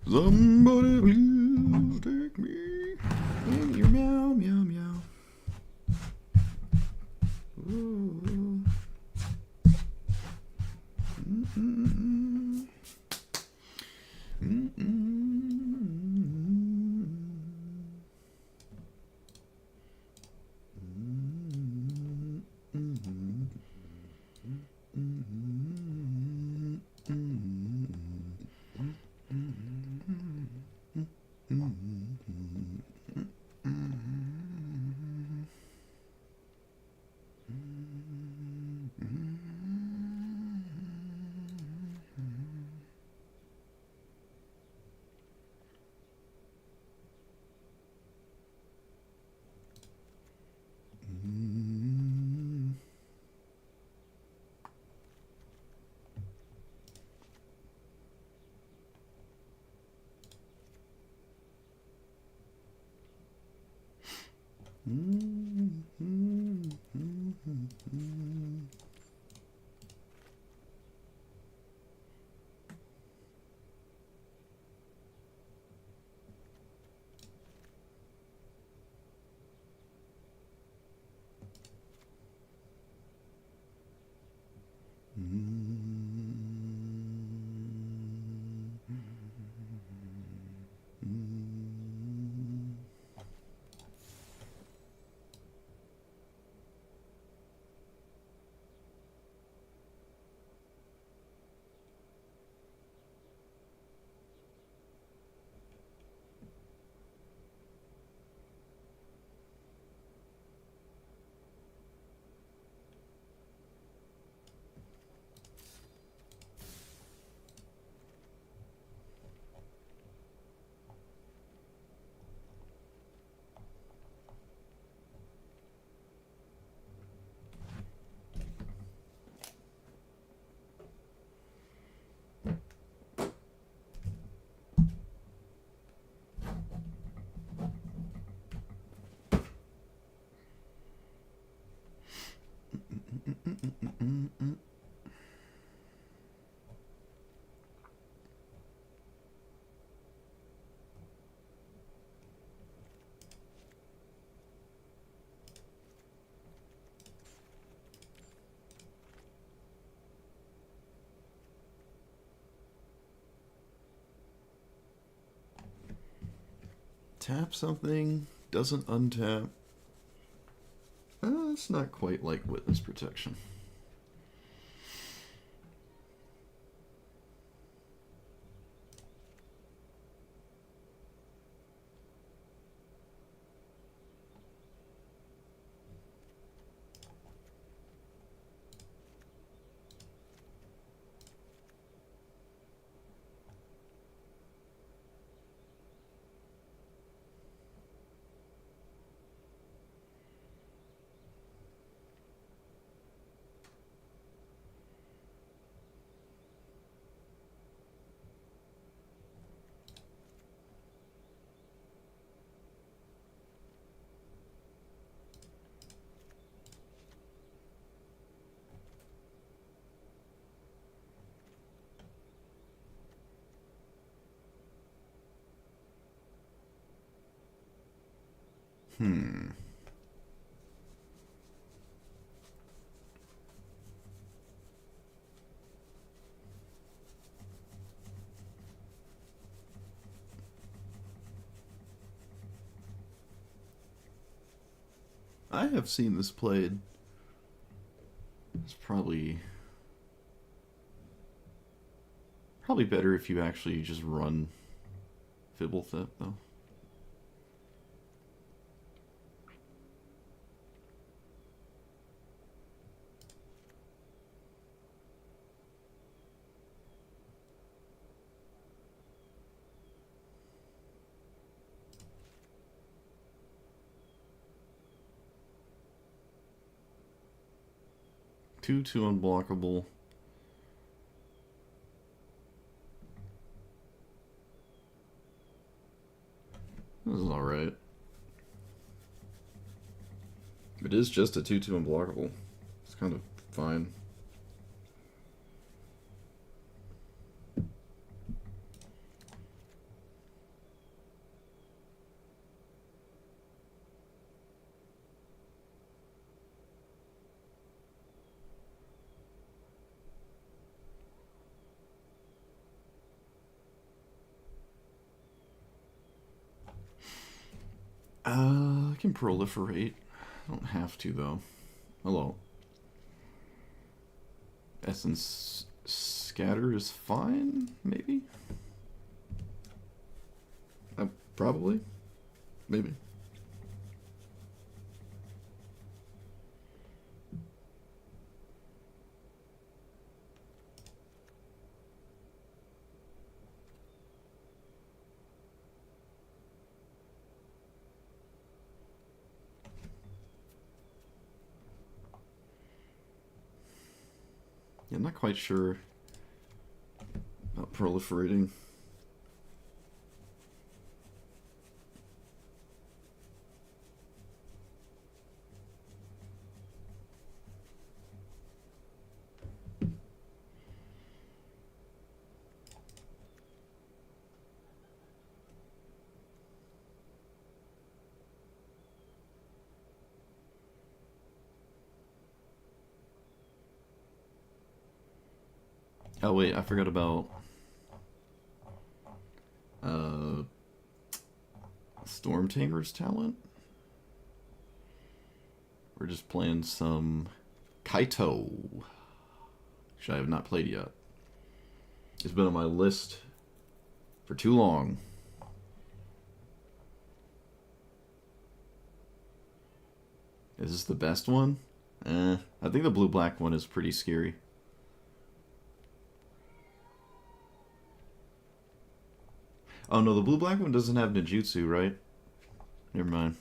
Somebody please take me in your meow, meow, meow. Ooh. Mm-mm. Mm-mm. Tap something, doesn't untap. It's not quite like witness protection. I have seen this played. It's probably better if you actually just run Fibblethip, though. Two unblockable. This is alright. It is just a 2/2 unblockable. It's kind of fine. I can proliferate. I don't have to though. Hello. Essence scatter is fine, maybe? Probably. Maybe. Yeah, I'm not quite sure about proliferating. Oh wait, I forgot about uh, Storm Tamer's talent. We're just playing some Kaito, which I have not played yet. It's been on my list for too long. Is this the best one? I think the blue-black one is pretty scary. Oh no, the blue-black one doesn't have ninjutsu, right? Never mind.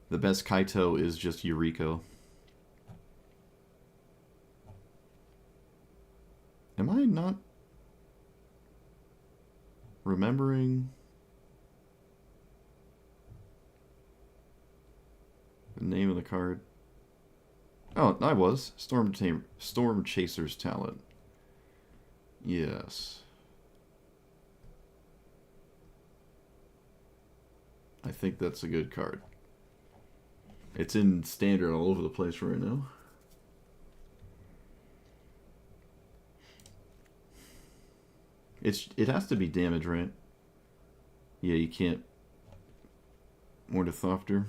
The best Kaito is just Yuriko. Am I not remembering the name of the card? Oh, I was. Storm Chaser's talent. Yes. I think that's a good card. It's in standard all over the place right now. It has to be damage, right? Yeah, you can't Ornithopter.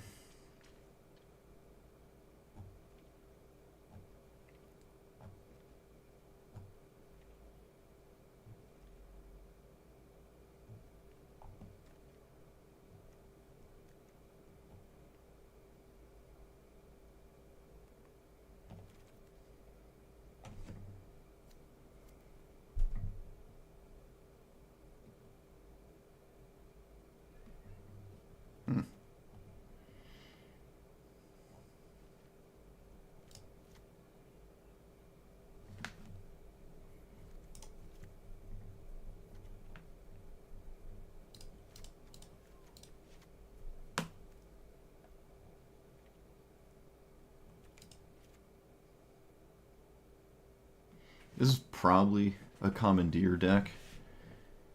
Hmm. This is probably a Commandeer deck.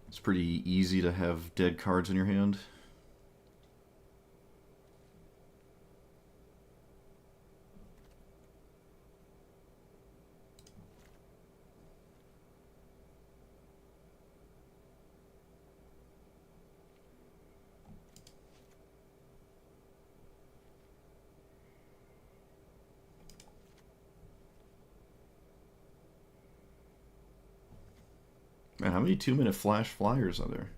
It's pretty easy to have dead cards in your hand. Man, how many 2-minute flash flyers are there?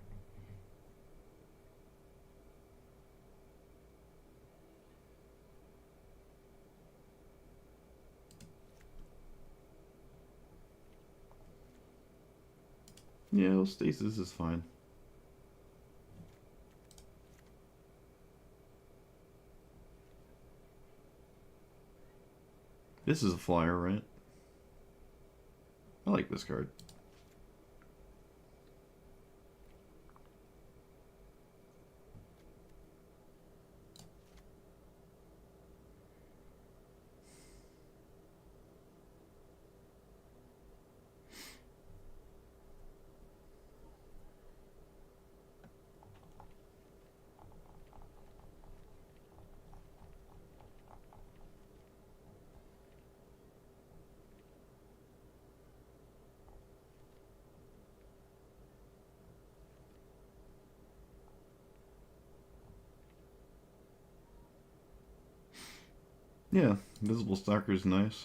Yeah, well, stasis is fine. This is a flyer, right? I like this card. Yeah, Invisible Stalker is nice.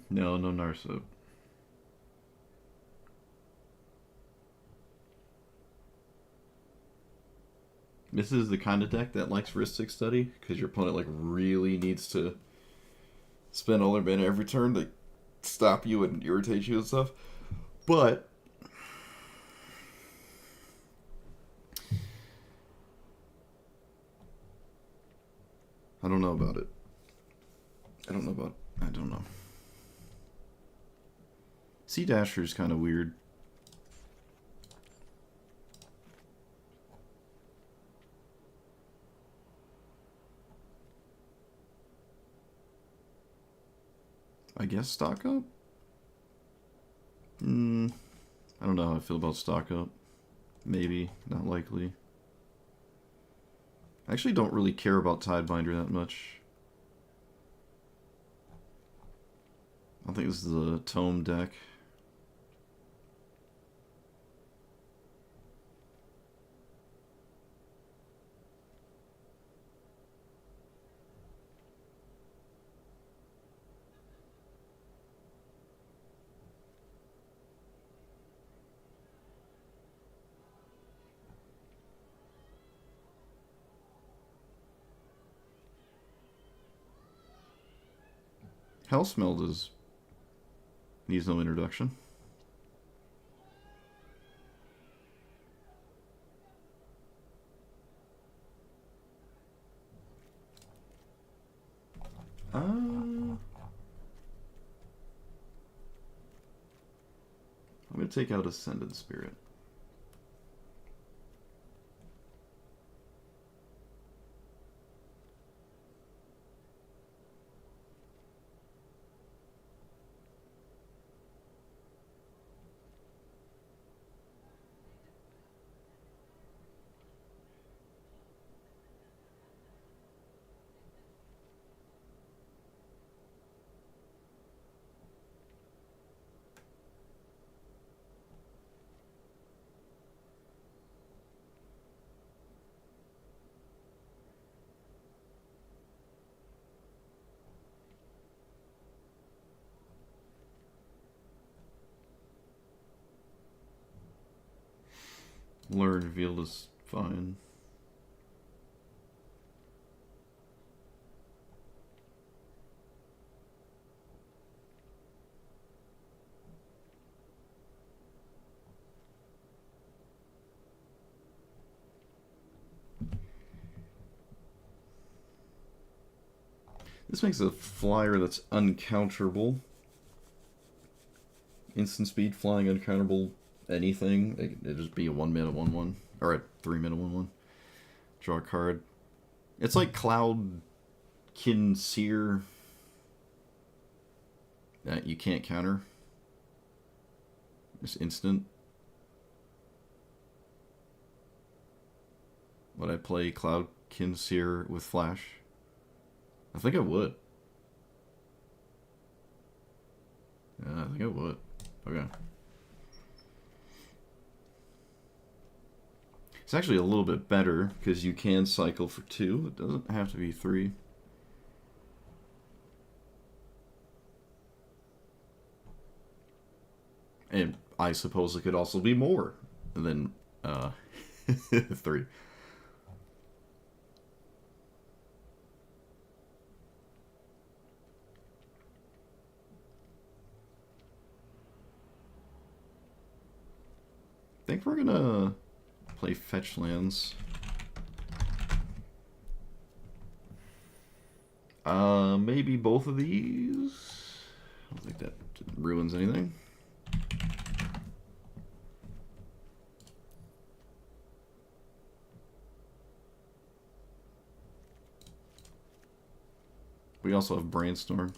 No, no Narset. This is the kind of deck that likes Ristic Study, because your opponent like really needs to spend all their mana every turn to stop you and irritate you and stuff. But I don't know about it. I don't know. Sea Dasher is kind of weird. I guess stock up? I don't know how I feel about stock up. Maybe, not likely. I actually don't really care about Tidebinder that much. I think this is a tome deck. Hellsmeld needs no introduction. I'm going to take out Ascended Spirit. Learn revealed is fine. This makes a flyer that's uncounterable. Instant speed, flying, uncounterable, anything. It'd just be a 1 mana 1/1. Or a 3 mana 1/1. Draw a card. It's like Cloud Kinseer that you can't counter. It's instant. Would I play Cloud Kinseer with Flash? I think I would. Yeah, I think I would. Okay. It's actually a little bit better because you can cycle for 2. It doesn't have to be 3. I suppose it could also be more than 3. I think we're gonna play fetch lands. Maybe both of these. I don't think that ruins anything. We also have Brainstorm.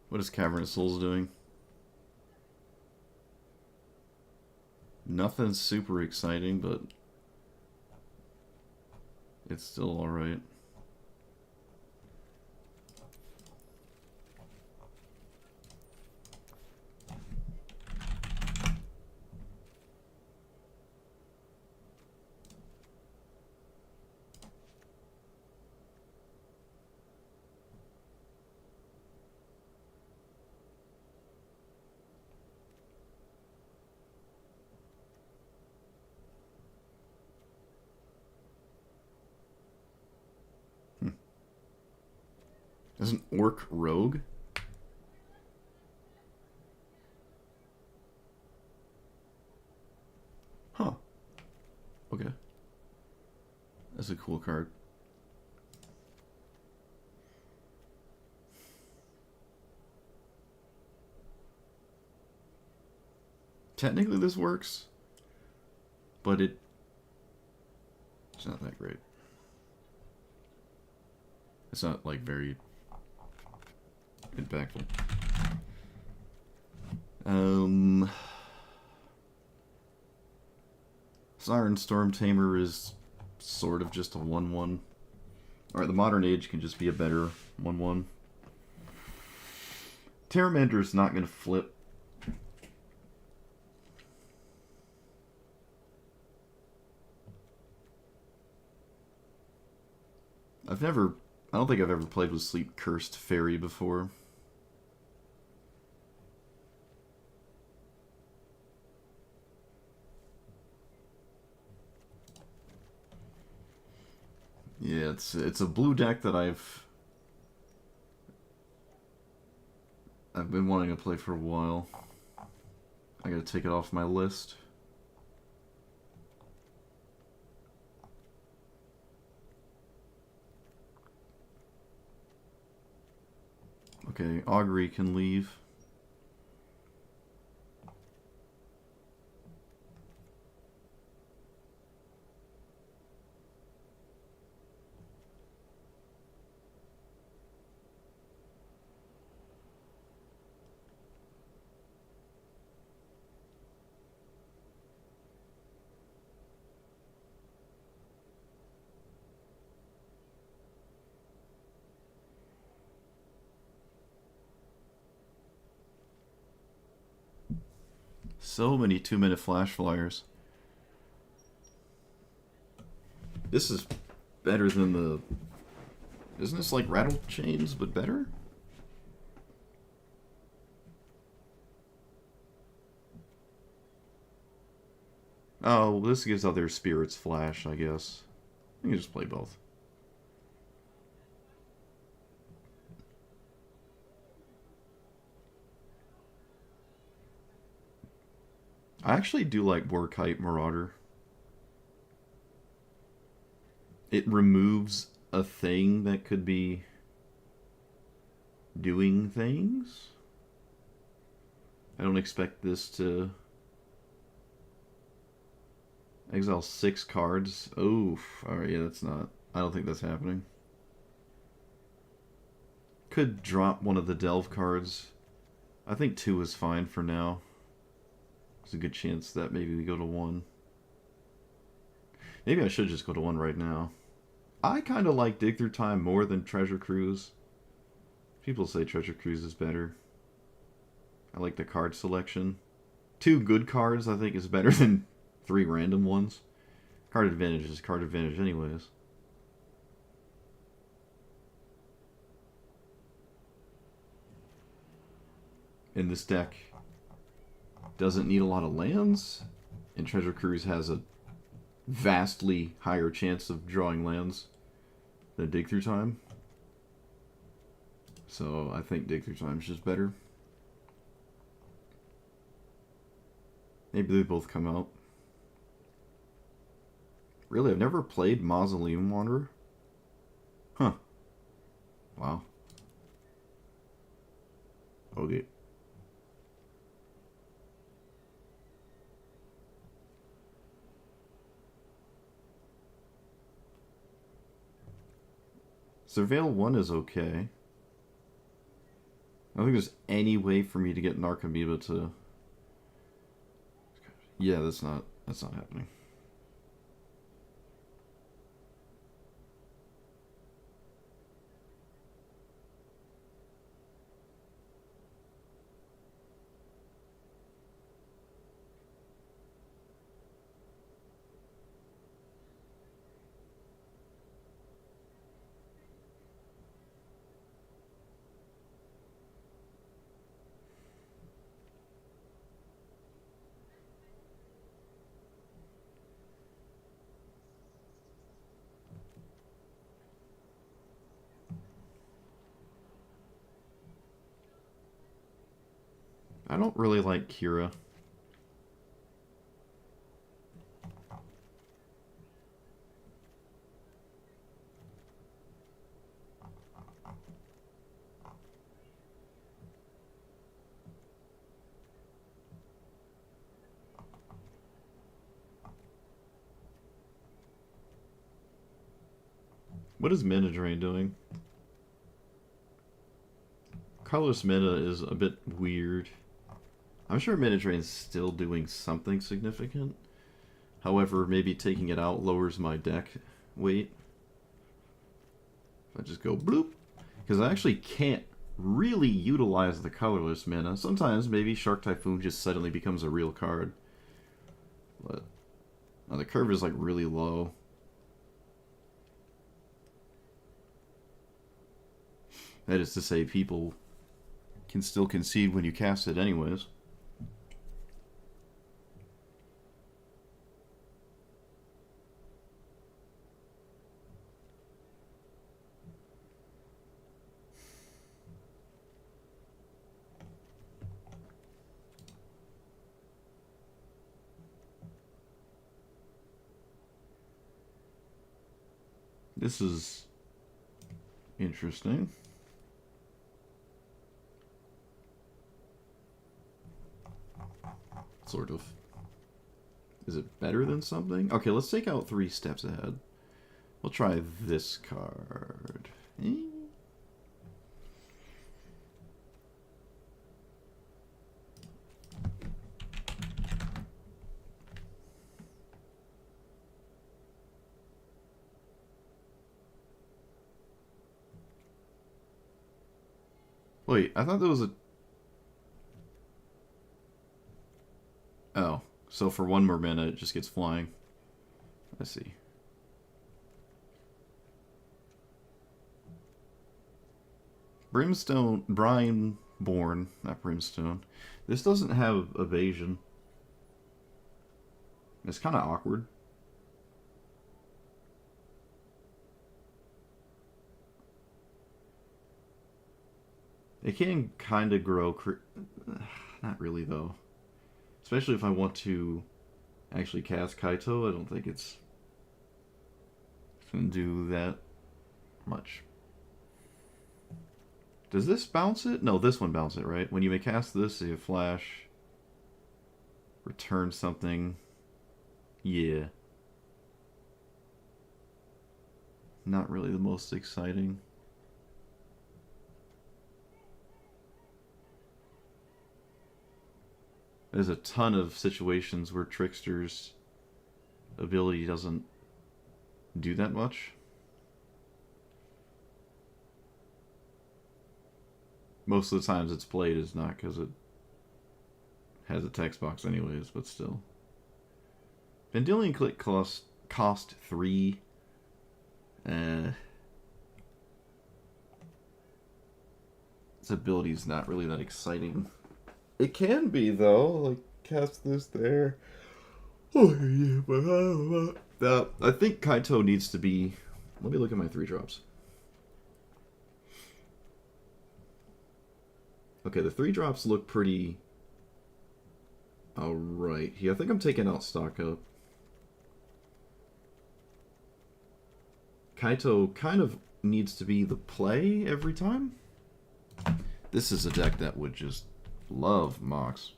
What is Cavernous Souls doing? Nothing super exciting, but it's still alright. Is an Orc Rogue? Huh. Okay. That's a cool card. Technically this works, but it's not that great. It's not like very impactful. Siren Storm Tamer is sort of just a 1/1. Alright, the Modern Age can just be a better 1/1. Terramander is not going to flip. I don't think I've ever played with Sleep Cursed Fairy before. Yeah, it's a blue deck that I've been wanting to play for a while. I gotta take it off my list. Okay, Augury can leave. So many 2-minute flash flyers. This is better than the... Isn't this like Rattle Chains, but better? Oh, well, this gives other spirits flash, I guess. You can just play both. I actually do like Borkite Marauder. It removes a thing that could be doing things. I don't expect this to exile 6 cards. Oof. Alright, yeah, that's not... I don't think that's happening. Could drop one of the Delve cards. I think 2 is fine for now. There's a good chance that maybe we go to 1. Maybe I should just go to 1 right now. I kind of like Dig Through Time more than Treasure Cruise. People say Treasure Cruise is better. I like the card selection. 2 good cards I think is better than 3 random ones. Card advantage is card advantage anyways. And this deck doesn't need a lot of lands, and Treasure Cruise has a vastly higher chance of drawing lands than Dig Through Time. So I think Dig Through Time is just better. Maybe they both come out. Really, I've never played Mausoleum Wanderer. Huh. Wow. Okay. Surveil 1 is okay. I don't think there's any way for me to get Narcomoeba to... Yeah, that's not happening. I don't really like Kira. What is Mana Drain doing? Colorless Mana is a bit weird. I'm sure Mana Drain's still doing something significant. However, maybe taking it out lowers my deck weight. If I just go bloop. Because I actually can't really utilize the colorless mana. Sometimes maybe Shark Typhoon just suddenly becomes a real card. But the curve is like really low. That is to say, people can still concede when you cast it anyways. This is interesting. Sort of. Is it better than something? Okay, let's take out 3 steps ahead. We'll try this card. Wait, I thought there was a... Oh, so for 1 more mana it just gets flying. I see. Brimstone, Brineborn, not Brimstone. This doesn't have evasion. It's kind of awkward. It can kind of grow... Not really, though. Especially if I want to actually cast Kaito, I don't think it's going to do that much. Does this bounce it? No, this one bounce it, right? When you may cast this, you flash, return something. Yeah. Not really the most exciting. There's a ton of situations where Trickster's ability doesn't do that much. Most of the times it's played is not because it has a text box anyways, but still. Vendilion Click cost 3. Its ability is not really that exciting. It can be though, like cast this there. I think Kaito needs to be. Let me look at my 3-drops. Okay, the 3-drops look pretty alright. Yeah, I think I'm taking out Stock Up. Kaito kind of needs to be the play every time. This is a deck that would just love Mox.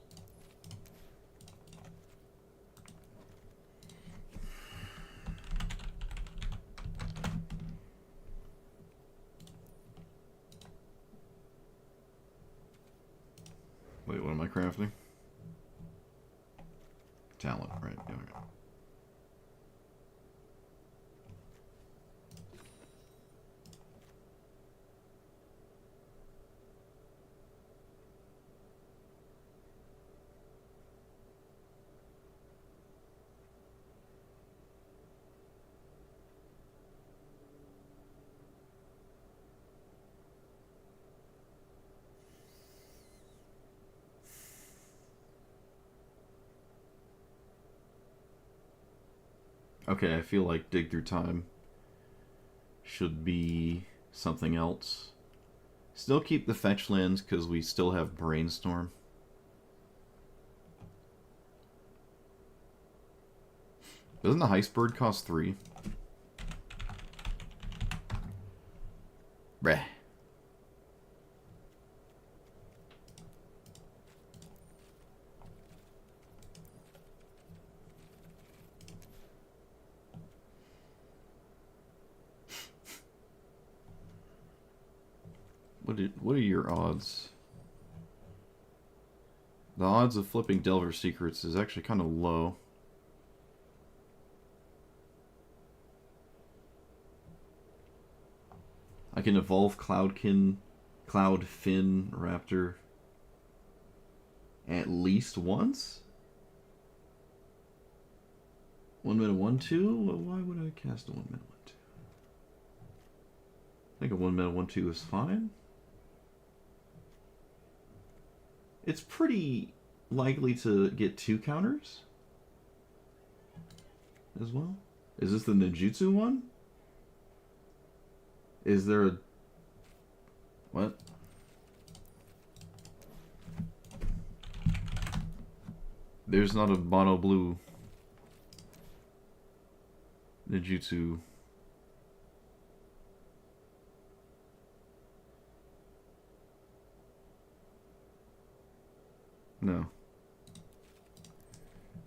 Wait, what am I crafting? Talent, right? Yeah, right. Okay, I feel like Dig Through Time should be something else. Still keep the fetch lands because we still have Brainstorm. Doesn't the Heist Bird cost 3? Bleh. What are your odds? The odds of flipping Delver Secrets is actually kind of low. I can evolve Cloudfin Raptor at least once? 1 mana 1/2? Well, why would I cast a 1 mana 1/2? I think a 1 mana 1/2 is fine. It's pretty likely to get 2 counters as well. Is this the Ninjutsu one? Is there a... What? There's not a mono blue Ninjutsu. No.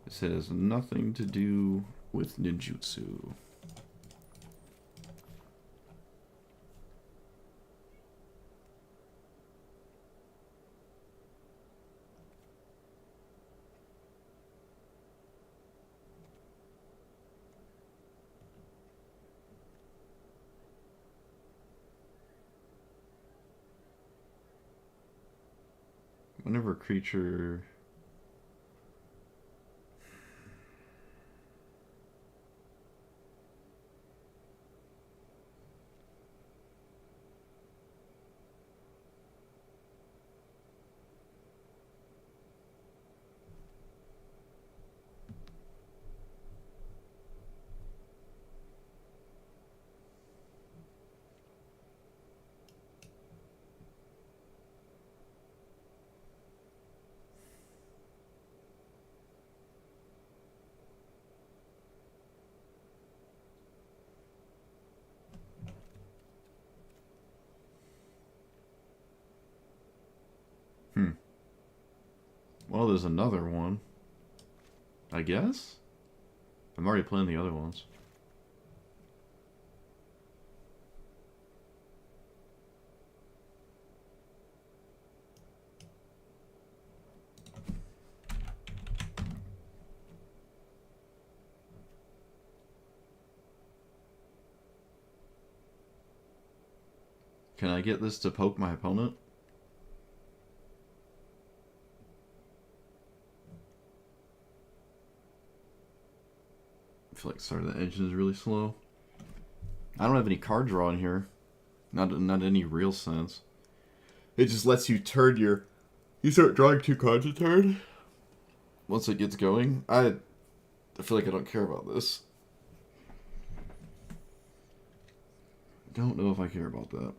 This has nothing to do with ninjutsu. Whenever a creature... Well, there's another one. I guess? I'm already playing the other ones. Can I get this to poke my opponent? I feel like, sorry, the engine is really slow. I don't have any card draw in here. Not any real sense. It just lets you turn your... You start drawing 2 cards a turn. Once it gets going, I feel like I don't care about this. Don't know if I care about that.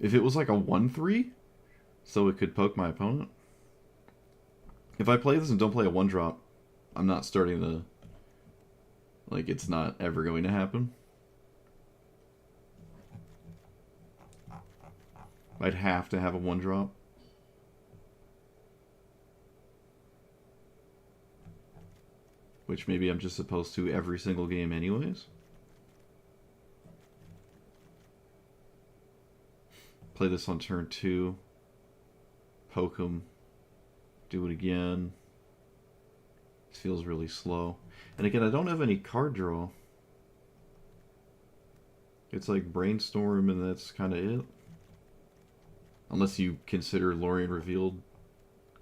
If it was like a 1-3, so it could poke my opponent. If I play this and don't play a 1-drop, I'm not starting the... Like, it's not ever going to happen. I'd have to have a 1-drop. Which maybe I'm just supposed to every single game anyways. Play this on turn 2. Poke him. Do it again. This feels really slow. And again, I don't have any card draw. It's like Brainstorm and that's kind of it. Unless you consider Lorien Revealed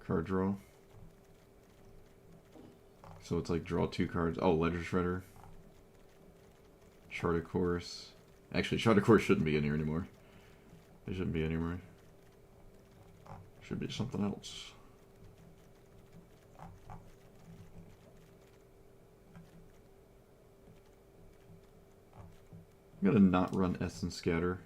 card draw. So it's like draw 2 cards. Oh, Ledger Shredder. Chart of Course. Actually, Chart of Course shouldn't be in here anymore. It shouldn't be anymore. Should be something else. I'm gonna not run Essence Scatter.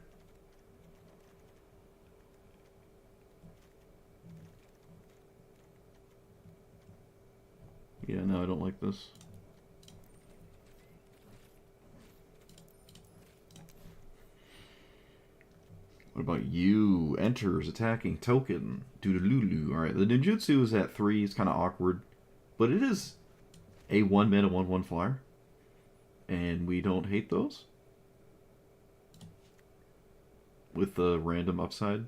Yeah, no, I don't like this. What about you? Enters, attacking, token, doodaloo. Alright, the ninjutsu is at 3, it's kind of awkward. But it is a 1-mana 1/1 flyer. And we don't hate those. With the random upside.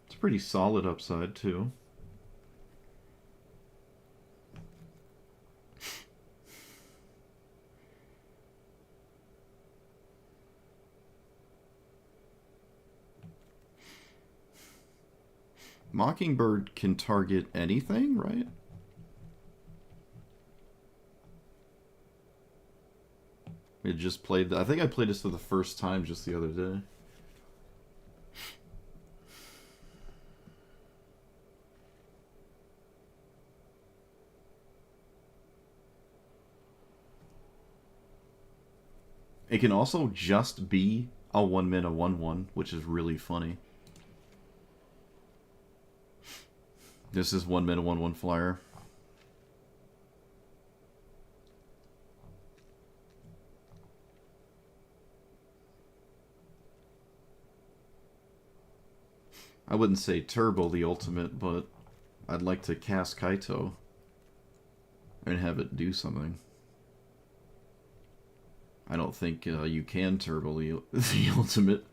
It's a pretty solid upside, too. Mockingbird can target anything, right? It just played... I think I played this for the first time just the other day. It can also just be a 1-mana 1/1, which is really funny. This is 1-mana 1/1 flyer. I wouldn't say turbo the ultimate, but I'd like to cast Kaito and have it do something. I don't think you can turbo the ultimate.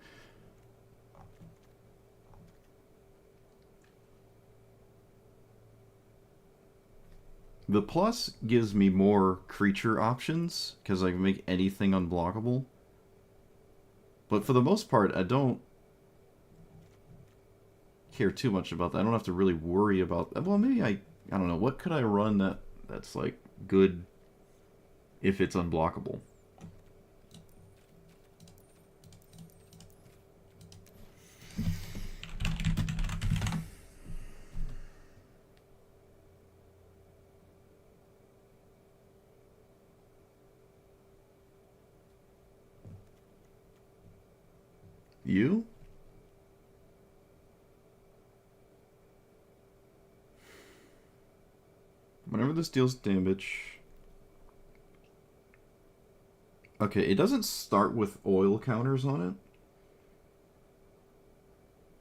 The plus gives me more creature options, because I can make anything unblockable. But for the most part, I don't care too much about that. I don't have to really worry about... Well, maybe I don't know. What could I run that's like good if it's unblockable? You? Whenever this deals damage... Okay, it doesn't start with oil counters on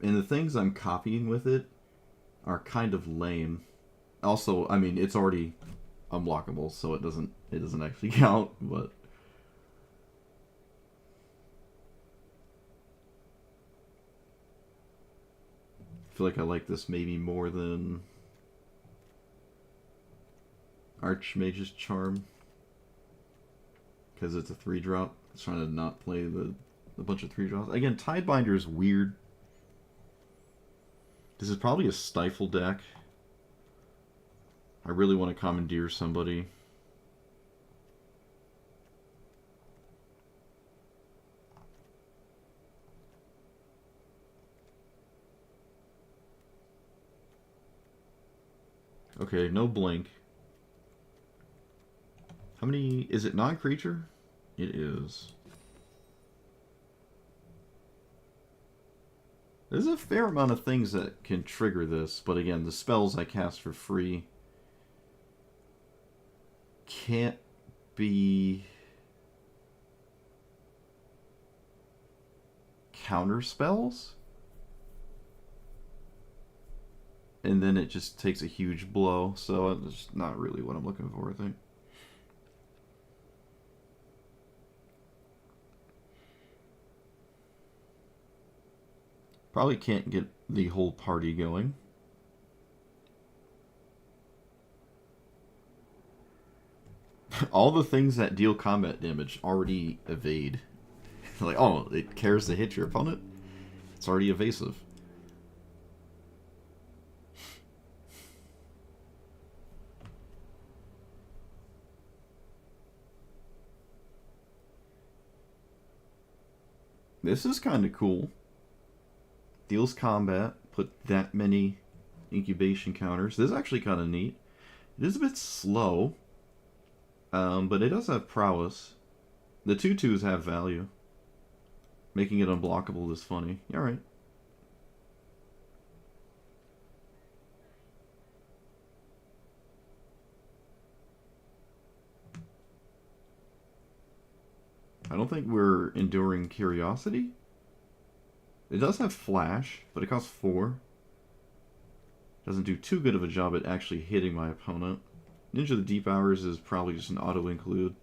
it. And the things I'm copying with it are kind of lame. Also, I mean, it's already unblockable, so it doesn't actually count, but... I feel like I like this maybe more than... Archmage's Charm. Because it's a 3-drop. It's trying to not play the bunch of 3-drops. Again, Tidebinder is weird. This is probably a Stifle deck. I really want to commandeer somebody. Okay, no blink. How many... Is it non-creature? It is. There's a fair amount of things that can trigger this, but again, the spells I cast for free can't be counter spells, and then it just takes a huge blow, so it's not really what I'm looking for, I think. Probably can't get the whole party going. All the things that deal combat damage already evade. Like, oh, it cares to hit your opponent? It's already evasive. This is kind of cool. Deals combat, put that many incubation counters. This is actually kind of neat. It is a bit slow, but it does have prowess. The 2/2s have value. Making it unblockable is funny. Alright. I don't think we're enduring curiosity. It does have flash, but it costs 4. Doesn't do too good of a job at actually hitting my opponent. Ninja the Deep Hours is probably just an auto-include.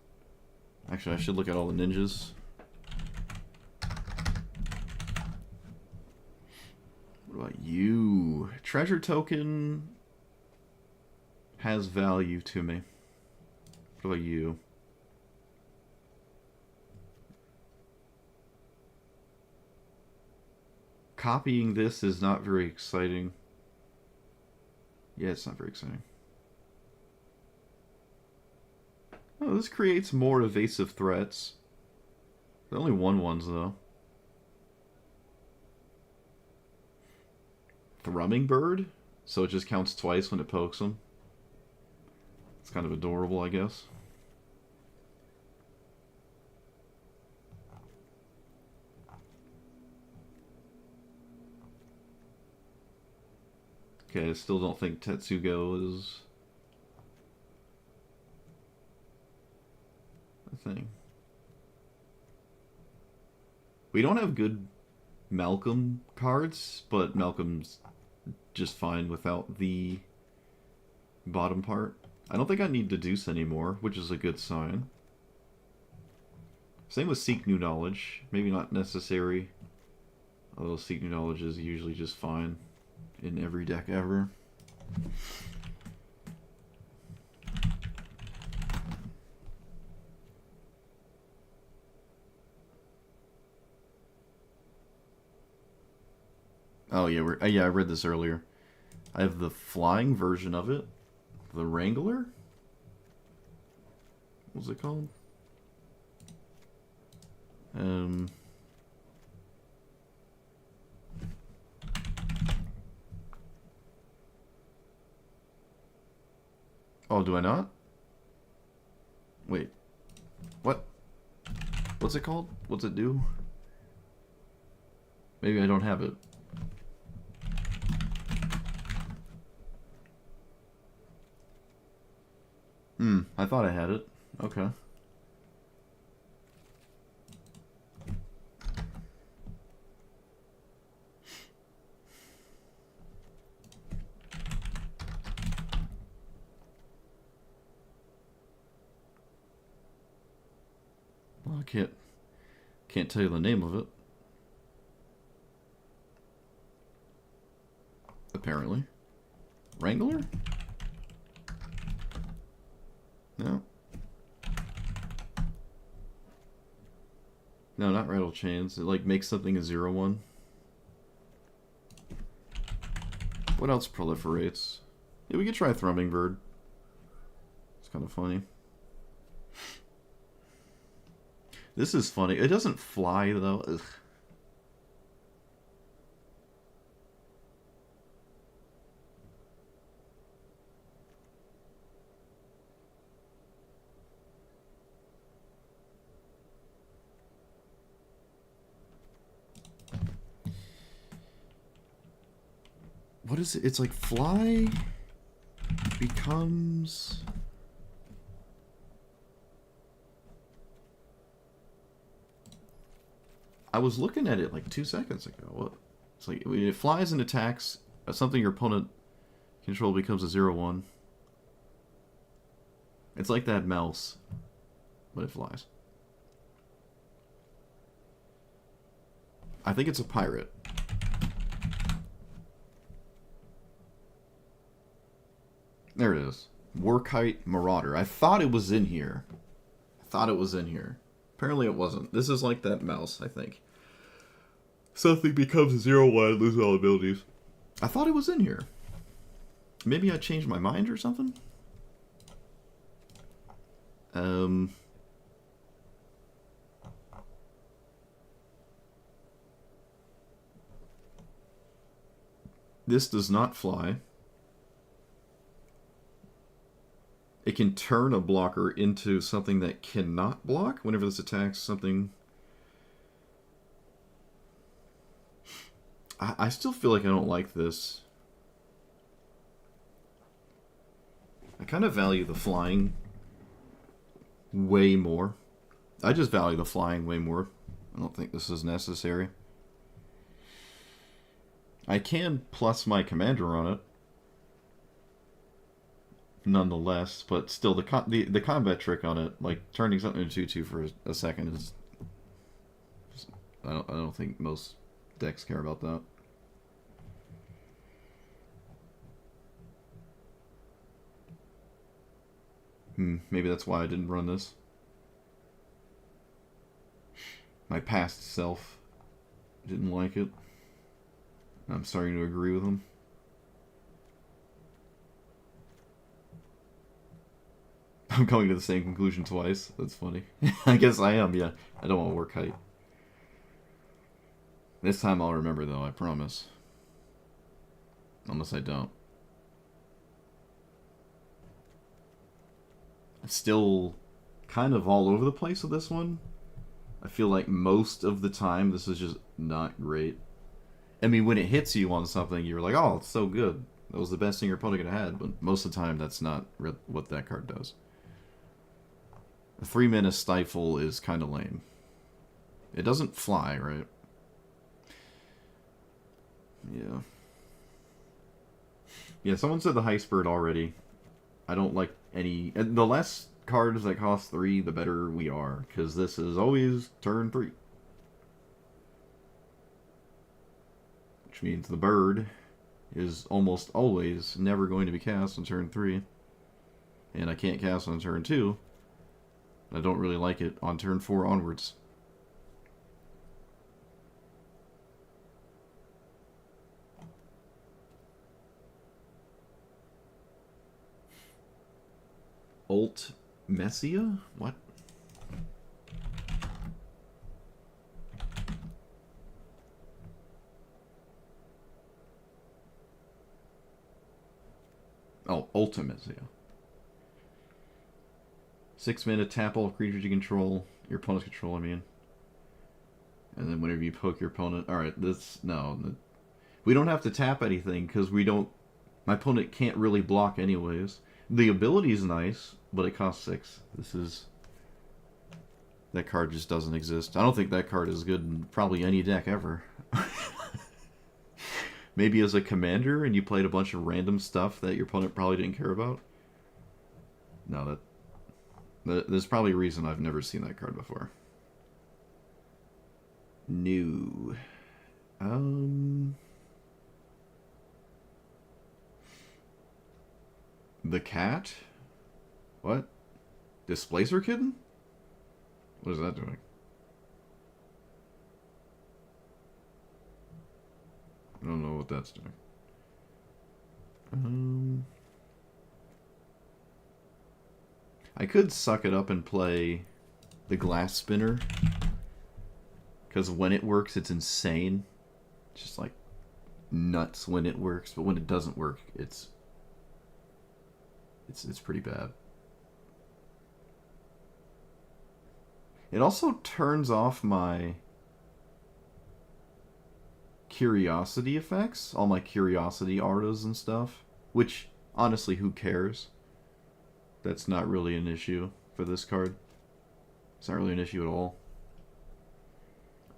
Actually, I should look at all the ninjas. What about you? Treasure token has value to me. What about you? Copying this is not very exciting. Yeah, it's not very exciting. Oh, this creates more evasive threats. They're only 1/1s, though. Thrumming Bird? So it just counts twice when it pokes them. It's kind of adorable, I guess. Okay, I still don't think Tetsugo is a thing. We don't have good Malcolm cards, but Malcolm's just fine without the bottom part. I don't think I need Deduce anymore, which is a good sign. Same with Seek New Knowledge. Maybe not necessary, although Seek New Knowledge is usually just fine in every deck ever. Oh yeah, yeah, I read this earlier. I have the flying version of it, the Wrangler. What's it called? Oh, do I not? Wait. What? What's it called? What's it do? Maybe I don't have it. I thought I had it. Okay. Well, I can't tell you the name of it. Apparently. Wrangler? No. No, not rattle chains. It like makes something a 0/1. What else proliferates? Yeah, we could try Thrumming Bird. It's kind of funny. This is funny. It doesn't fly though. Ugh. What is it? It's like fly becomes... I was looking at it like 2 seconds ago. What? It's like when it flies and attacks something your opponent control becomes a 0/1. It's like that mouse, but it flies. I think it's a pirate. There it is. Warkite Marauder. I thought it was in here. Apparently it wasn't. This is like that mouse, I think. Something becomes a 0/1, loses all abilities. I thought it was in here. Maybe I changed my mind or something? This does not fly. It can turn a blocker into something that cannot block whenever this attacks something. I still feel like I don't like this. I kind of value the flying way more. I just value the flying way more. I don't think this is necessary. I can plus my commander on it, nonetheless, but still the combat trick on it, like turning something into 2/2 for a second, is I don't think most decks care about that. Maybe that's why I didn't run this. My past self didn't like it. I'm starting to agree with him. I'm coming to the same conclusion twice. That's funny. I guess I am, yeah. I don't want Warkite. This time I'll remember, though, I promise. Unless I don't. I'm still kind of all over the place with this one. I feel like most of the time this is just not great. I mean, when it hits you on something, you're like, oh, it's so good. That was the best thing your opponent could have had. But most of the time, that's not what that card does. A 3-mana Stifle is kind of lame. It doesn't fly, right? Yeah. Yeah, someone said the Heist Bird already. I don't like any... The less cards that cost 3, the better we are. Because this is always turn 3. Which means the bird is almost always never going to be cast on turn 3. And I can't cast on turn 2. I don't really like it on turn 4 onwards. Ult Messia? What? Oh, Ultimacia. 6-mana, tap all creatures you control. Your opponent's control, I mean. And then whenever you poke your opponent... Alright, this... No. We don't have to tap anything, because we don't... My opponent can't really block anyways. The ability is nice, but it costs 6. This is... That card just doesn't exist. I don't think that card is good in probably any deck ever. Maybe as a commander and you played a bunch of random stuff that your opponent probably didn't care about. No, there's probably a reason I've never seen that card before. New. The cat? What? Displacer Kitten? What is that doing? I don't know what that's doing. I could suck it up and play the Glass Spinner. Because when it works, it's insane. It's just like nuts when it works. But when it doesn't work, it's pretty bad. It also turns off my curiosity effects, all my curiosity artas and stuff, which honestly, who cares? That's not really an issue for this card. It's not really an issue at all.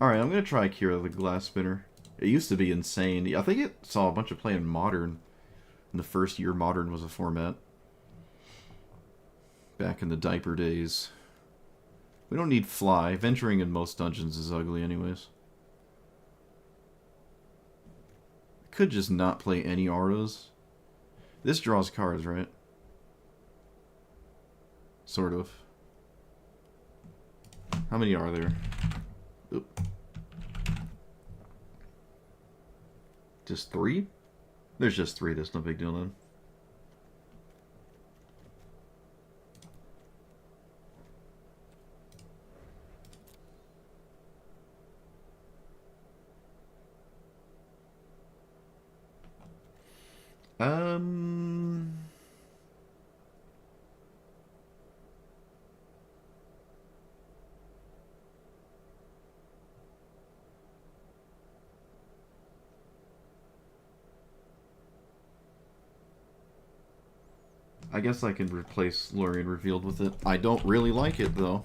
Alright, I'm gonna try Kira the Glass Spinner. It used to be insane. I think it saw a bunch of play in Modern in the first year Modern was a format. Back in the diaper days. We don't need Fly. Venturing in most dungeons is ugly anyways. Could just not play any Auras. This draws cards, right? Sort of. How many are there? Oop. Just 3? There's just 3, that's no big deal then. I guess I can replace Lorien Revealed with it. I don't really like it, though.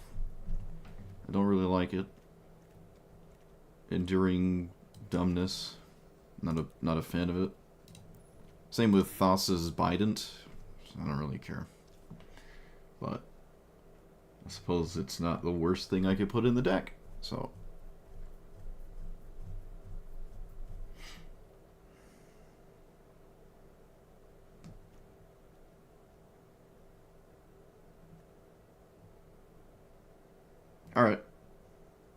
I don't really like it. Enduring Dumbness. Not a fan of it. Same with Thassa's Bident. I don't really care. But I suppose it's not the worst thing I could put in the deck. So alright.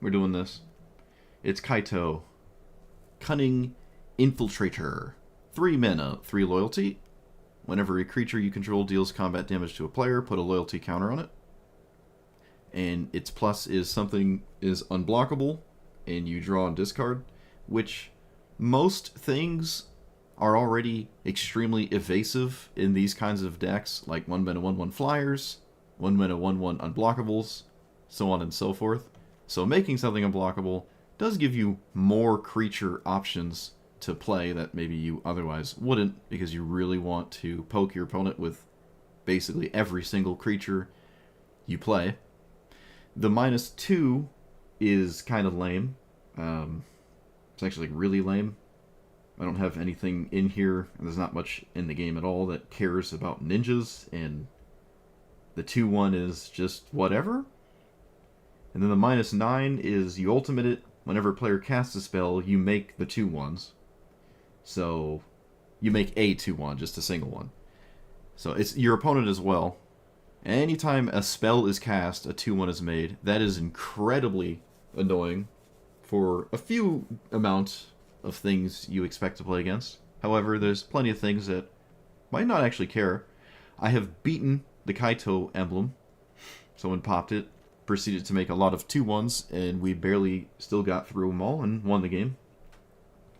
We're doing this. It's Kaito. Cunning Infiltrator. 3 mana, 3 loyalty. Whenever a creature you control deals combat damage to a player, put a loyalty counter on it. And its plus is something is unblockable, and you draw and discard, which most things are already extremely evasive in these kinds of decks, like 1 mana 1/1 flyers, 1 mana 1/1 unblockables, so on and so forth. So making something unblockable does give you more creature options to play that maybe you otherwise wouldn't, because you really want to poke your opponent with basically every single creature you play. The -2 is kind of lame. It's actually really lame. I don't have anything in here, and there's not much in the game at all that cares about ninjas, and the 2/1 is just whatever. And then the -9 is you ultimate it. Whenever a player casts a spell, you make the 2/1s. So you make a 2/1, just a single one. So it's your opponent as well. Anytime a spell is cast, a 2/1 is made. That is incredibly annoying for a few amount of things you expect to play against. However, there's plenty of things that might not actually care. I have beaten the Kaito emblem. Someone popped it, proceeded to make a lot of 2/1s, and we barely still got through them all and won the game.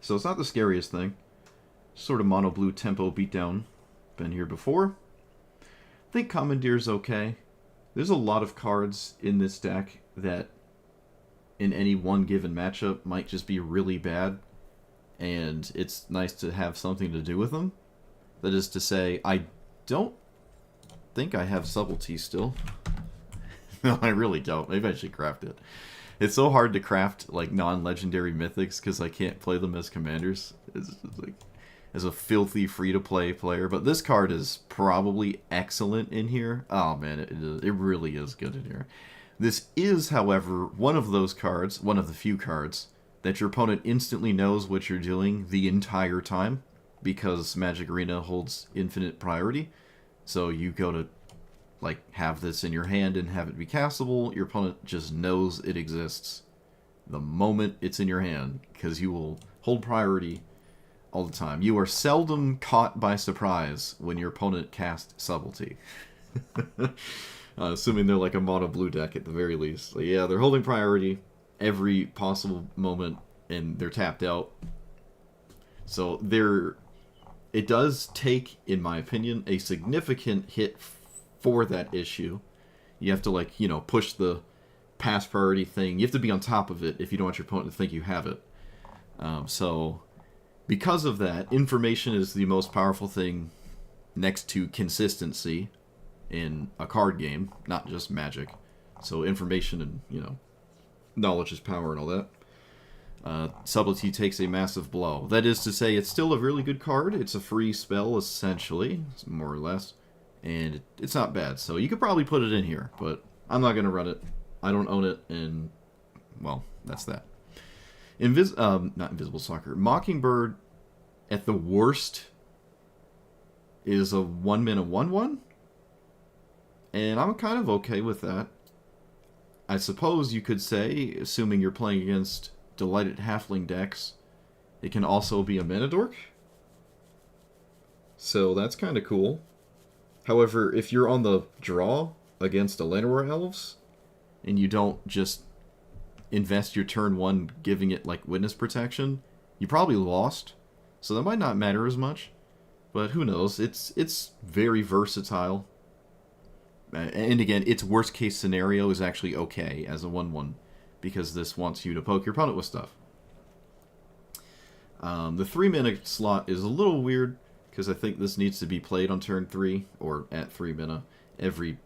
So it's not the scariest thing. Sort of mono blue tempo beatdown. Been here before. I think Commandeer's okay. There's a lot of cards in this deck that in any one given matchup might just be really bad, and it's nice to have something to do with them. That is to say, I don't think I have Subtlety still. No, I really don't. Maybe I should craft it. It's so hard to craft like non-legendary mythics because I can't play them as commanders. It's just like as a filthy free-to-play player. But this card is probably excellent in here. Oh man, it really is good in here. This is, however, one of those cards, one of the few cards, that your opponent instantly knows what you're doing the entire time, because Magic Arena holds infinite priority. So you go to like have this in your hand and have it be castable. Your opponent just knows it exists the moment it's in your hand, because you will hold priority all the time. You are seldom caught by surprise when your opponent casts Subtlety. Assuming they're like a mono blue deck at the very least. So yeah, they're holding priority every possible moment, and they're tapped out. So it does take, in my opinion, a significant hit for that issue. You have to, like, push the pass priority thing. You have to be on top of it if you don't want your opponent to think you have it. So because of that, information is the most powerful thing next to consistency in a card game, not just Magic. So information and, knowledge is power and all that. Subtlety takes a massive blow. That is to say, it's still a really good card. It's a free spell, essentially, more or less. And it's not bad. So you could probably put it in here, but I'm not going to run it. I don't own it, and, well, that's that. Not Invisible Soccer. Mockingbird, at the worst, is a 1-mana 1/1. And I'm kind of okay with that. I suppose you could say, assuming you're playing against Delighted Halfling decks, it can also be a mana dork. So that's kind of cool. However, if you're on the draw against a Llanowar Elves, and you don't just invest your turn 1 giving it, like, witness protection, you probably lost. So that might not matter as much. But who knows? It's very versatile. And again, its worst case scenario is actually okay as a 1/1, because this wants you to poke your opponent with stuff. The 3-mana slot is a little weird, because I think this needs to be played on turn 3, or at 3 mana, every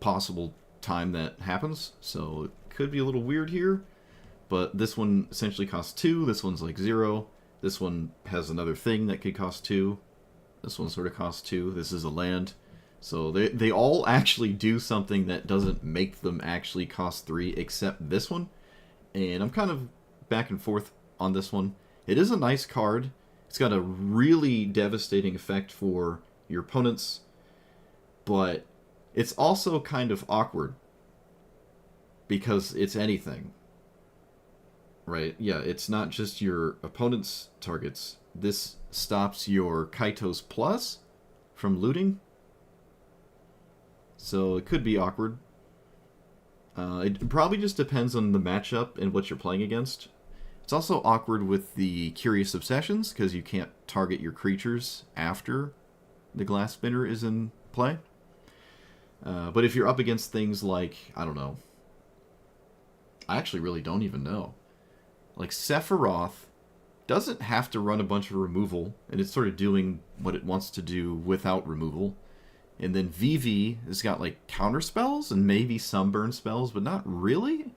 possible time that happens. So it could be a little weird here, but this one essentially costs 2, this one's like 0, this one has another thing that could cost 2, this one sort of costs 2, this is a land. So they all actually do something that doesn't make them actually cost 3, except this one. And I'm kind of back and forth on this one. It is a nice card. It's got a really devastating effect for your opponents, but it's also kind of awkward, because it's anything. Right? Yeah, it's not just your opponent's targets. This stops your Kaitos Plus from looting. So it could be awkward. It probably just depends on the matchup and what you're playing against. It's also awkward with the Curious Obsessions, because you can't target your creatures after the Glass Spinner is in play. But if you're up against things like, I don't know. I actually really don't even know. Like Sephiroth doesn't have to run a bunch of removal, and it's sort of doing what it wants to do without removal. And then Vivi has got, like, counter spells and maybe some burn spells, but not really.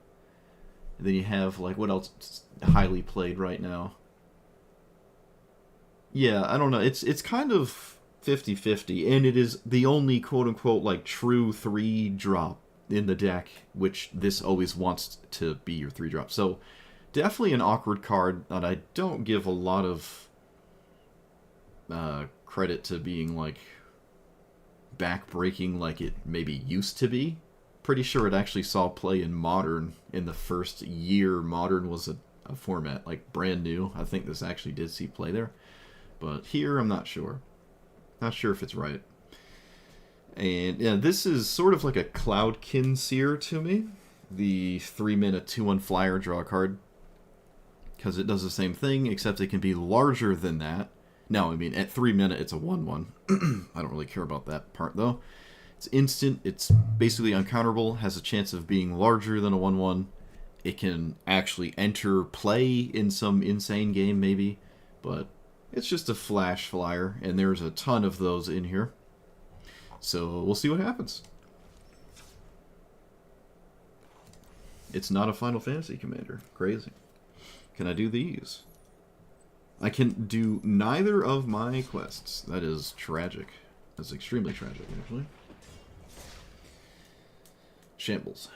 And then you have, like, what else is highly played right now? Yeah, I don't know. It's kind of 50-50, and it is the only quote-unquote, like, true 3-drop in the deck, which this always wants to be your 3-drop. So definitely an awkward card that I don't give a lot of credit to being, like, back-breaking like it maybe used to be. Pretty sure it actually saw play in Modern in the first year Modern was a format, like, brand new. I think this actually did see play there. But here, I'm not sure. Not sure if it's right. And yeah, this is sort of like a Cloudkin Seer to me. The 3-mana 2/1 flyer draw a card. Because it does the same thing, except it can be larger than that. No, I mean, at 3 mana, it's a 1/1. I don't really care about that part, though. It's instant. It's basically uncounterable. Has a chance of being larger than a 1/1. It can actually enter play in some insane game, maybe. But it's just a flash flyer, and there's a ton of those in here. So we'll see what happens. It's not a Final Fantasy commander. Crazy. Can I do these? I can do neither of my quests. That is tragic. That's extremely tragic, actually. Shambles.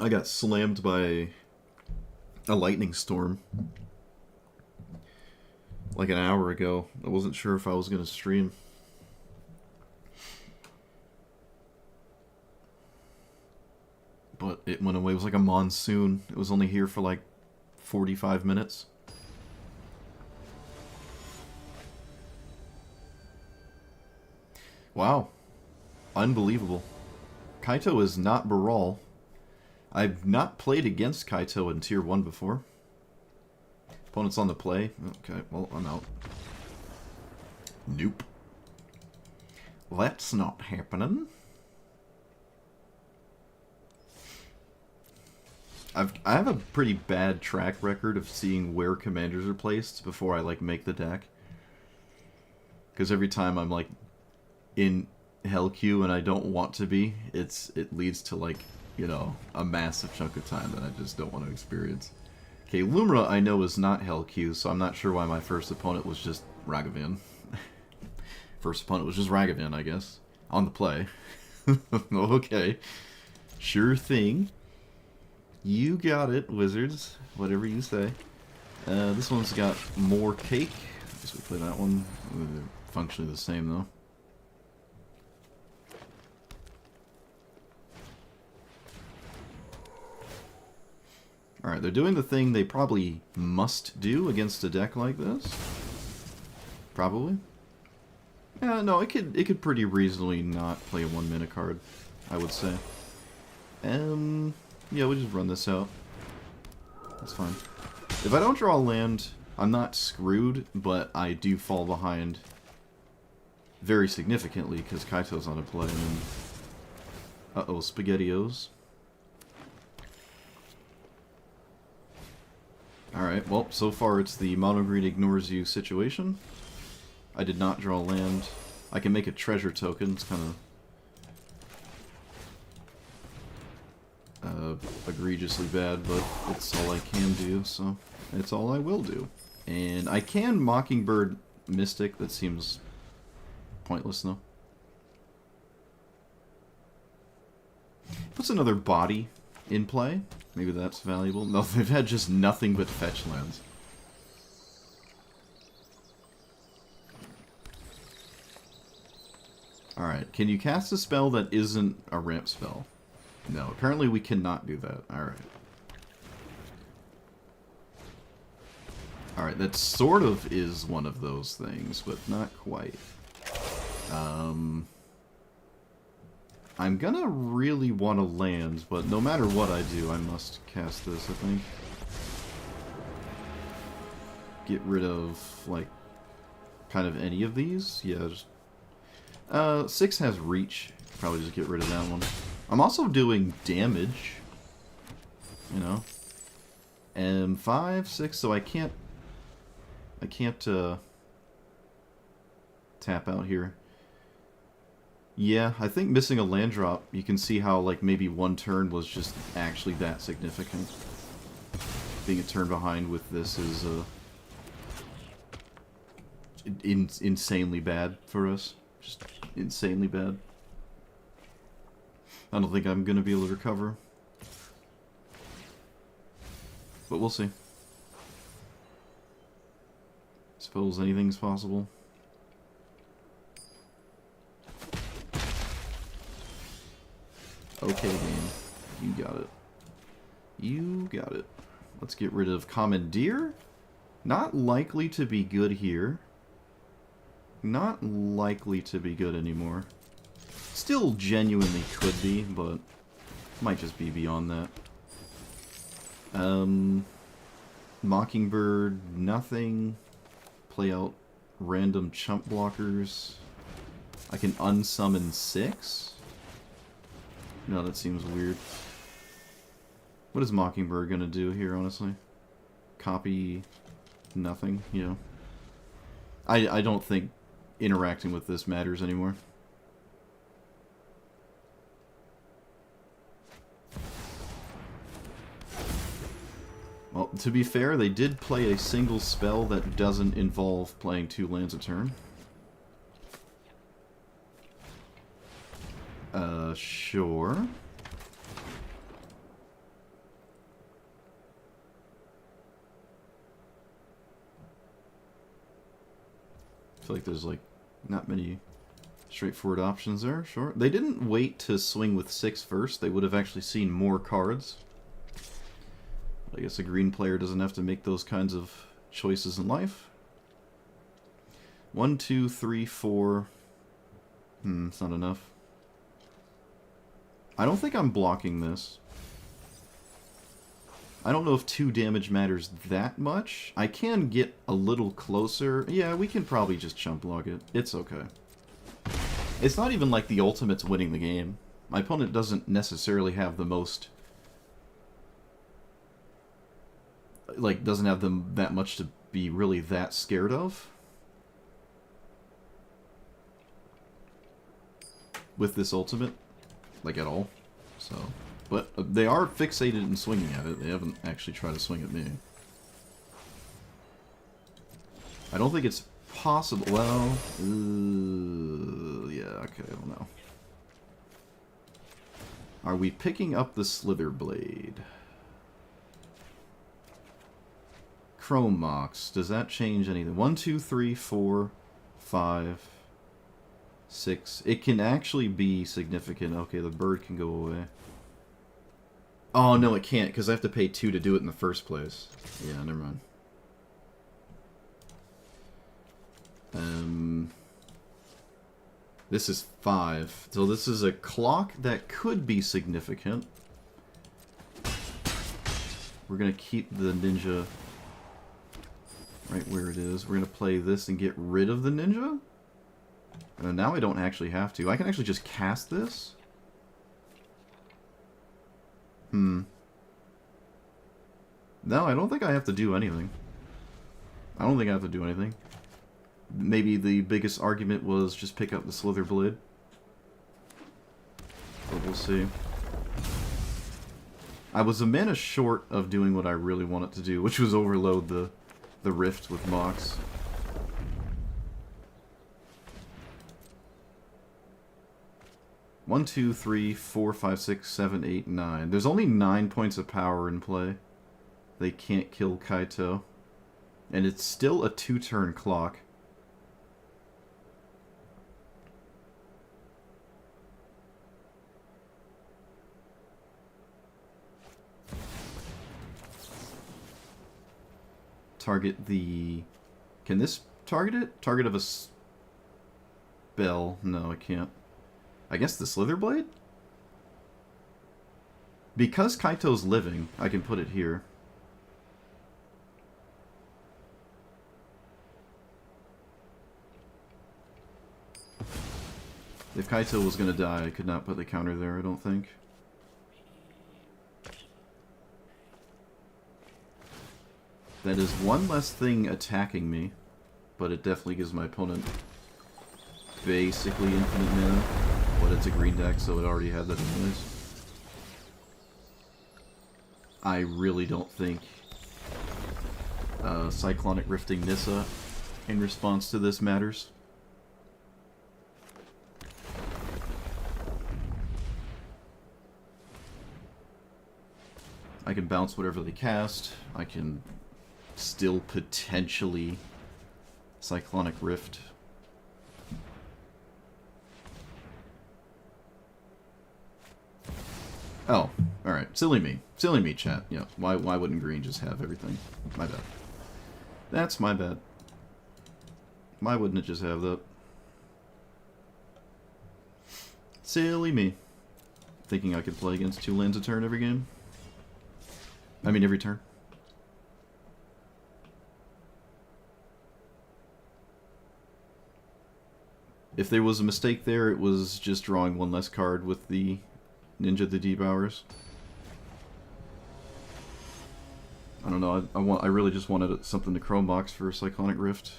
I got slammed by a lightning storm like an hour ago. I wasn't sure if I was going to stream. But it went away. It was like a monsoon. It was only here for like 45 minutes. Wow. Unbelievable. Kaito is not Baral. I've not played against Kaito in Tier 1 before. Opponent's on the play. Okay, well, I'm out. Nope. That's not happening. I have a pretty bad track record of seeing where commanders are placed before I, like, make the deck. Because every time I'm, like, in Hell Queue and I don't want to be, it leads to, like, you know, a massive chunk of time that I just don't want to experience. Okay, Lumra I know is not Hell Q, so I'm not sure why my first opponent was just Ragavan. First opponent was just Ragavan, I guess. On the play. Okay. Sure thing. You got it, Wizards. Whatever you say. This one's got more cake. I guess we play that one. They're functionally the same, though. Alright, they're doing the thing they probably must do against a deck like this. Probably. Yeah, no, it could pretty reasonably not play a 1-mana card, I would say. Yeah, we'll just run this out. That's fine. If I don't draw a land, I'm not screwed, but I do fall behind very significantly because Kaito's on a play. And uh-oh, SpaghettiOs. Alright, well, so far it's the mono green ignores you situation. I did not draw land. I can make a treasure token. It's kind of egregiously bad, but it's all I can do, so it's all I will do. And I can Mockingbird Mystic. That seems pointless, though. Puts another body in play. Maybe that's valuable. No, they've had just nothing but fetch lands. Alright, can you cast a spell that isn't a ramp spell? No, apparently we cannot do that. Alright. Alright, that sort of is one of those things, but not quite. I'm gonna really want to land, but no matter what I do, I must cast this, I think. Get rid of, like, kind of any of these. Yeah, just... 6 has reach. Probably just get rid of that one. I'm also doing damage. You know. And 5, 6, so I can't tap out here. Yeah, I think missing a land drop, you can see how, like, maybe one turn was just actually that significant. Being a turn behind with this is, insanely bad for us. Just insanely bad. I don't think I'm gonna be able to recover. But we'll see. Suppose anything's possible. Okay, game. You got it. You got it. Let's get rid of Commandeer. Not likely to be good here. Not likely to be good anymore. Still genuinely could be, but might just be beyond that. Mockingbird, nothing. Play out random chump blockers. I can unsummon 6? No, that seems weird. What is Mockingbird gonna do here, honestly? Copy nothing, you know. I don't think interacting with this matters anymore. Well, to be fair, they did play a single spell that doesn't involve playing 2 lands a turn. Sure. feel like there's like not many straightforward options there. Sure. They didn't wait to swing with 6 first. They would have actually seen more cards. I guess a green player doesn't have to make those kinds of choices in life. 1, 2, 3, 4. It's not enough. I don't think I'm blocking this. I don't know if 2 damage matters that much. I can get a little closer. Yeah, we can probably just chump block it. It's okay. It's not even like the ultimate's winning the game. My opponent doesn't necessarily have the most... like, doesn't have them that much to be really that scared of. With this ultimate. Like, at all. So... But they are fixated in swinging at it. They haven't actually tried to swing at me. I don't think it's possible. Well, yeah, okay, I don't know. Are we picking up the Slither Blade? Chrome Mox. Does that change anything? 1, 2, 3, 4, 5, 6. It can actually be significant. Okay, the bird can go away. Oh, no, it can't, because I have to pay 2 to do it in the first place. Yeah, never mind. This is 5. So this is a clock that could be significant. We're going to keep the ninja right where it is. We're going to play this and get rid of the ninja. And now I don't actually have to. I can actually just cast this. No, I don't think I have to do anything. I don't think I have to do anything. Maybe the biggest argument was just pick up the Slither Blade. But we'll see. I was a mana short of doing what I really wanted to do, which was overload the rift with Mox. One, 2, 3, 4, 5, 6, 7, 8, 9. There's only 9 points of power in play. They can't kill Kaito. And it's still a 2-turn clock. Target the... Can this target it? Target of a spell. No, it can't. I guess the Slither Blade? Because Kaito's living, I can put it here. If Kaito was going to die, I could not put the counter there, I don't think. That is one less thing attacking me, but it definitely gives my opponent basically infinite mana. But it's a green deck, so it already had that anyways. I really don't think Cyclonic Rifting Nissa in response to this matters. I can bounce whatever they cast. I can still potentially Cyclonic Rift. Oh, alright. Silly me. Silly me, chat. Yeah, why wouldn't green just have everything? My bad. That's my bad. Why wouldn't it just have that? Silly me. Thinking I could play against 2 lands a turn every game. I mean, every turn. If there was a mistake there, it was just drawing 1 less card with the Ninja the Devours. I don't know, I really just wanted something to Chrome Box for Cyclonic Rift.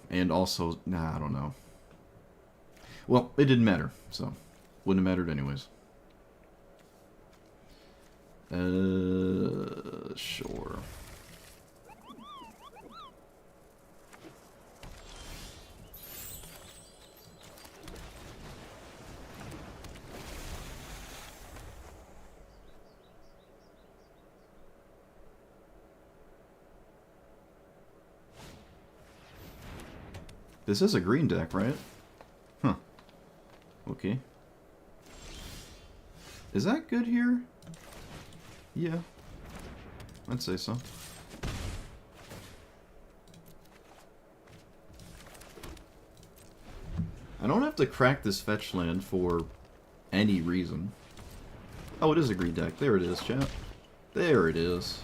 And also, nah, I don't know. Well, it didn't matter, so wouldn't have mattered anyways. Sure. This is a green deck, right? Huh. Okay. Is that good here? Yeah. I'd say so. I don't have to crack this fetch land for any reason. Oh, it is a green deck. There it is, chat. There it is.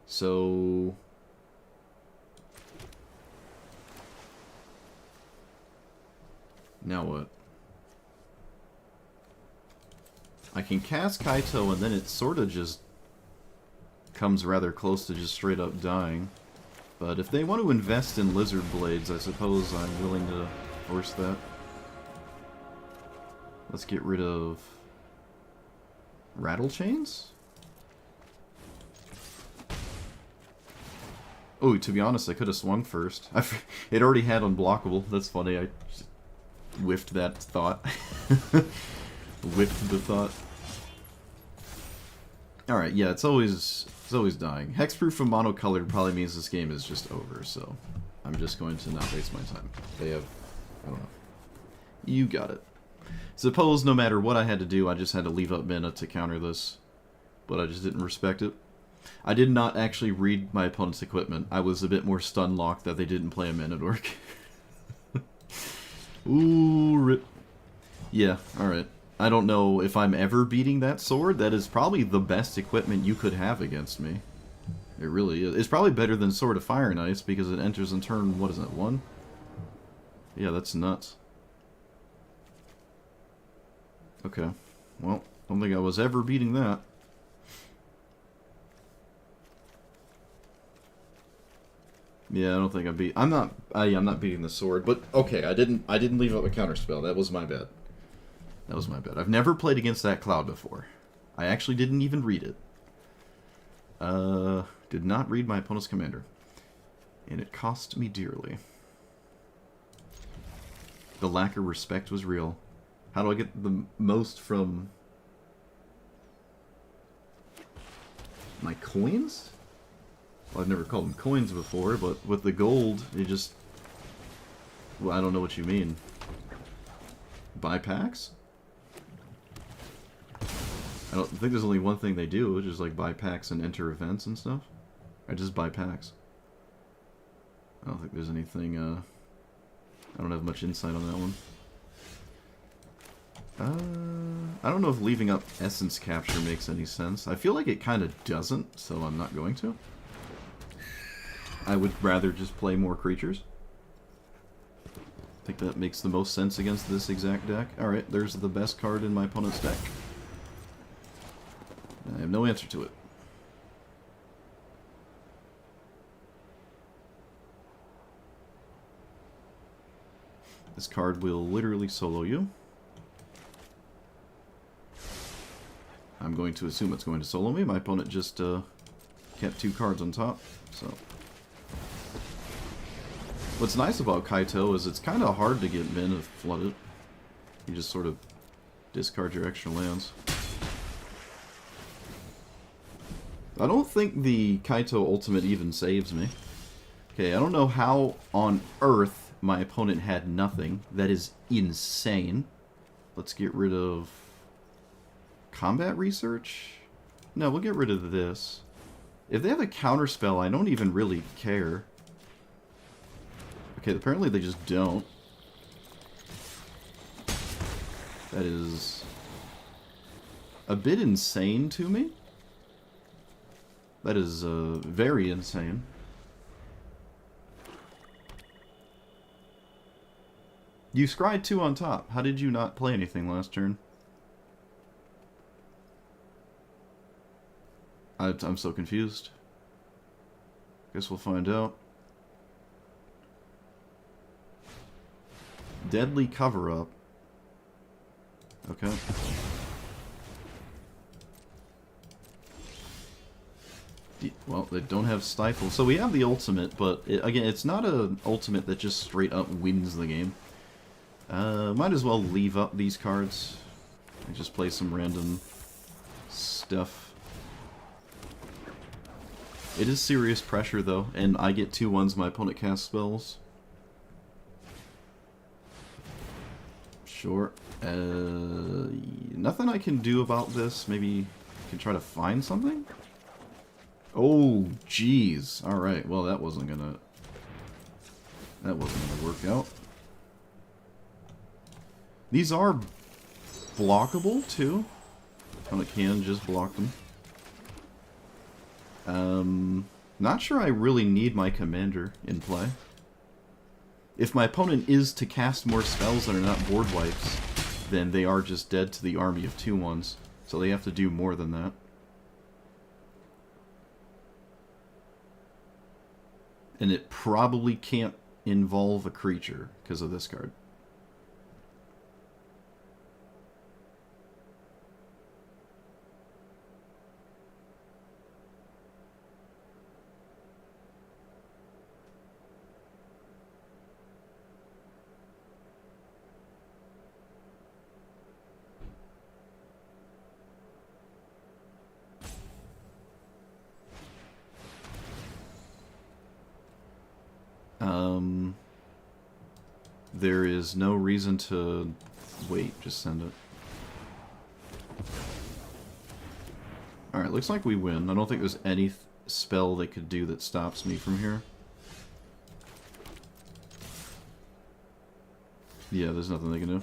So... now what? I can cast Kaito and then it sort of just comes rather close to just straight up dying. But if they want to invest in Lizard Blades, I suppose I'm willing to force that. Let's get rid of... Rattle Chains? Oh, to be honest, I could have swung first. It already had unblockable. That's funny. I just whiffed that thought. Whiffed the thought. Alright, yeah, it's always dying. Hexproof and monocolored probably means this game is just over, so I'm just going to not waste my time. They have... I don't know. You got it. Suppose no matter what I had to do, I just had to leave up mana to counter this. But I just didn't respect it. I did not actually read my opponent's equipment. I was a bit more stun-locked that they didn't play a mana dork. Ooh, rip. Yeah, alright. I don't know if I'm ever beating that sword. That is probably the best equipment you could have against me. It really is. It's probably better than Sword of Fire and Ice because it enters in turn, what is that, 1? Yeah, that's nuts. Okay. Well, I don't think I was ever beating that. Yeah, I don't think I beat... I'm not beating the sword, but okay, I didn't leave up a counterspell. That was my bad. That was my bad. I've never played against that cloud before. I actually didn't even read it. Did not read my opponent's commander. And it cost me dearly. The lack of respect was real. How do I get the most from... my coins? Well, I've never called them coins before, but with the gold, it just... well, I don't know what you mean. Buy packs? I don't think there's only one thing they do, which is like buy packs and enter events and stuff. I just buy packs. I don't think there's anything, I don't have much insight on that one. I don't know if leaving up Essence Capture makes any sense. I feel like it kind of doesn't, so I'm not going to. I would rather just play more creatures. I think that makes the most sense against this exact deck. Alright, there's the best card in my opponent's deck. I have no answer to it. This card will literally solo you. I'm going to assume it's going to solo me. My opponent just kept 2 cards on top, so... What's nice about Kaito is it's kind of hard to get mana flooded. You just sort of discard your extra lands. I don't think the Kaito ultimate even saves me. Okay, I don't know how on earth my opponent had nothing. That is insane. Let's get rid of... combat research? No, we'll get rid of this. If they have a counterspell, I don't even really care. Okay, apparently they just don't. That is a bit insane to me. That is very insane. You scryed 2 on top. How did you not play anything last turn? I'm so confused. Guess we'll find out. Deadly Cover-Up. Okay. Well, they don't have Stifle. So we have the ultimate, but again, it's not an ultimate that just straight up wins the game. Might as well leave up these cards and just play some random stuff. It is serious pressure, though, and I get 2/1s my opponent casts spells. Sure. Nothing I can do about this. Maybe I can try to find something? Oh, jeez. Alright, well, that wasn't gonna work out. These are blockable, too. Opponent can just block them. Not sure I really need my commander in play. If my opponent is to cast more spells that are not board wipes, then they are just dead to the army of 2/1s. So they have to do more than that. And it probably can't involve a creature because of this card. There is no reason to wait, just send it. Alright, looks like we win. I don't think there's any spell they could do that stops me from here. Yeah, there's nothing they can do.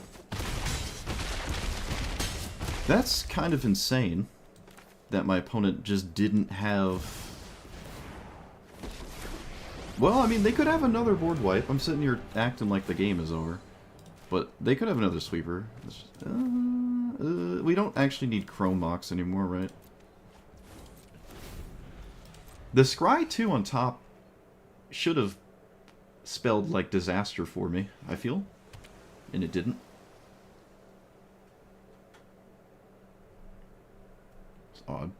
That's kind of insane that my opponent just didn't have... Well, I mean, they could have another board wipe. I'm sitting here acting like the game is over. But they could have another sweeper. We don't actually need Chrome Mox anymore, right? The Scry 2 on top should have spelled, like, disaster for me, I feel. And it didn't. It's odd.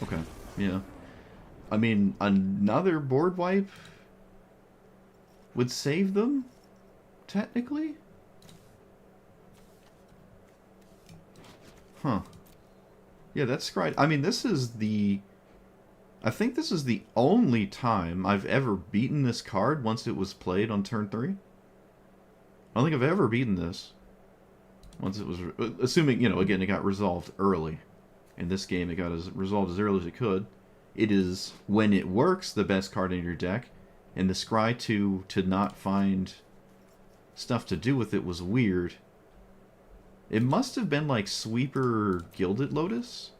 Okay, yeah. I mean, another board wipe would save them, technically? Huh. Yeah, that's right. I mean, this is the... I think this is the only time I've ever beaten this card once it was played on turn 3. I don't think I've ever beaten this once it was... Assuming, you know, again, it got resolved early. In this game, it got resolved as early as it could. It is, when it works, the best card in your deck. And the Scry 2 to not find stuff to do with it was weird. It must have been like Sweeper Gilded Lotus.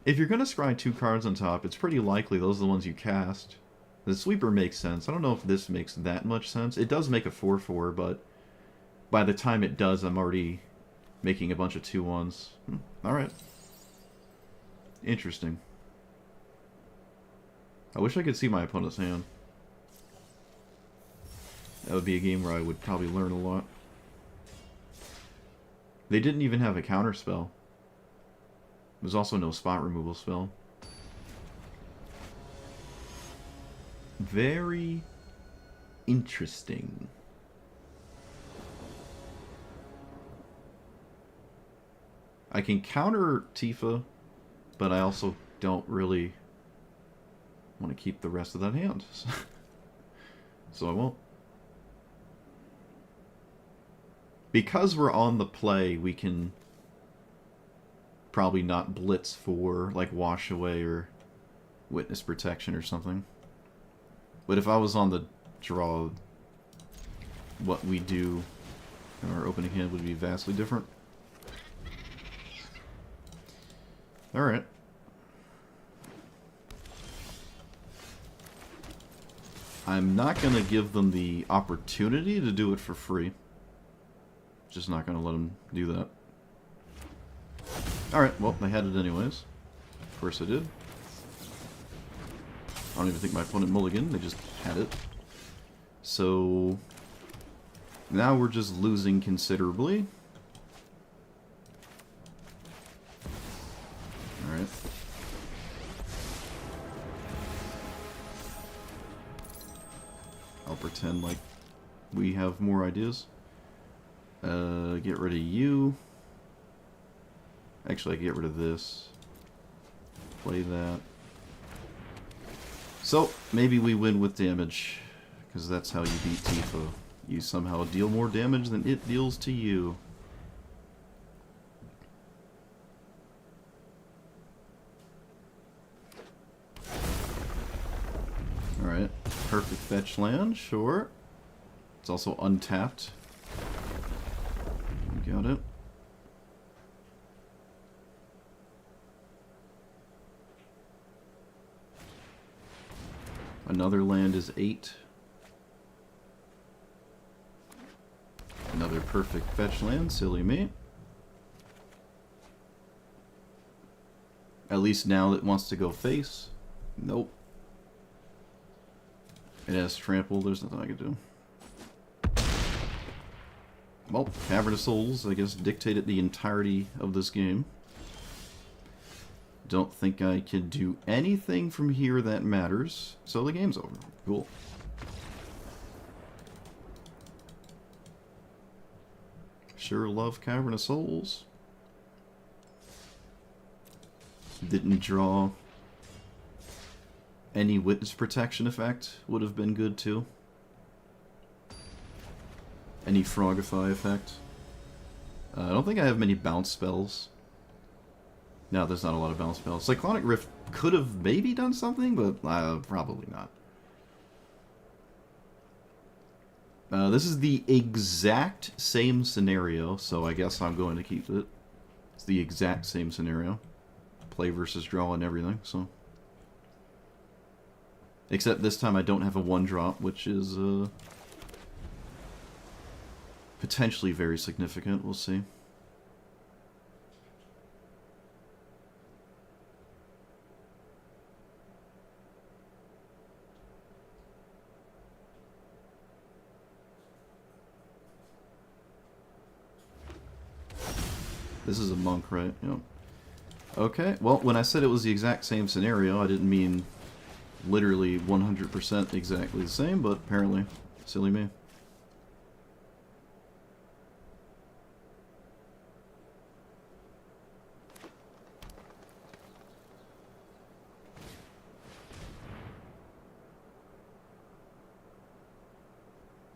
If you're going to scry 2 cards on top, it's pretty likely those are the ones you cast. The Sweeper makes sense. I don't know if this makes that much sense. It does make a 4/4, but by the time it does, I'm already making a bunch of 2/1s. Alright. Interesting. I wish I could see my opponent's hand. That would be a game where I would probably learn a lot. They didn't even have a counter spell. There's also no spot removal spell. Very interesting. I can counter Tifa, but I also don't really want to keep the rest of that hand. So I won't. Because we're on the play, we can probably not blitz for, like, Wash Away or Witness Protection or something. But if I was on the draw, what we do in our opening hand would be vastly different. Alright. I'm not going to give them the opportunity to do it for free. Just not going to let them do that. Alright, well, they had it anyways. Of course they did. I don't even think my opponent mulliganed, they just had it. So... now we're just losing considerably. Alright. I'll pretend like we have more ideas. Get rid of you. Actually, I can get rid of this. play that. So, maybe we win with damage, because that's how you beat Tifa. You somehow deal more damage than it deals to you. Alright, perfect fetch land, sure. It's also untapped. Got it. Another land is 8. Another perfect fetch land, silly me. At least now it wants to go face. Nope. It has trample, there's nothing I can do. Well, Cavern of Souls, I guess, dictated the entirety of this game. Don't think I can do anything from here that matters, so the game's over. Cool. Sure love Cavern of Souls. Didn't draw any witness protection effect, would have been good too. Any Frogify effect. I don't think I have many bounce spells. No, there's not a lot of bounce spells. Cyclonic Rift could have maybe done something, but probably not. This is the exact same scenario, so I guess I'm going to keep it. It's the exact same scenario. Play versus draw and everything, so. Except this time I don't have a 1-drop, which is potentially very significant. We'll see. This is a monk, right? Yep. Okay, well, when I said it was the exact same scenario, I didn't mean literally 100% exactly the same, but apparently, silly me.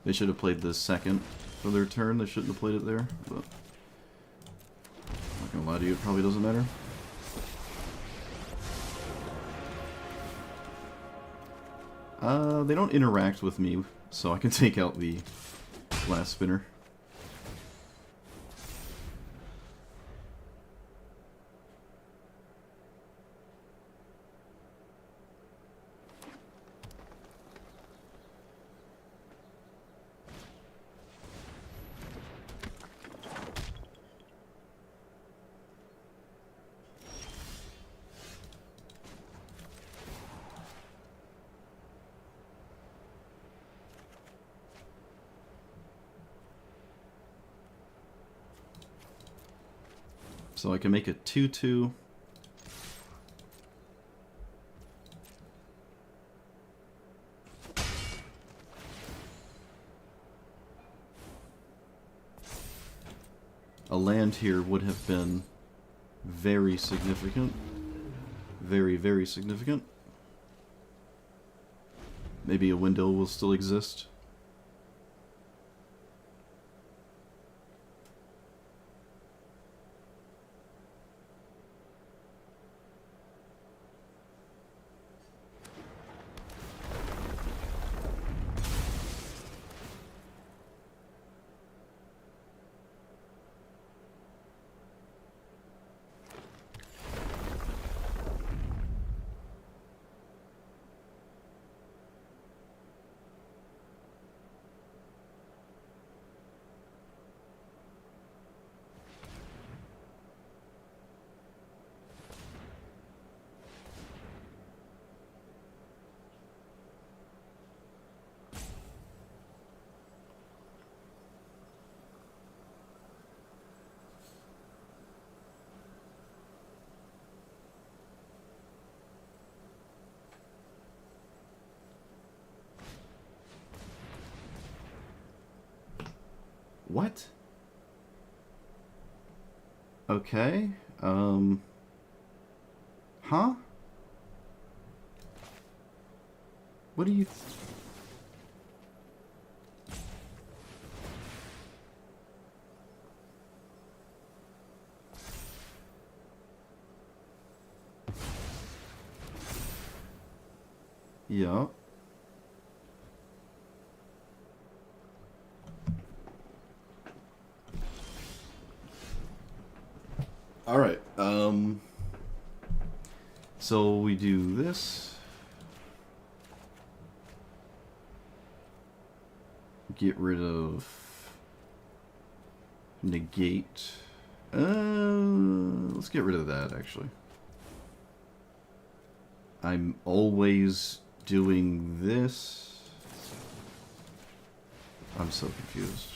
They should have played this second for their turn. They shouldn't have played it there, but I'm not gonna lie to you, it probably doesn't matter. They don't interact with me, so I can take out the last spinner. So I can make a 2/2. A land here would have been very significant. Very, very significant. Maybe a window will still exist. What? Okay. Huh? What do you... Yeah. Alright, so we do this. Get rid of negate. Let's get rid of that, actually. I'm always doing this. I'm so confused.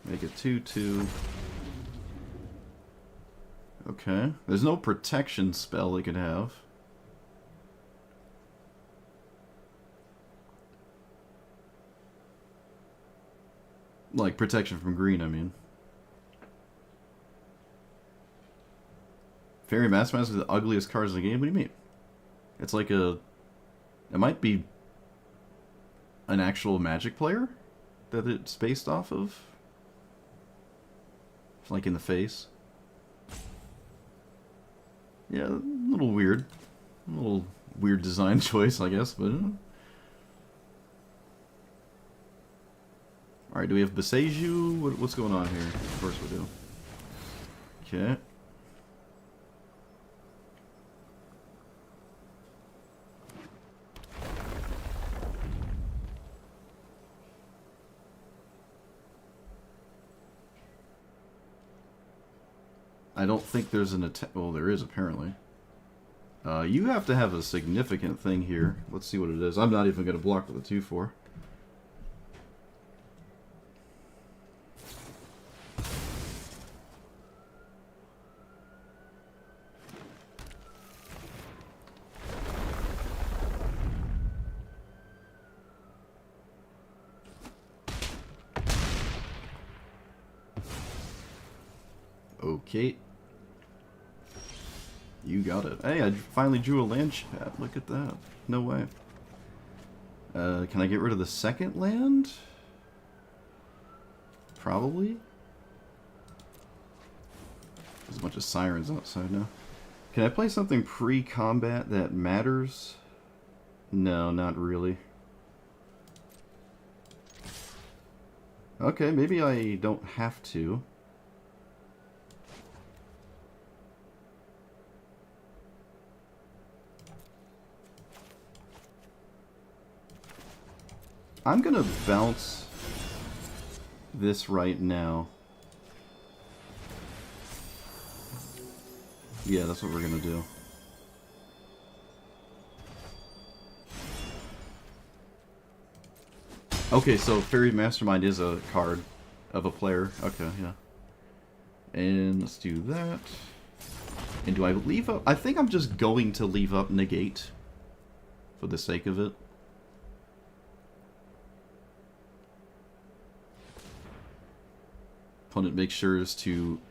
Make it 2/2. Okay. There's no protection spell it could have. Like protection from green, I mean. Fairy Master is the ugliest cards in the game? What do you mean? It's like a... It might be an actual Magic player that it's based off of. Like in the face. Yeah, a little weird. A little weird design choice, I guess, but... Alright, do we have Beseiju? What's going on here? Of course we do. Okay. I don't think there's an attack. Well, there is apparently. You have to have a significant thing here. Let's see what it is. I'm not even going to block with a 2/4. Okay. You got it. Hey, I finally drew a land chat. Look at that. No way. Can I get rid of the second land? Probably. There's a bunch of sirens outside now. Can I play something pre-combat that matters? No, not really. Okay, maybe I don't have to. I'm gonna bounce this right now. Yeah, that's what we're gonna do. Okay, so Fairy Mastermind is a card of a player. Okay, yeah. And let's do that. And do I leave up? I think I'm just going to leave up negate for the sake of it. Opponent makes sure is to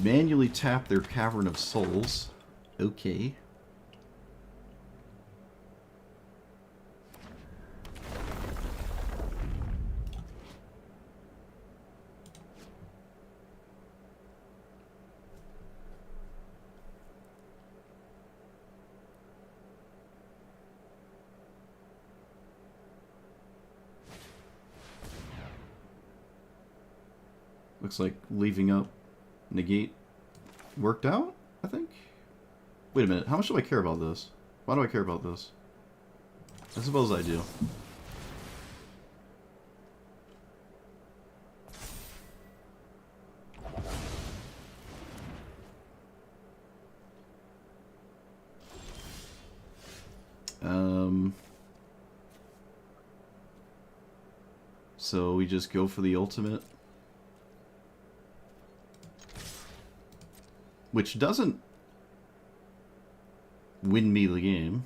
manually tap their Cavern of Souls. Okay. Looks like leaving up negate worked out, I think? Wait a minute, how much do I care about this? Why do I care about this? I suppose I do. So we just go for the ultimate. Which doesn't win me the game,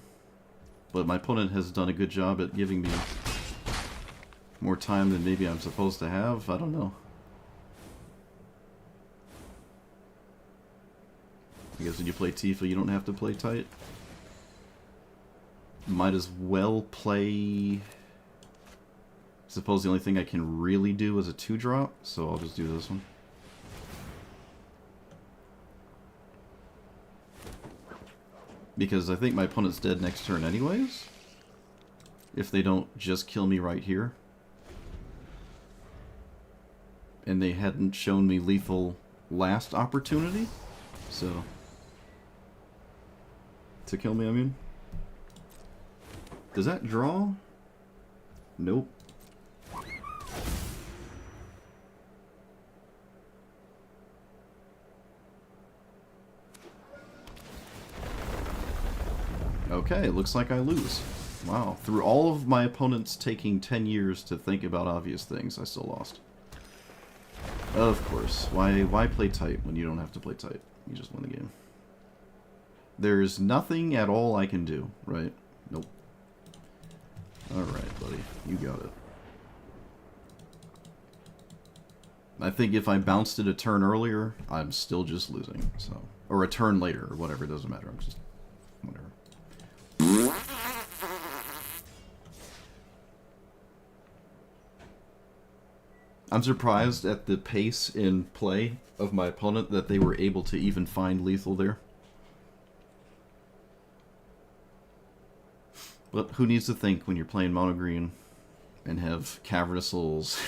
but my opponent has done a good job at giving me more time than maybe I'm supposed to have. I don't know. I guess when you play Tifa, you don't have to play tight. Might as well play... I suppose the only thing I can really do is a 2-drop, so I'll just do this one. Because I think my opponent's dead next turn anyways. If they don't just kill me right here. And they hadn't shown me lethal last opportunity. So... to kill me, I mean. Does that draw? Nope. Okay, it looks like I lose. Wow. Through all of my opponents taking 10 years to think about obvious things, I still lost. Of course. Why play tight when you don't have to play tight? You just win the game. There's nothing at all I can do, right? Nope. Alright, buddy. You got it. I think if I bounced it a turn earlier, I'm still just losing, so... Or a turn later, or whatever, it doesn't matter. I'm just... whatever. I'm surprised at the pace in play of my opponent that they were able to even find lethal there. But who needs to think when you're playing mono green and have Cavernous Souls?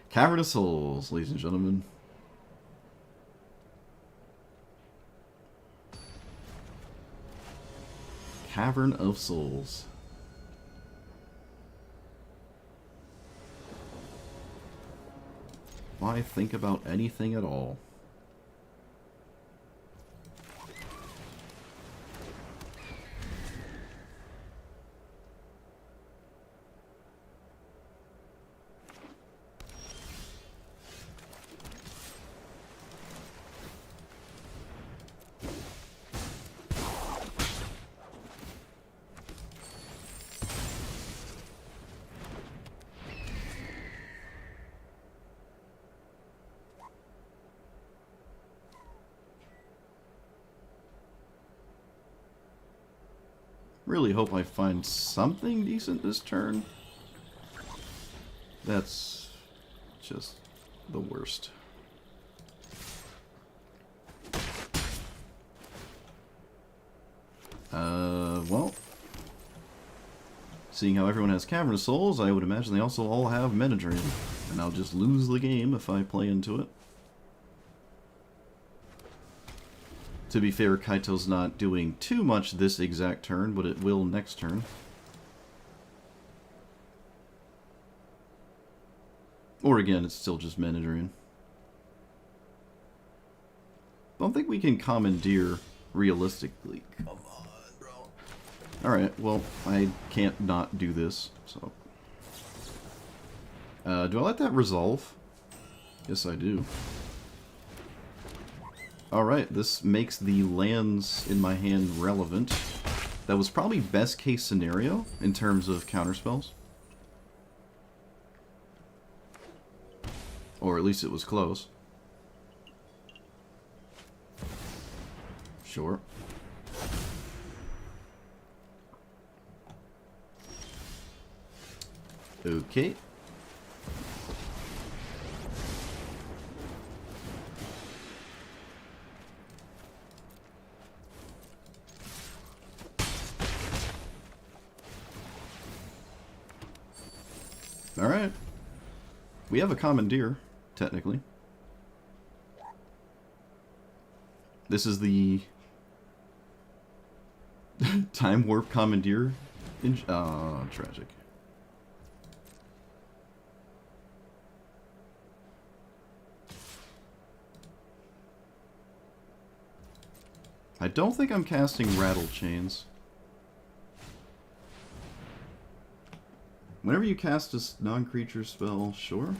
Cavernous Souls, ladies and gentlemen. Cavern of Souls. Why think about anything at all? Really hope I find something decent this turn. That's just the worst. Well, seeing how everyone has Cavernous Souls, I would imagine they also all have Mana Drain, and I'll just lose the game if I play into it. To be fair, Kaito's not doing too much this exact turn, but it will next turn. Or again, it's still just Mana Drain. Don't think we can commandeer realistically. Come on, bro. Alright, well, I can't not do this, so... do I let that resolve? Yes, I do. Alright, this makes the lands in my hand relevant. That was probably best case scenario in terms of counterspells. Or at least it was close. Sure. Okay. Alright. We have a commandeer, technically. This is the Time Warp Commandeer. Tragic. I don't think I'm casting Rattle Chains. Whenever you cast a non-creature spell, sure.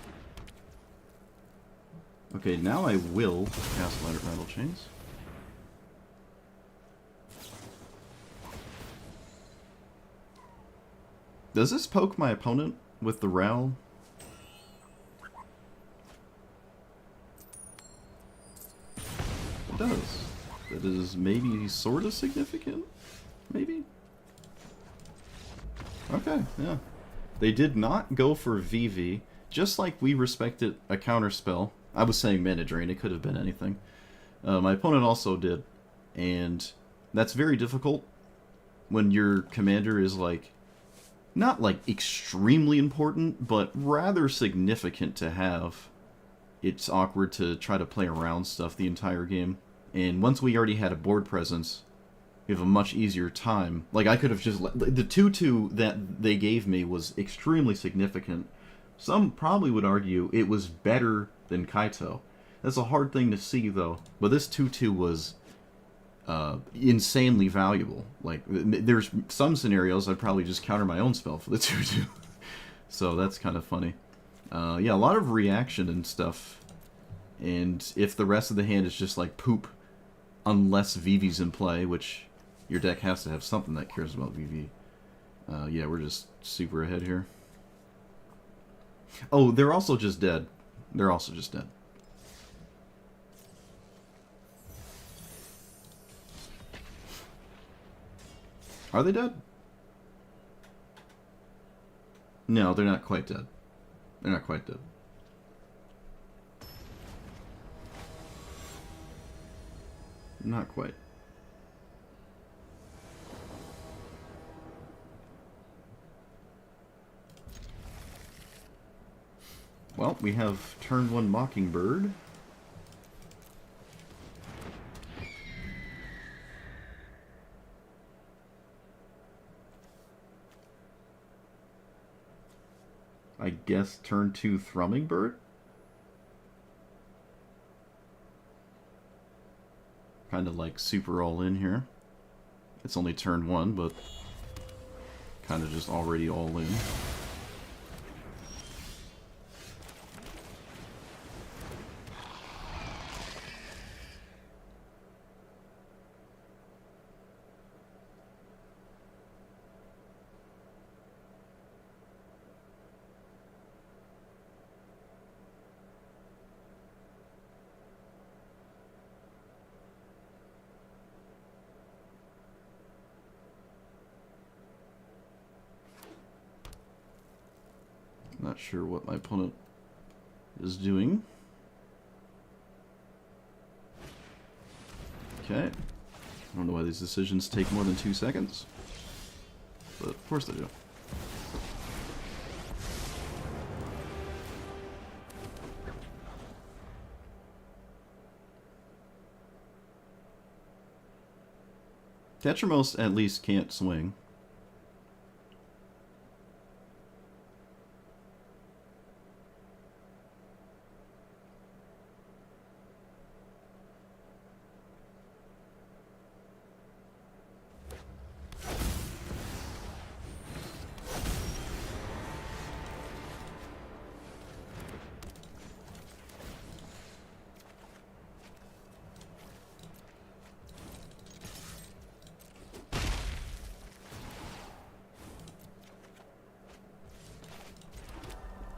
Okay, now I will cast Rattle Chains. Does this poke my opponent with the Ral? It does. That is maybe sort of significant? Maybe? Okay, yeah. They did not go for VV, just like we respected a counterspell. I was saying Mana Drain, it could have been anything. My opponent also did, and that's very difficult when your commander is like, not like extremely important, but rather significant to have. It's awkward to try to play around stuff the entire game. And once we already had a board presence, we have a much easier time. Like, I could have just... The 2-2 that they gave me was extremely significant. Some probably would argue it was better than Kaito. That's a hard thing to see, though. But this 2-2 was insanely valuable. Like, there's some scenarios I'd probably just counter my own spell for the 2-2. So that's kind of funny. Yeah, a lot of reaction and stuff. And if the rest of the hand is just like poop, unless VV's in play, which your deck has to have something that cares about VV. Yeah, we're just super ahead here. Oh, they're also just dead. They're also just dead. Are they dead? No, they're not quite dead. They're not quite dead. Not quite. Well, we have turn 1 Mockingbird. I guess turn 2 Thrumming Bird? Kind of like super all in here. It's only turn 1, but kind of just already all in. Not sure what my opponent is doing. Okay. I don't know why these decisions take more than 2 seconds. But of course they do. Tetramos at least can't swing.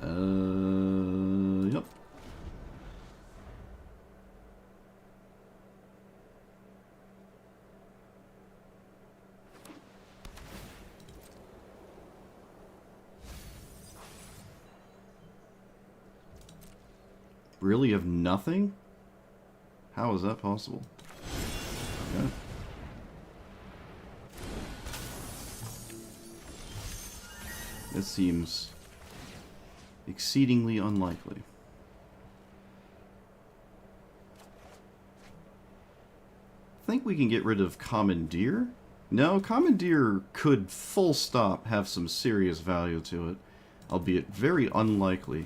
Yep. Really have nothing? How is that possible? Okay. This seems exceedingly unlikely. I think we can get rid of Commandeer. No, Commandeer could full stop have some serious value to it, albeit very unlikely,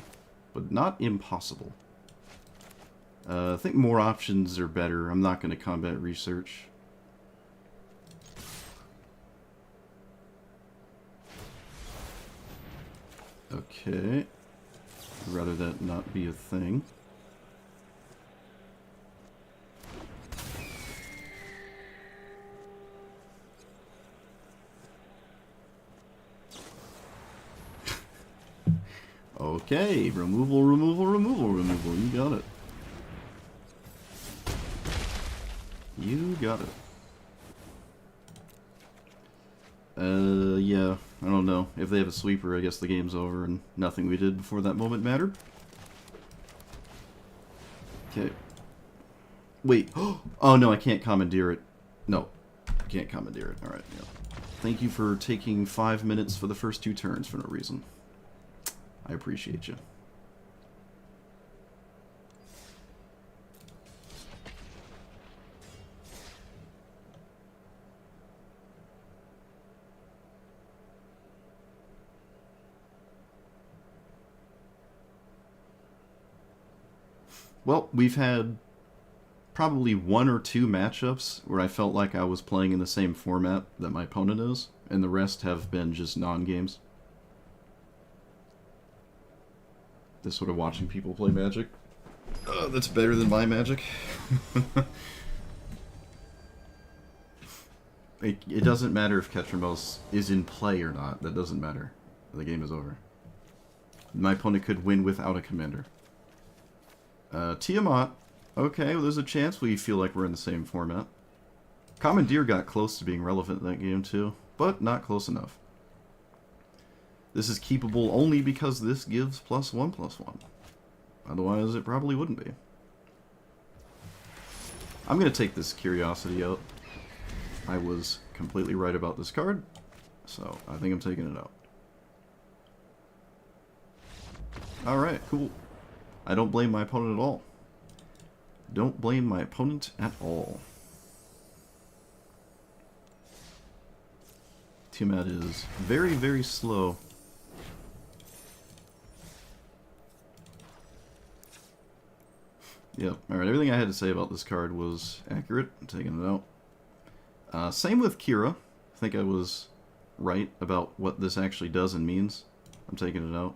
but not impossible. I think more options are better. I'm not going to combat research. Okay. I'd rather that not be a thing. Okay, removal, removal, removal, removal. You got it. You got it. Yeah, I don't know. If they have a sweeper, I guess the game's over and nothing we did before that moment mattered. Okay. Wait. Oh, no, I can't commandeer it. No, I can't commandeer it. Alright, yeah. Thank you for taking 5 minutes for the first 2 turns for no reason. I appreciate you. Well, we've had probably 1 or 2 matchups where I felt like I was playing in the same format that my opponent is, and the rest have been just non-games. Just sort of watching people play Magic. That's better than my Magic. It doesn't matter if Ketramos is in play or not. That doesn't matter. The game is over. My opponent could win without a commander. Tiamat. Okay, well, there's a chance we feel like we're in the same format. Commandeer got close to being relevant in that game too, but not close enough. This is keepable only because this gives +1/+1. Otherwise, it probably wouldn't be. I'm going to take this Curiosity out. I was completely right about this card, so I think I'm taking it out. Alright, cool. I don't blame my opponent at all. Don't blame my opponent at all. Tiamat is very, very slow. Yep, alright, everything I had to say about this card was accurate. I'm taking it out. Same with Kira. I think I was right about what this actually does and means. I'm taking it out.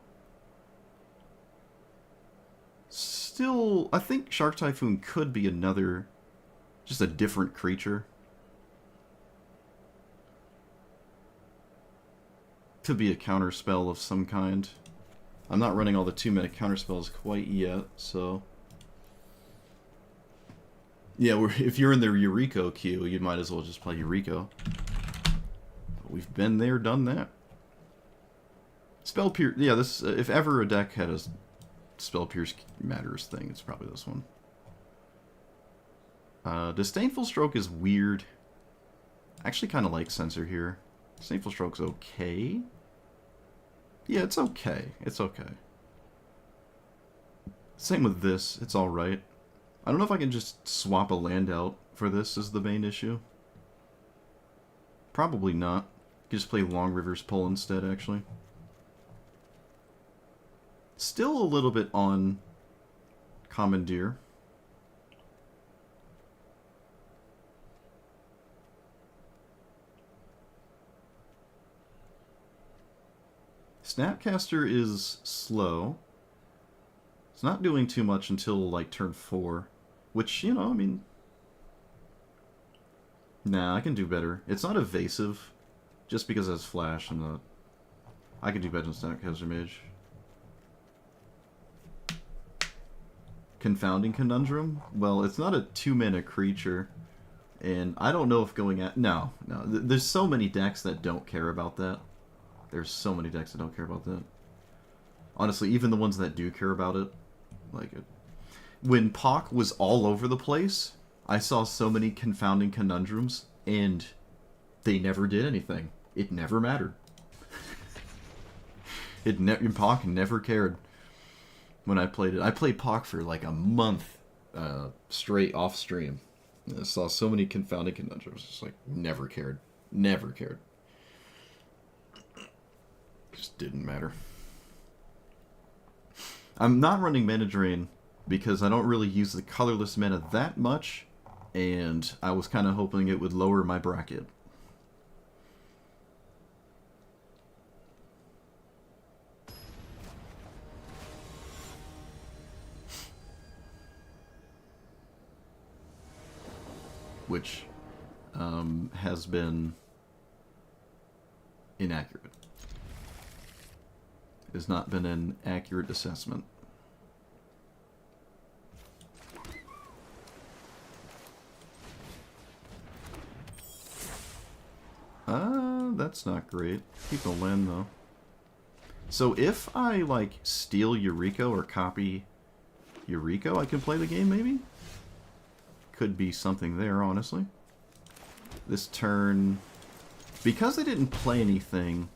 Still, I think Shark Typhoon could be another, just a different creature. Could be a counterspell of some kind. I'm not running all the 2-mana counterspells quite yet, so... Yeah, if you're in the Eureka queue, you might as well just play Eureka. We've been there, done that. Spell Pierce, yeah, this, if ever a deck had a Spell Pierce matters thing, it's probably this one. Disdainful Stroke is weird. I actually kind of like Censor here. Disdainful Stroke's okay. Yeah, it's okay. It's okay. Same with this. It's alright. I don't know if I can just swap a land out for this is the main issue. Probably not. You can just play Long River's Pull instead, actually. Still a little bit on Commandeer. Snapcaster is slow. It's not doing too much until, like, turn 4. Which, you know, I mean... Nah, I can do better. It's not evasive. Just because it has Flash, I'm not... I can do better than Snapcaster Mage. Confounding Conundrum? Well, it's not a 2-mana creature. And I don't know if going at... No. There's so many decks that don't care about that. There's so many decks that don't care about that. Honestly, even the ones that do care about it, like it. When POC was all over the place, I saw so many Confounding Conundrums, and they never did anything. It never mattered. POC never cared when I played it. I played POC for like a month straight off stream. I saw so many Confounding Conundrums, just like never cared. Never cared. Just didn't matter. I'm not running Mana Drain because I don't really use the colorless mana that much, and I was kind of hoping it would lower my bracket. Which has been inaccurate. It has not been an accurate assessment. that's not great. Keep the land, though. So if I, like, steal Eureka or copy Eureka, I can play the game, maybe? Could be something there, honestly. This turn... Because I didn't play anything,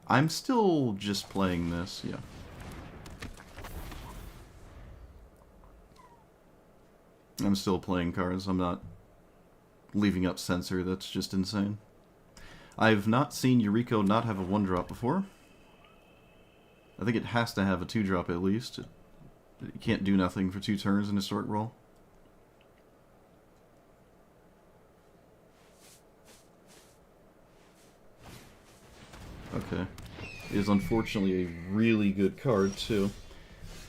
I'm still just playing this, yeah. I'm still playing cards, I'm not leaving up Censor, that's just insane. I've not seen Eureka not have a 1-drop before. I think it has to have a 2-drop at least. It can't do nothing for 2 turns in Historic Roll. Okay. It is unfortunately a really good card, too.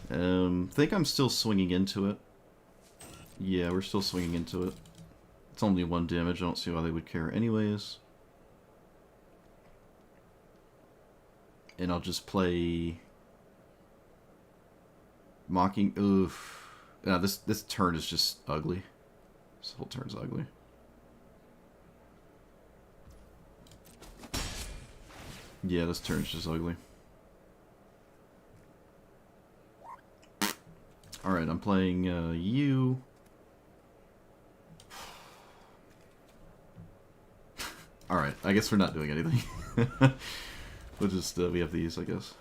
Think I'm still swinging into it. Yeah, we're still swinging into it. It's only 1 damage, I don't see why they would care anyways. And I'll just play... Mocking... Oof. Yeah, this turn is just ugly. This whole turn's ugly. Yeah, this turn's just ugly. Alright, I'm playing you. Alright, I guess we're not doing anything. We'll just, we have these, I guess.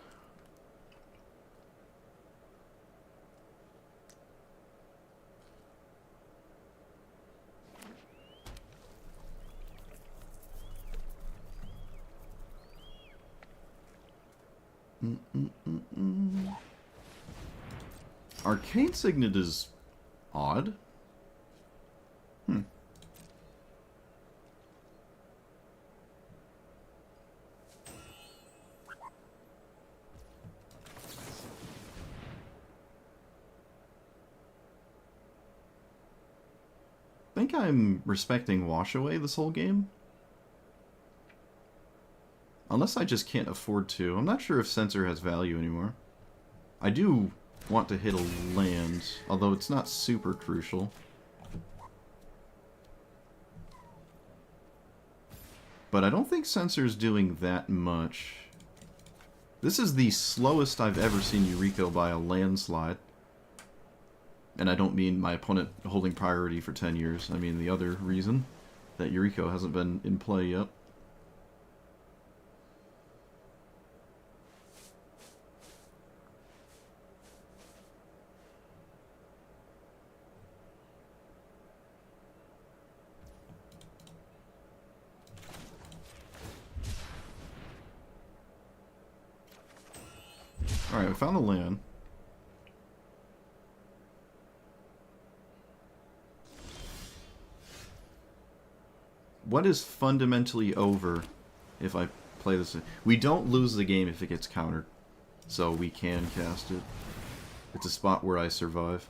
Arcane Signet is odd. I think I'm respecting Wash Away this whole game. Unless I just can't afford to. I'm not sure if Censor has value anymore. I do want to hit a land, although it's not super crucial. But I don't think Censor's doing that much. This is the slowest I've ever seen Eureka by a landslide. And I don't mean my opponent holding priority for 10 years. I mean the other reason that Eureka hasn't been in play yet. Alright, we found the land. What is fundamentally over if I play this? We don't lose the game if it gets countered, so we can cast it. It's a spot where I survive.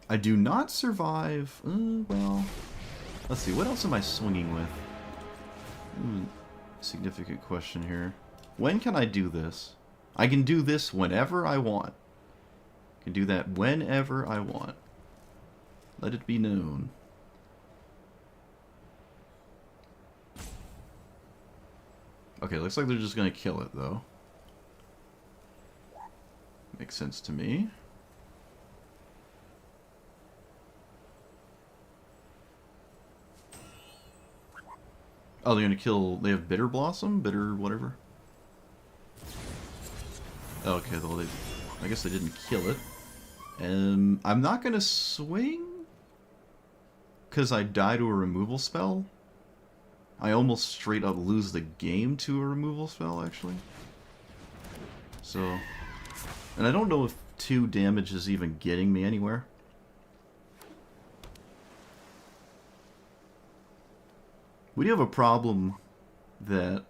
I do not survive... well... Let's see, what else am I swinging with? Significant question here. When can I do this? I can do this whenever I want. I can do that whenever I want. Let it be known. Okay, looks like they're just gonna kill it, though. Makes sense to me. Oh, they're gonna kill... They have Bitter Blossom? Bitter whatever? Okay, well, I guess they didn't kill it. I'm not gonna swing... because I die to a removal spell. I almost straight up lose the game to a removal spell, actually. So... And I don't know if 2 damage is even getting me anywhere. We do have a problem that,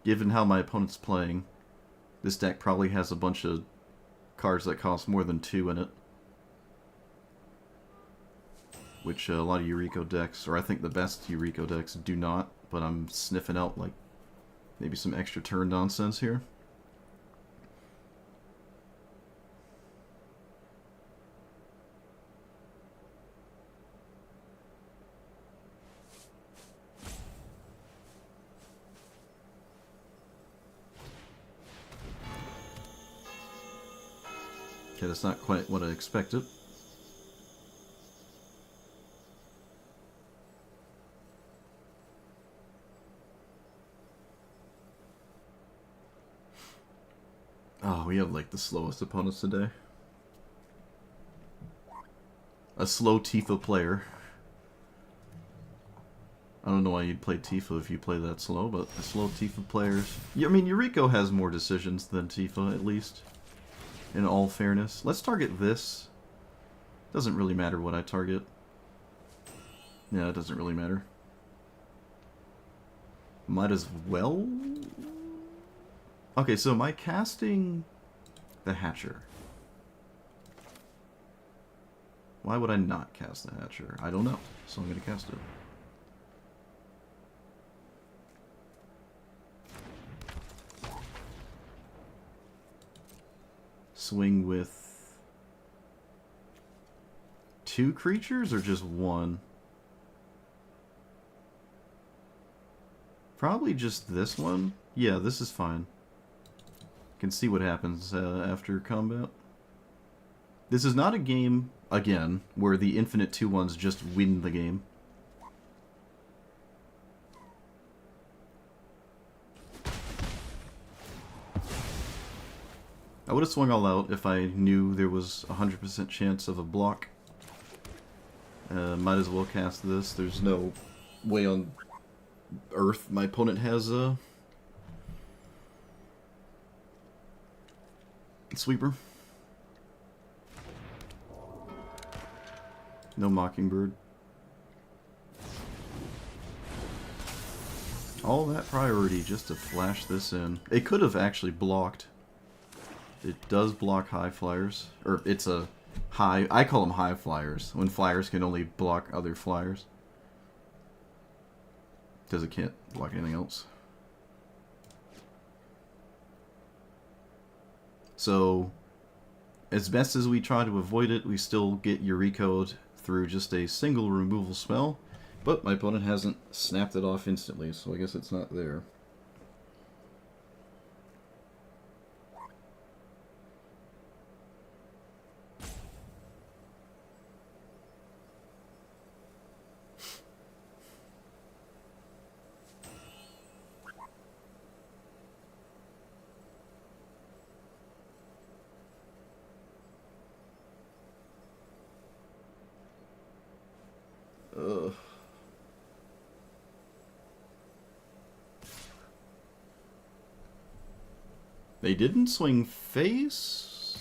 given how my opponent's playing, this deck probably has a bunch of cards that cost more than 2 in it. Which a lot of Eureka decks, or I think the best Eureka decks, do not, but I'm sniffing out, like, maybe some extra turn nonsense here. Okay, that's not quite what I expected. Oh, we have like the slowest opponents today. A slow Tifa player. I don't know why you'd play Tifa if you play that slow, but the slow Tifa players... I mean, Yuriko has more decisions than Tifa, at least. In all fairness. Let's target this. Doesn't really matter what I target. Yeah, it doesn't really matter. Might as well... Okay, so am I casting the Hatcher? Why would I not cast the Hatcher? I don't know, so I'm going to cast it. Swing with 2 creatures or just 1? Probably just this one. Yeah, this is fine. Can see what happens after combat. This is not a game, again, where the infinite 2/1s just win the game. I would have swung all out if I knew there was a 100% chance of a block. Might as well cast this. There's no way on Earth my opponent has a sweeper. No Mockingbird. All that priority just to flash this in. It could have actually blocked. It does block high flyers. Or it's a high... I call them high flyers. When flyers can only block other flyers. Because it can't block anything else. So, as best as we try to avoid it, we still get Yuriko'd through just a single removal spell. But my opponent hasn't snapped it off instantly, so I guess it's not there. Ugh. They didn't swing face?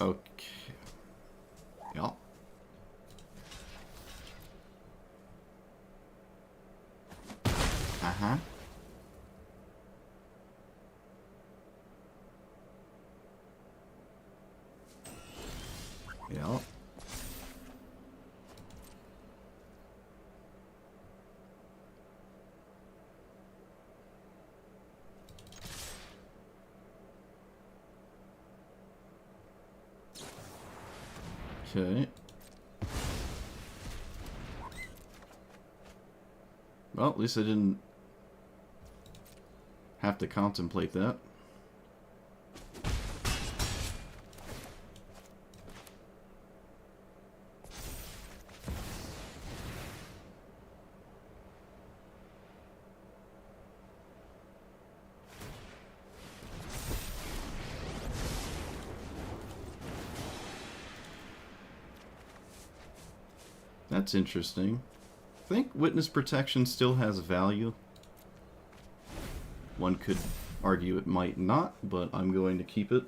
Okay. Yeah. Uh-huh. Yeah. Okay. Well, at least I didn't have to contemplate that. That's interesting. I think witness protection still has value. One could argue it might not, but I'm going to keep it.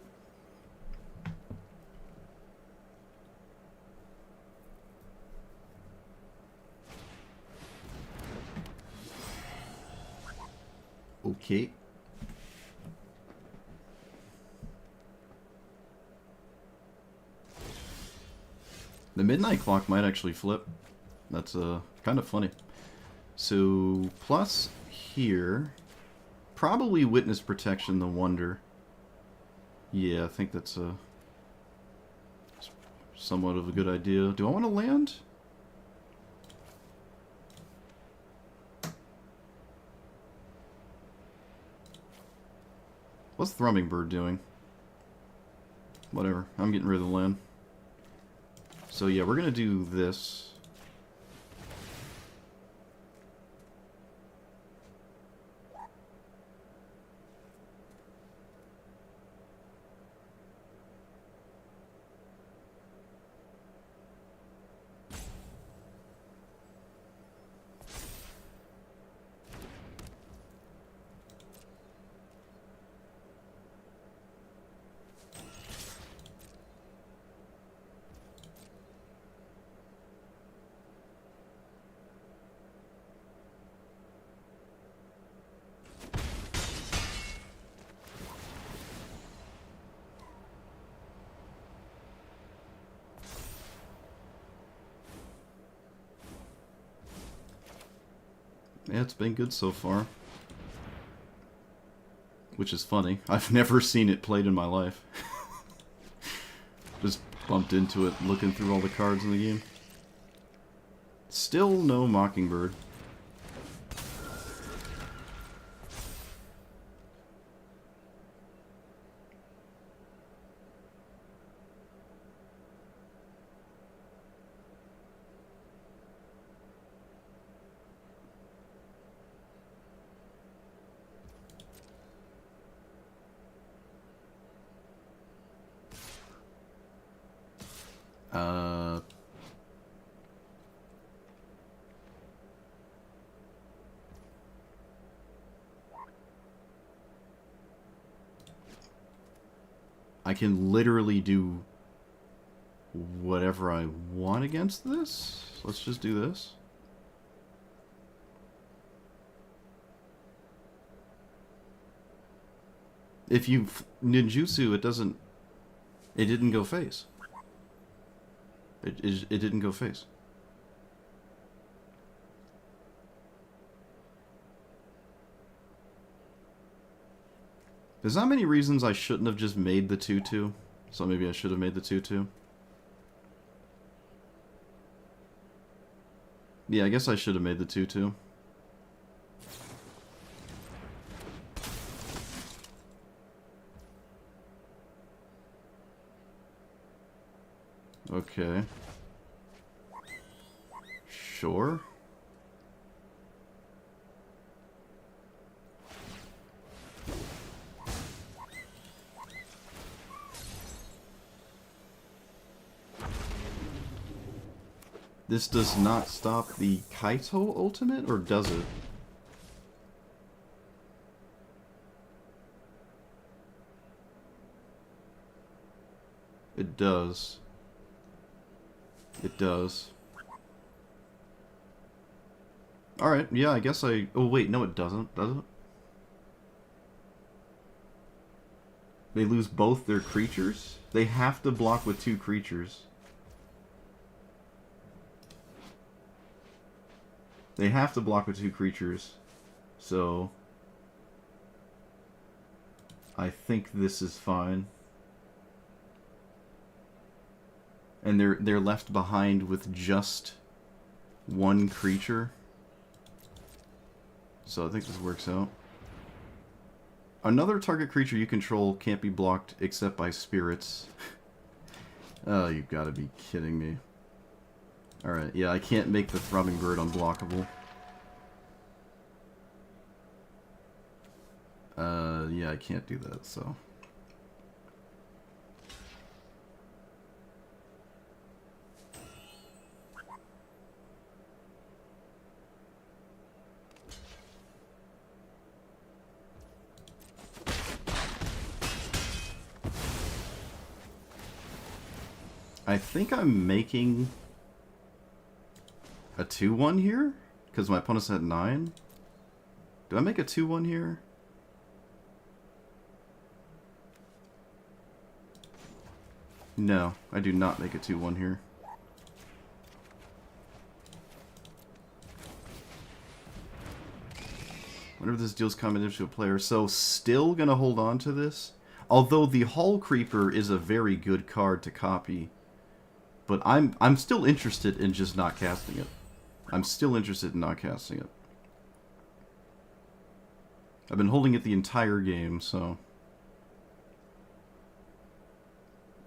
Okay. The midnight clock might actually flip. That's kind of funny. So, plus here, probably witness protection, the wonder. Yeah, I think that's somewhat of a good idea. Do I want to land? What's Thrumming Bird doing? whatever. I'm getting rid of the land. So yeah, we're gonna do this. Yeah, it's been good so far. Which is funny. I've never seen it played in my life. Just bumped into it looking through all the cards in the game. Still no Mockingbird. I can literally do whatever I want against this. Let's just do this. If you ninjutsu, it didn't go face. It didn't go face. There's not many reasons I shouldn't have just made the 2-2. So maybe I should have made the 2-2. Yeah, I guess I should have made the 2-2. Okay. Sure. This does not stop the Kaito ultimate, or does it? It does. It does. Alright, yeah, I guess I... Oh, wait, no it doesn't, does it? They lose both their creatures? They have to block with 2 creatures. They have to block with 2 creatures. So... I think this is fine. And they're left behind with just 1 creature. So I think this works out. Another target creature you control can't be blocked except by spirits. Oh, you've got to be kidding me. Alright, yeah, I can't make the Throbbing Bird unblockable. Yeah, I can't do that, so... I think I'm making a 2-1 here? Because my opponent's at 9? Do I make a 2-1 here? No, I do not make a 2-1 here. Whenever this deals combat damage to a player, so still gonna hold on to this? Although the Hall Creeper is a very good card to copy. But I'm still interested in just not casting it. I'm still interested in not casting it. I've been holding it the entire game, so...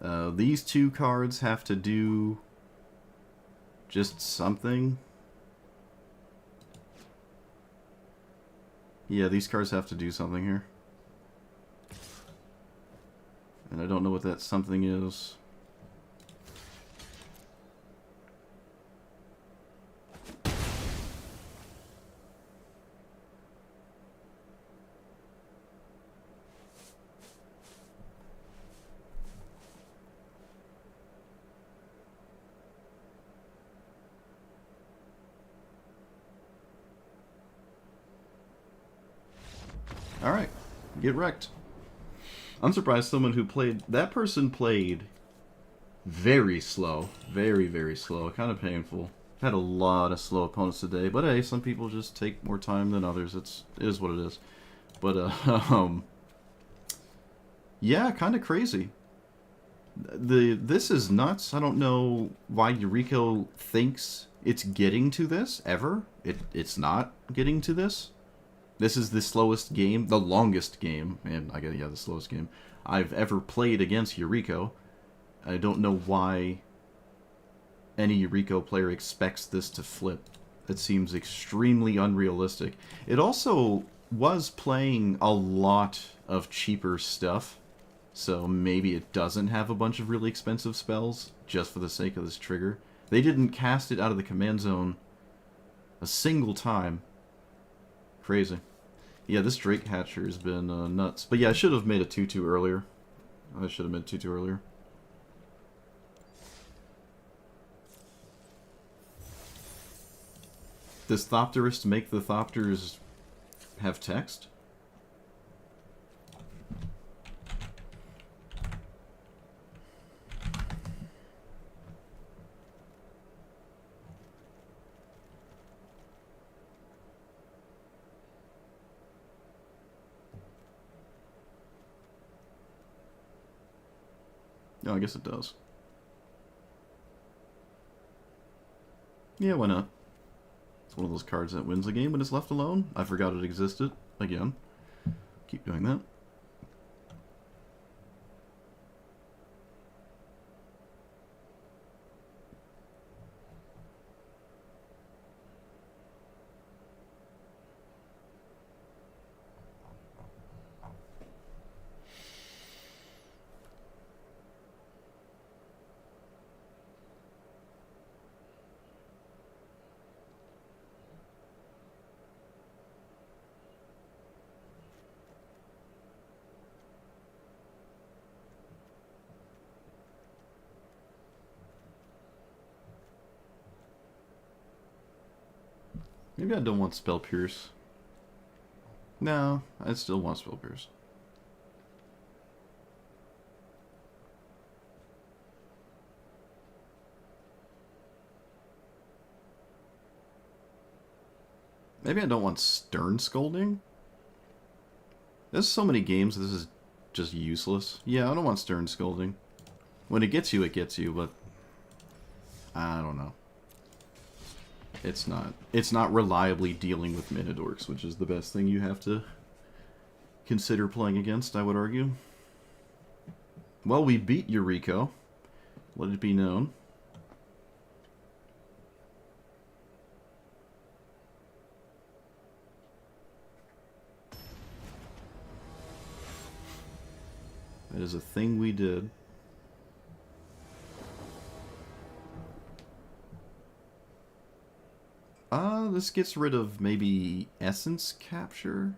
These two cards have to do just something. Yeah, these cards have to do something here. And I don't know what that something is. Alright, get wrecked. I'm surprised someone who played... That person played very slow. Very, very slow. Kind of painful. Had a lot of slow opponents today. But hey, some people just take more time than others. It is what it is. But, yeah, kind of crazy. This is nuts. I don't know why Yuriko thinks it's getting to this, ever. It's not getting to this. This is the slowest game, the longest game, and I guess, yeah, the slowest game I've ever played against Yuriko. I don't know why any Yuriko player expects this to flip. It seems extremely unrealistic. It also was playing a lot of cheaper stuff, so maybe it doesn't have a bunch of really expensive spells just for the sake of this trigger. They didn't cast it out of the command zone a single time. Crazy. Yeah, this Drake Hatcher has been nuts. But yeah, I should have made a 2-2 earlier. I should have made 2-2 earlier. Does Thopterist make the Thopters have text? No, I guess it does. Yeah, why not? It's one of those cards that wins the game when it's left alone. I forgot it existed. Again. Keep doing that. Maybe I don't want Spell Pierce. No, I still want Spell Pierce. Maybe I don't want Stern Scolding? There's so many games this is just useless. Yeah, I don't want Stern Scolding. When it gets you, but... I don't know. It's not reliably dealing with Minidorks, which is the best thing you have to consider playing against, I would argue. Well, we beat Yuriko. Let it be known. That is a thing we did. This gets rid of maybe Essence Capture.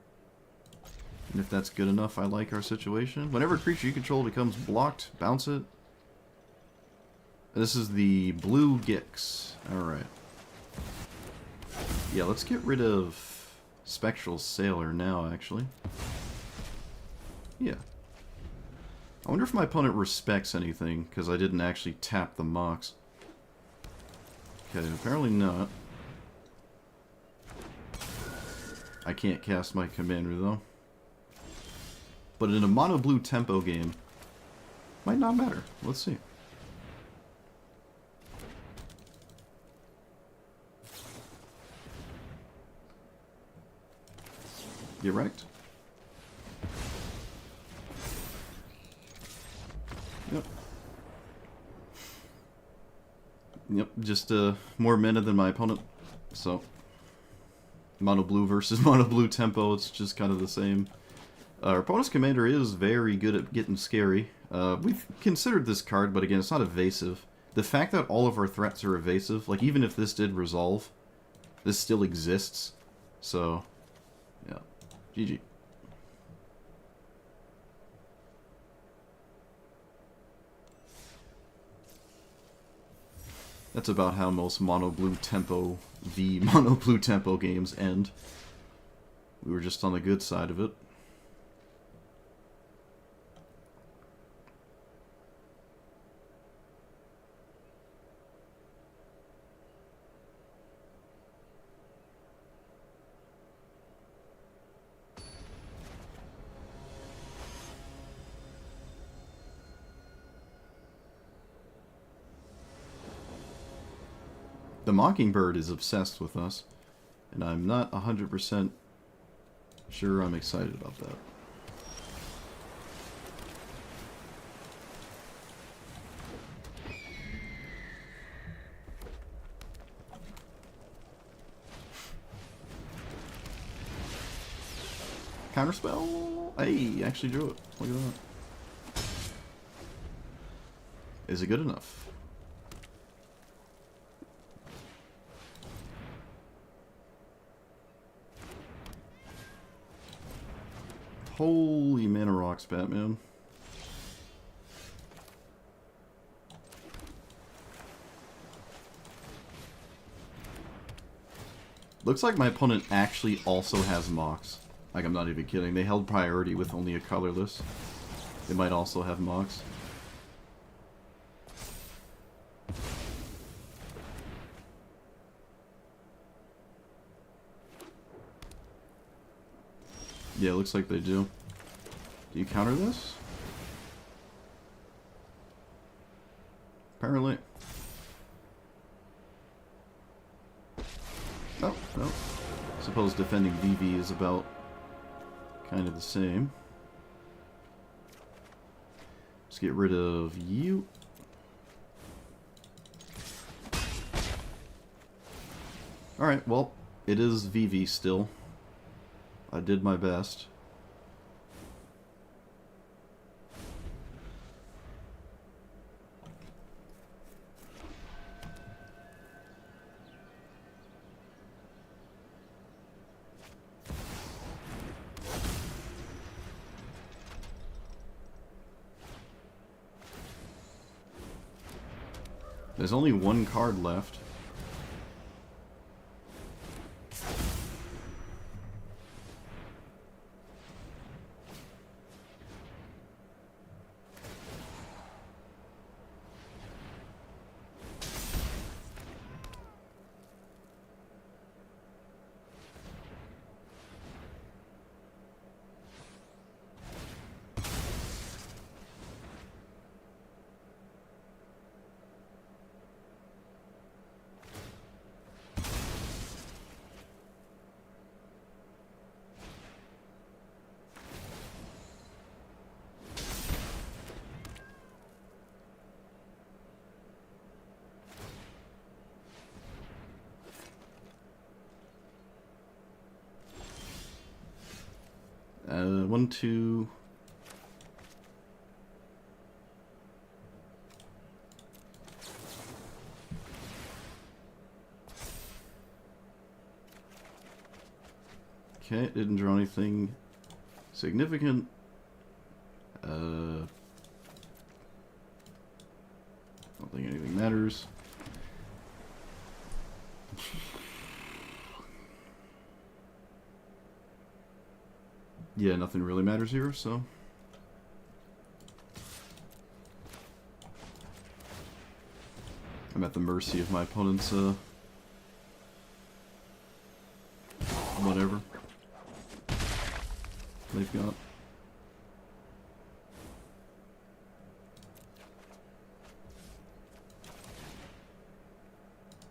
And if that's good enough, I like our situation. Whenever a creature you control becomes blocked, bounce it. This is the Blue Gix. Alright. Yeah, let's get rid of Spectral Sailor now, actually. Yeah. I wonder if my opponent respects anything, because I didn't actually tap the Mox. Okay, apparently not. I can't cast my commander, though. But in a mono-blue tempo game, might not matter. Let's see. Get wrecked? Yep. Yep, just more mana than my opponent. So, mono blue versus mono blue tempo, it's just kind of the same. Our opponent's commander is very good at getting scary. We've considered this card, but again, it's not evasive. The fact that all of our threats are evasive, like even if this did resolve, this still exists. So, yeah. GG. That's about how most mono blue tempo games end. We were just on the good side of it. The Mockingbird is obsessed with us, and I'm not 100% sure I'm excited about that. Counterspell? Hey, actually drew it. Look at that. Is it good enough? Holy mana rocks, Batman. Looks like my opponent actually also has Mox. Like, I'm not even kidding. They held priority with only a colorless. They might also have Mox. Yeah, it looks like they do. Do you counter this? Apparently. Oh, no. Suppose defending VV is about kind of the same. Let's get rid of you. Alright, well, it is VV still. I did my best. There's only one card left. One, two. Okay, didn't draw anything significant. I don't think anything matters. Yeah, nothing really matters here, so... I'm at the mercy of my opponent's, whatever they've got.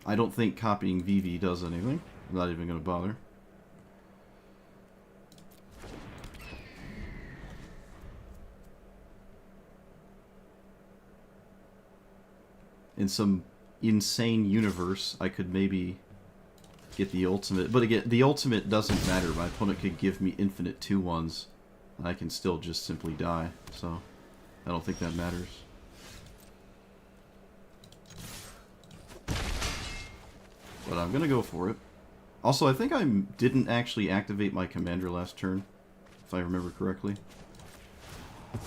I don't think copying VV does anything. I'm not even going to bother. In some insane universe, I could maybe get the ultimate. But again, the ultimate doesn't matter. My opponent could give me infinite 2-1s. I can still just simply die. So, I don't think that matters. But I'm gonna go for it. Also, I think I didn't actually activate my commander last turn, if I remember correctly. I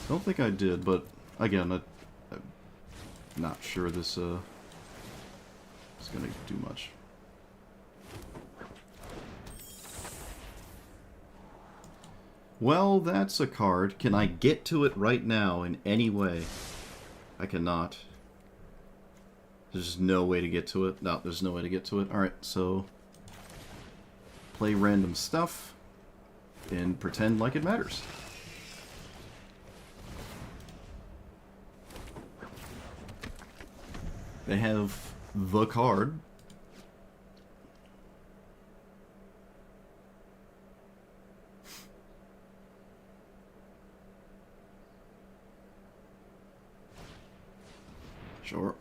don't think I did, but again, I'm not sure this is gonna do much. Well, that's a card. Can I get to it right now in any way? I cannot. There's just no way to get to it. No, there's no way to get to it. Alright, so play random stuff and pretend like it matters. They have the card. Sure.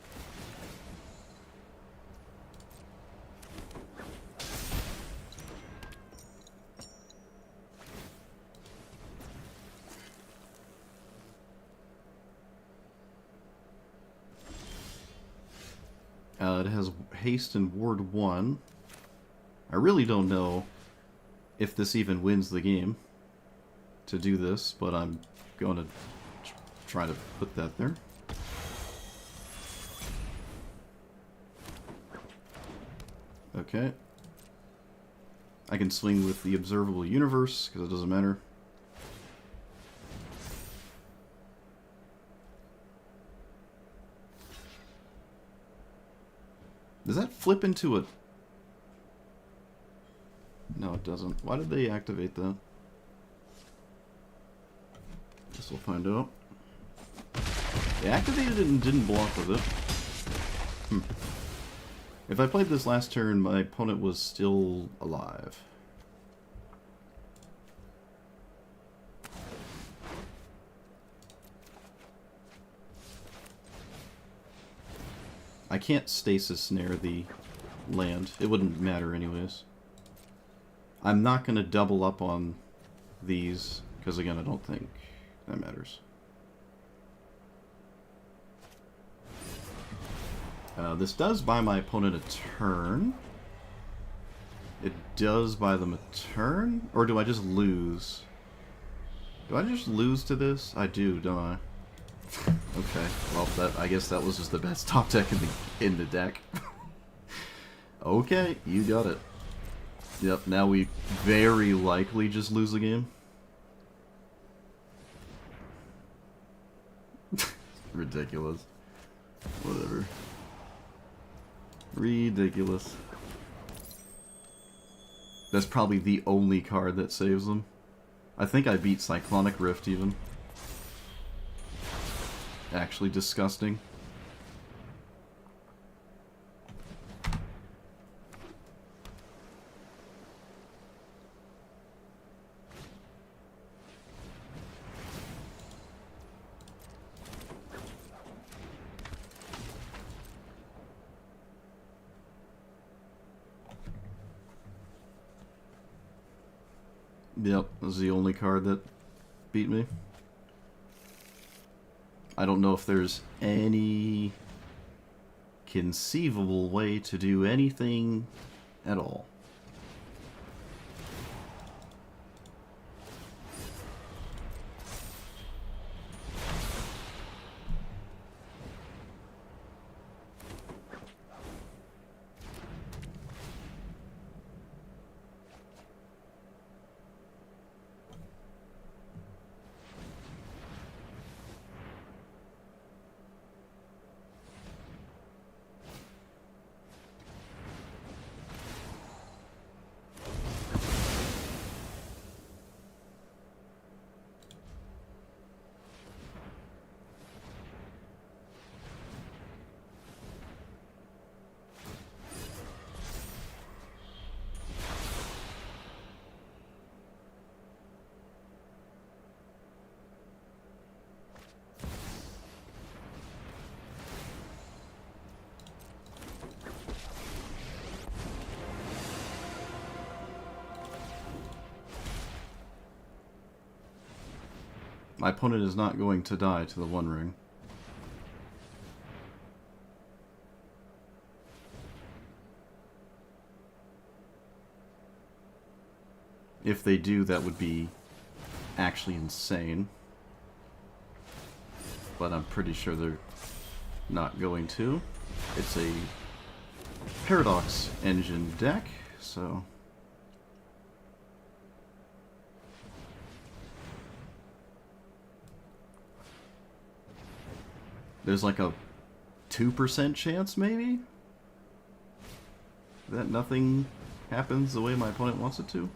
It has haste and ward 1. I really don't know if this even wins the game to do this, but I'm going to try to put that there. Okay. I can swing with the observable universe, because it doesn't matter. Does that flip into a... No, it doesn't. Why did they activate that? Guess we'll find out. They activated it and didn't block with it. If I played this last turn, my opponent was still alive. I can't stasis snare the land. It wouldn't matter anyways. I'm not going to double up on these, because again, I don't think that matters. This does buy my opponent a turn. It does buy them a turn? Or do I just lose? Do I just lose to this? I do, don't I? Okay, well, I guess that was just the best top deck in the deck. Okay, you got it. Yep, now we very likely just lose the game. Ridiculous. Whatever. Ridiculous. That's probably the only card that saves them. I think I beat Cyclonic Rift even. Actually disgusting. Yep, this is the only card that beat me. I don't know if there's any conceivable way to do anything at all. My opponent is not going to die to the One Ring. If they do, that would be actually insane. But I'm pretty sure they're not going to. It's a Paradox Engine deck, so... There's like a 2% chance, maybe? That nothing happens the way my opponent wants it to?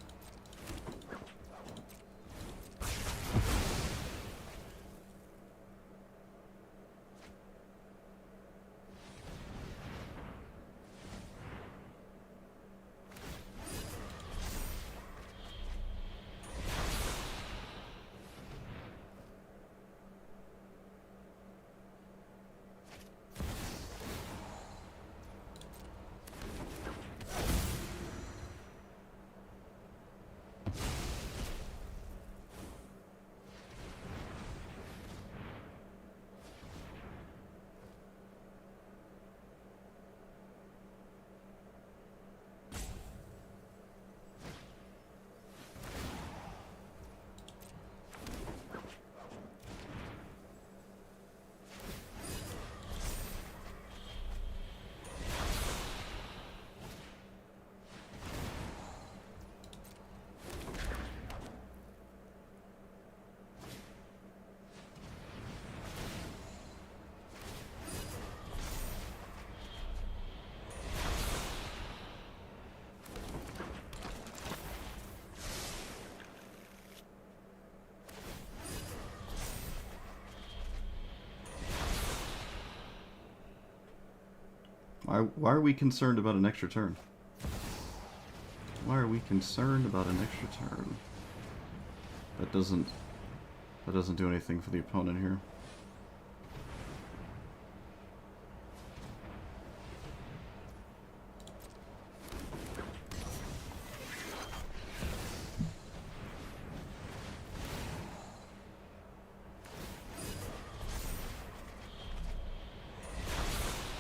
Why are we concerned about an extra turn? Why are we concerned about an extra turn? That doesn't do anything for the opponent here.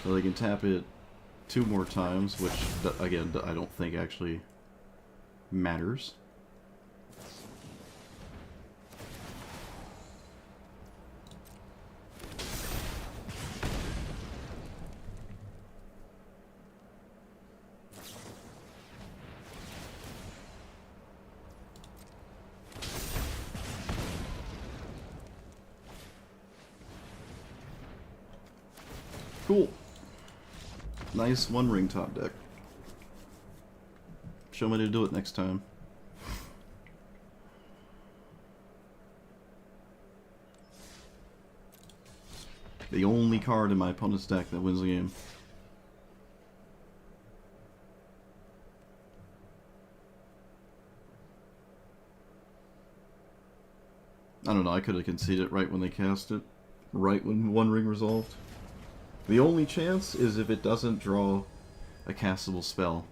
So they can tap it 2 more times, which, again, I don't think actually matters. Cool. Nice One Ring top deck. Show me to do it next time. The only card in my opponent's deck that wins the game. I don't know, I could have conceded it right when they cast it. Right when One Ring resolved. The only chance is if it doesn't draw a castable spell.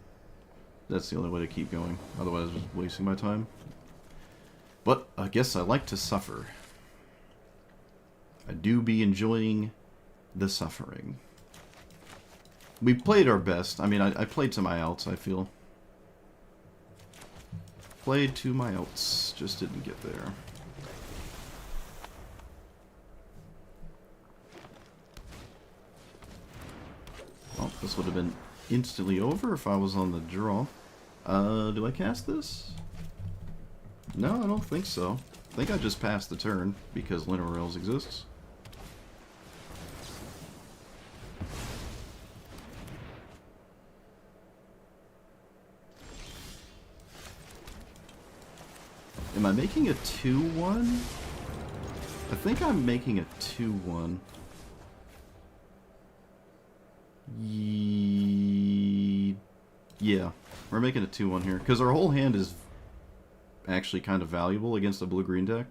That's the only way to keep going. Otherwise, I'm just wasting my time. But I guess I like to suffer. I do be enjoying the suffering. We played our best. I mean, I played to my outs, I feel. Played to my outs. Just didn't get there. Well, this would have been instantly over if I was on the draw. Do I cast this? No, I don't think so. I think I just passed the turn because Linear Rails exists. Am I making a 2-1? I think I'm making a 2-1. Yeah, we're making a 2-1 here, because our whole hand is actually kind of valuable against a blue-green deck.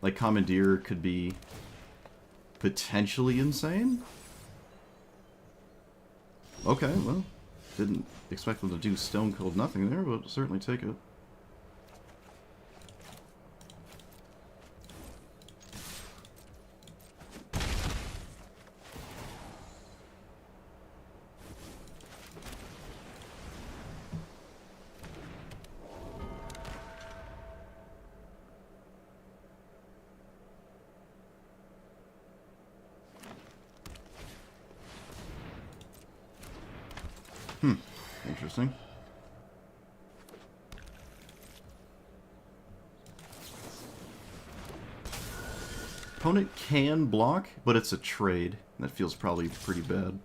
Like, Commandeer could be potentially insane. Okay, well, didn't expect them to do Stone Cold Nothing there, but certainly take it. Interesting. Opponent can block, but it's a trade. That feels probably pretty bad.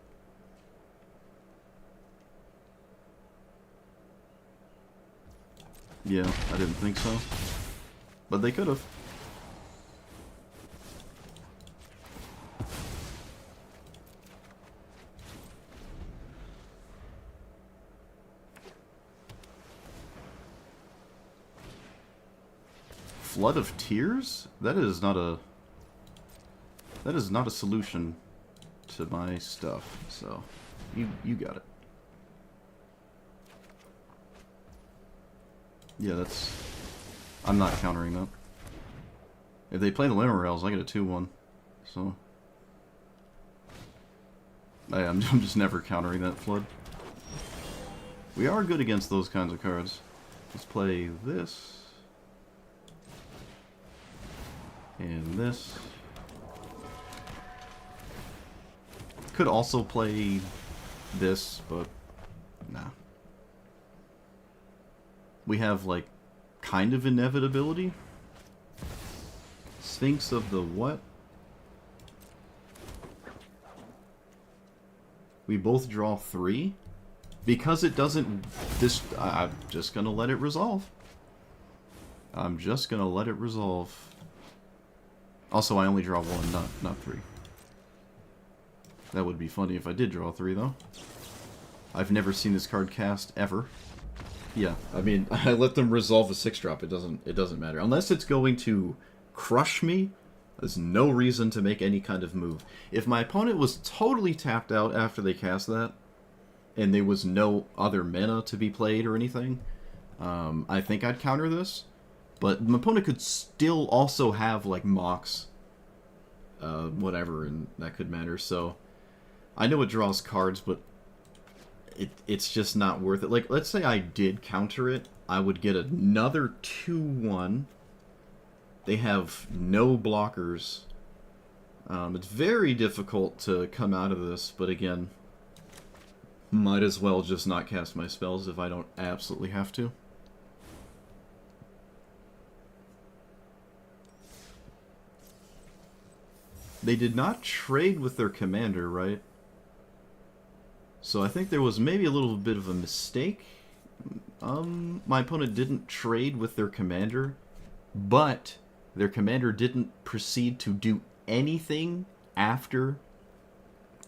Yeah, I didn't think so. But they could have. Flood of Tears? That is not a solution to my stuff. So, you got it. Yeah, that's... I'm not countering that. If they play the Limerals, I get a 2-1. So... I'm just never countering that Flood. We are good against those kinds of cards. Let's play this. And this. Could also play this, but nah. We have, like, kind of inevitability. Sphinx of the what? We both draw 3? Because it doesn't... I'm just gonna let it resolve. I'm just gonna let it resolve. Also, I only draw 1, not 3. That would be funny if I did draw 3, though. I've never seen this card cast, ever. Yeah, I mean, I let them resolve a 6-drop. It doesn't matter. Unless it's going to crush me, there's no reason to make any kind of move. If my opponent was totally tapped out after they cast that, and there was no other mana to be played or anything, I think I'd counter this. But my opponent could still also have, like, Mox, whatever, and that could matter. So, I know it draws cards, but it's just not worth it. Like, let's say I did counter it, I would get another 2-1. They have no blockers. It's very difficult to come out of this, but again, might as well just not cast my spells if I don't absolutely have to. They did not trade with their commander, right? So I think there was maybe a little bit of a mistake. My opponent didn't trade with their commander, but their commander didn't proceed to do anything after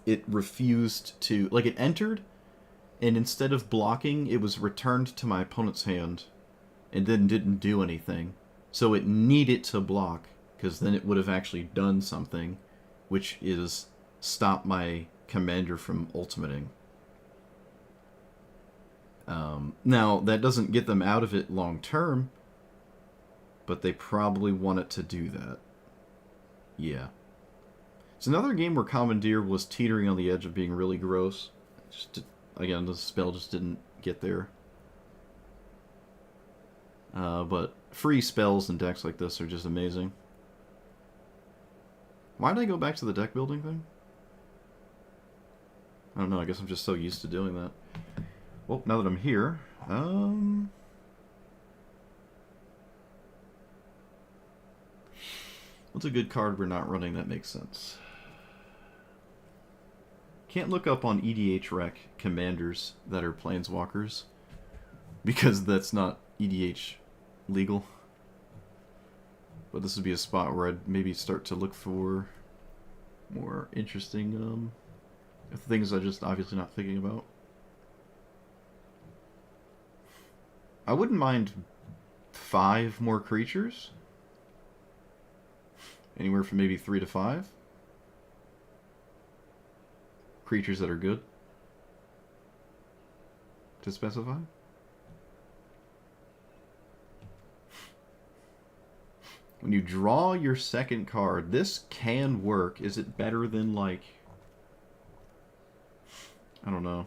it refused to... Like, it entered, and instead of blocking, it was returned to my opponent's hand, and then didn't do anything. So it needed to block, because then it would have actually done something, which is stop my commander from ultimating. Now, that doesn't get them out of it long term, but they probably want it to do that. Yeah. It's another game where Commandeer was teetering on the edge of being really gross. Again, the spell just didn't get there. But free spells and decks like this are just amazing. Why did I go back to the deck building thing? I don't know, I guess I'm just so used to doing that. Well, now that I'm here, what's a good card we're not running that makes sense? Can't look up on EDH Rec commanders that are planeswalkers, because that's not EDH legal. But this would be a spot where I'd maybe start to look for more interesting things I'm just obviously not thinking about. I wouldn't mind 5 more creatures. Anywhere from maybe 3 to 5. Creatures that are good to specify. When you draw your second card, this can work. Is it better than, like, I don't know.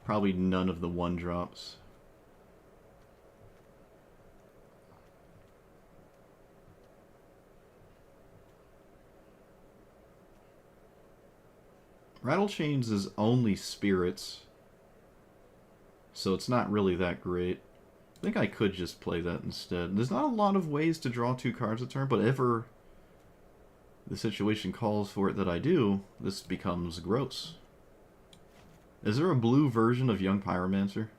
Probably none of the 1-drops. Rattle Chains is only spirits, so it's not really that great. I think I could just play that instead. There's not a lot of ways to draw 2 cards a turn, but ever the situation calls for it that I do, this becomes gross. Is there a blue version of Young Pyromancer?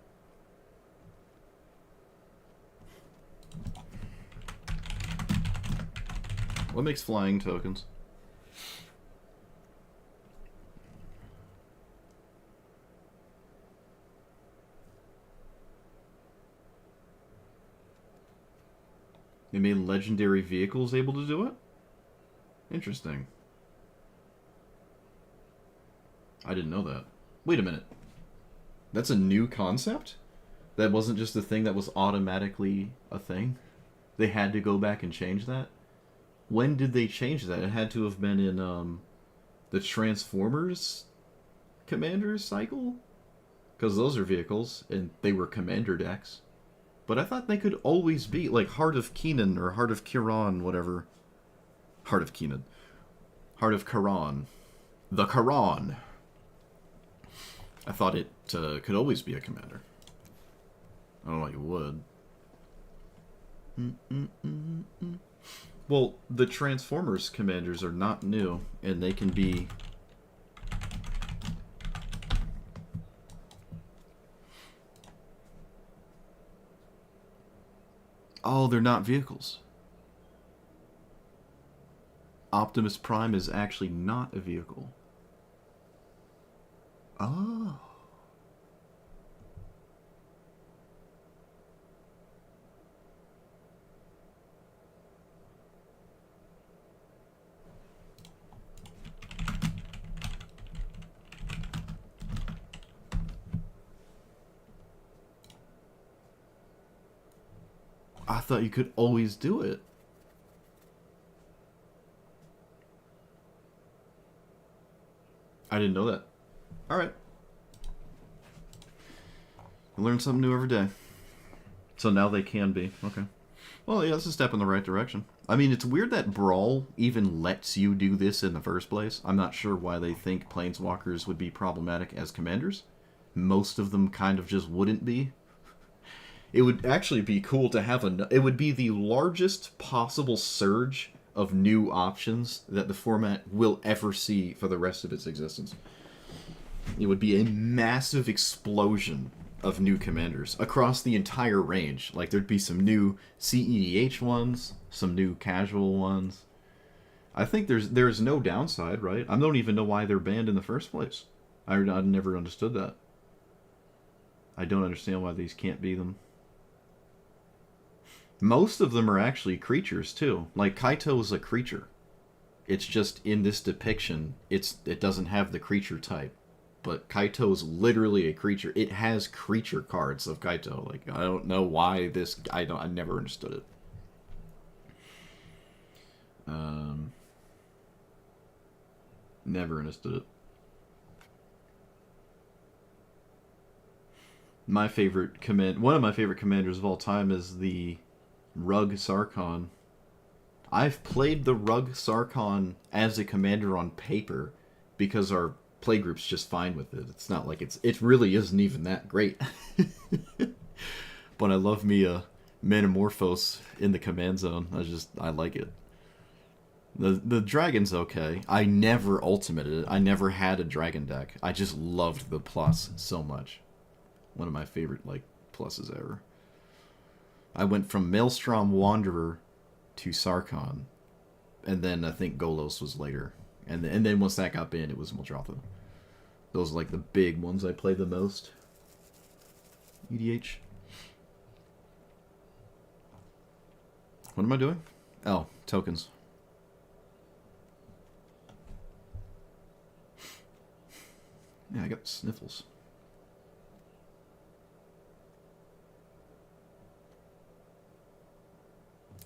What makes flying tokens? They made legendary vehicles able to do it? Interesting. I didn't know that. Wait a minute. That's a new concept? That wasn't just a thing that was automatically a thing? They had to go back and change that? When did they change that? It had to have been in the Transformers Commanders cycle? Because those are vehicles, and they were Commander decks. But I thought they could always be, like Heart of Kenan or Heart of Kiran, whatever. Heart of Kenan. Heart of Karan. The Karan. I thought it could always be a commander. I don't know why you would. Well, the Transformers commanders are not new, and they can be... Oh, they're not vehicles. Optimus Prime is actually not a vehicle. Oh. I thought you could always do it. I didn't know that. Alright. I learn something new every day. So now they can be. Okay. Well, yeah, that's a step in the right direction. I mean, it's weird that Brawl even lets you do this in the first place. I'm not sure why they think Planeswalkers would be problematic as commanders. Most of them kind of just wouldn't be. It would actually be cool to have it would be the largest possible surge of new options that the format will ever see for the rest of its existence. It would be a massive explosion of new commanders across the entire range. Like, there'd be some new CEDH ones, some new casual ones. I think there's no downside, right? I don't even know why they're banned in the first place. I never understood that. I don't understand why these can't be them. Most of them are actually creatures, too. Like, Kaito is a creature. It's just, in this depiction, it doesn't have the creature type. But Kaito's literally a creature. It has creature cards of Kaito. Like, I don't know why this... I never understood it. Never understood it. My favorite one of my favorite commanders of all time is the Rug Sarkhan. I've played the Rug Sarkhan as a commander on paper because our playgroup's just fine with it. It's not like it really isn't even that great. But I love me a Manamorphose in the command zone. I like it. The dragon's okay. I never ultimated it. I never had a dragon deck. I just loved the plus so much. One of my favorite pluses ever. I went from Maelstrom Wanderer to Sarkhan, and then I think Golos was later, and then once that got banned, it was Muldrotha. Those are the big ones I played the most. EDH. What am I doing? Oh, tokens. Yeah, I got sniffles.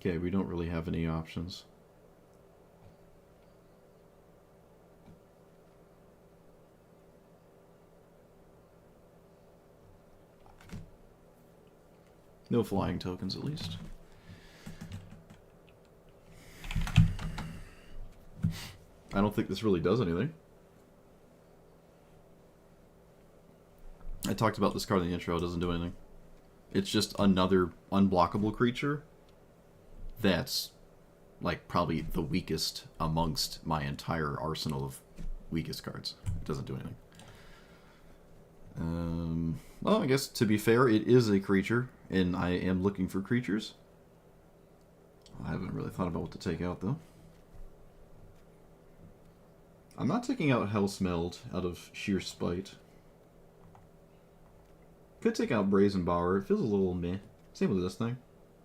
Okay, we don't really have any options. No flying tokens, at least. I don't think this really does anything. I talked about this card in the intro. It doesn't do anything. It's just another unblockable creature that's like probably the weakest amongst my entire arsenal of weakest cards. It doesn't do anything. Well, I guess to be fair, it is a creature, and I am looking for creatures. I haven't really thought about what to take out, though. I'm not taking out Hellsmeld out of sheer spite. Could take out Brazen Bower. It feels a little meh. Same with this thing.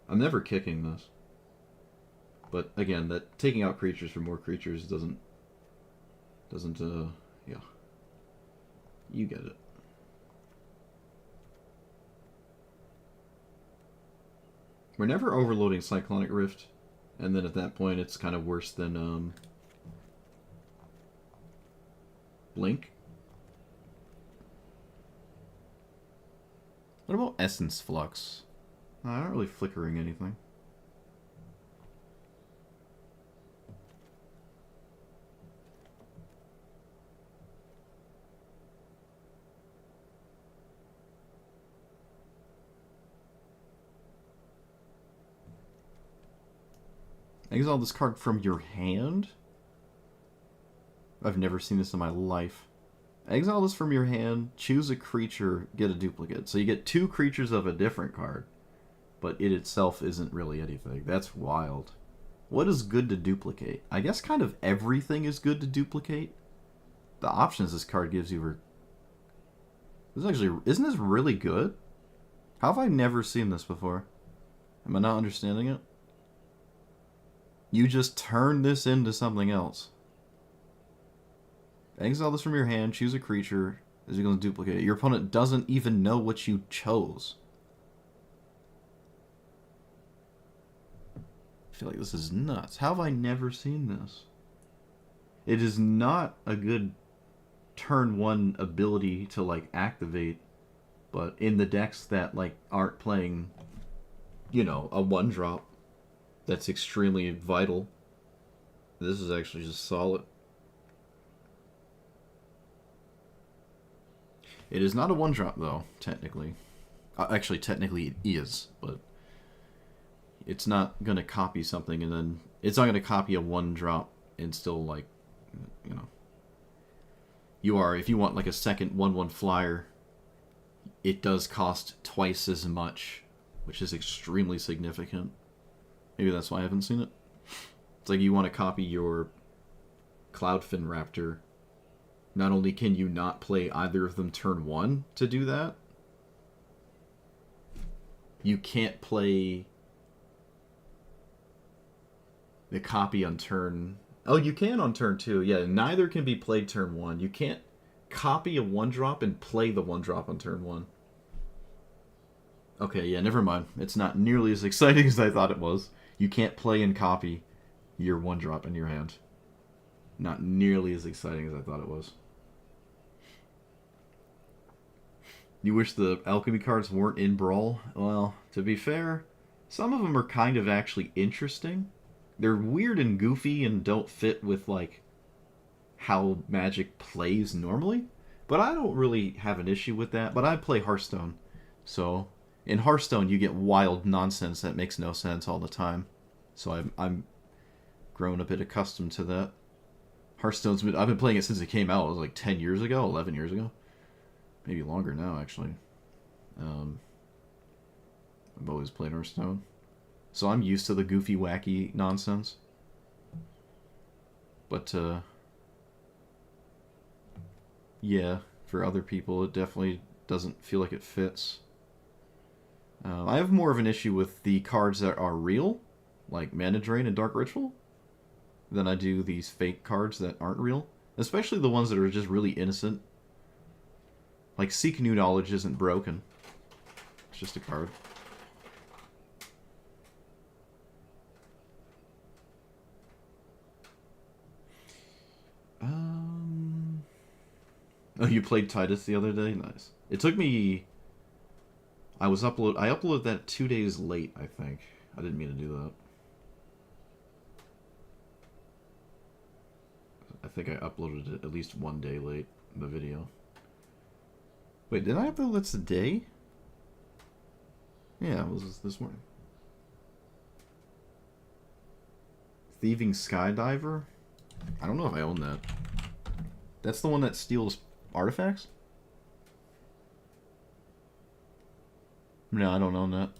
I'm never kicking this. But again, that taking out creatures for more creatures doesn't, yeah. You get it. We're never overloading Cyclonic Rift, and then at that point it's kind of worse than Blink. What about Essence Flux? Not really flickering anything. Exile this card from your hand? I've never seen this in my life. Exile this from your hand, choose a creature, get a duplicate. So you get two creatures of a different card, but it itself isn't really anything. That's wild. What is good to duplicate? I guess kind of everything is good to duplicate. The options this card gives you are... Isn't this really good? How have I never seen this before? Am I not understanding it? You just turn this into something else. Exile this from your hand, choose a creature, as you're going to duplicate it. Your opponent doesn't even know what you chose. I feel like this is nuts. How have I never seen this? It is not a good turn 1 ability to, like, activate, but in the decks that, like, aren't playing, you know, a 1-drop, that's extremely vital. This is actually just solid. It is not a 1-drop, though, technically. Actually, technically it is, but it's not going to copy something and then... It's not going to copy a 1-drop and still, like, you know... You are, if you want, like, a second 1/1 flyer, it does cost twice as much, which is extremely significant. Maybe that's why I haven't seen it. It's like you want to copy your Cloudfin Raptor. Not only can you not play either of them turn 1 to do that, you can't play the copy on turn... Oh, you can on turn 2. Yeah, neither can be played turn 1. You can't copy a 1-drop and play the 1-drop on turn 1. Okay, yeah, never mind. It's not nearly as exciting as I thought it was. You can't play and copy your 1-drop in your hand. Not nearly as exciting as I thought it was. You wish the alchemy cards weren't in Brawl? Well, to be fair, some of them are kind of actually interesting. They're weird and goofy and don't fit with, like, how Magic plays normally. But I don't really have an issue with that. But I play Hearthstone. So, in Hearthstone, you get wild nonsense that makes no sense all the time. So I'm grown a bit accustomed to that. Hearthstone's I've been playing it since it came out. It was like 10 years ago, 11 years ago. Maybe longer now, actually. I've always played Hearthstone. So I'm used to the goofy, wacky nonsense. But, yeah, for other people, it definitely doesn't feel like it fits. I have more of an issue with the cards that are real, like Mana Drain and Dark Ritual, than I do these fake cards that aren't real. Especially the ones that are just really innocent. Like, Seek New Knowledge isn't broken. It's just a card. Oh, you played Titus the other day? Nice. It took me... I uploaded that 2 days late, I think. I didn't mean to do that. I think I uploaded it at least 1 day late, the video. Wait, did I upload this today? Yeah, it was this morning. Thieving Skydiver? I don't know if I own that. That's the one that steals artifacts? No, I don't own that.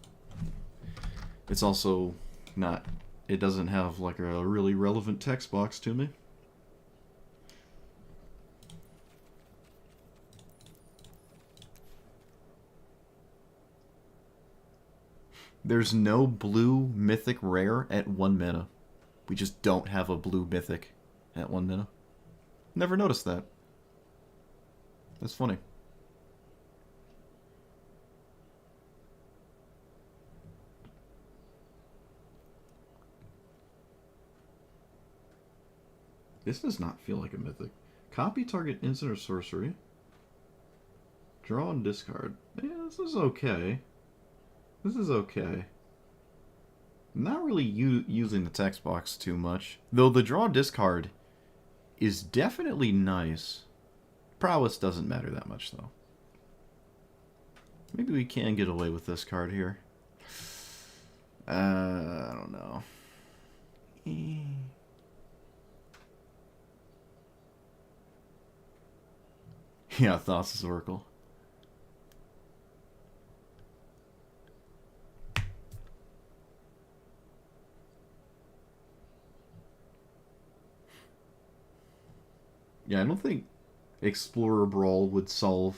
It's also not... It doesn't have like a really relevant text box to me. There's no blue mythic rare at 1 mana. We just don't have a blue mythic at 1 mana. Never noticed that. That's funny. This does not feel like a mythic. Copy target instant or sorcery. Draw and discard. Yeah, this is okay. This is okay. Not really using the text box too much. Though the draw discard is definitely nice. Prowess doesn't matter that much, though. Maybe we can get away with this card here. I don't know. Yeah, Thassa's Oracle. Yeah, I don't think Explorer Brawl would solve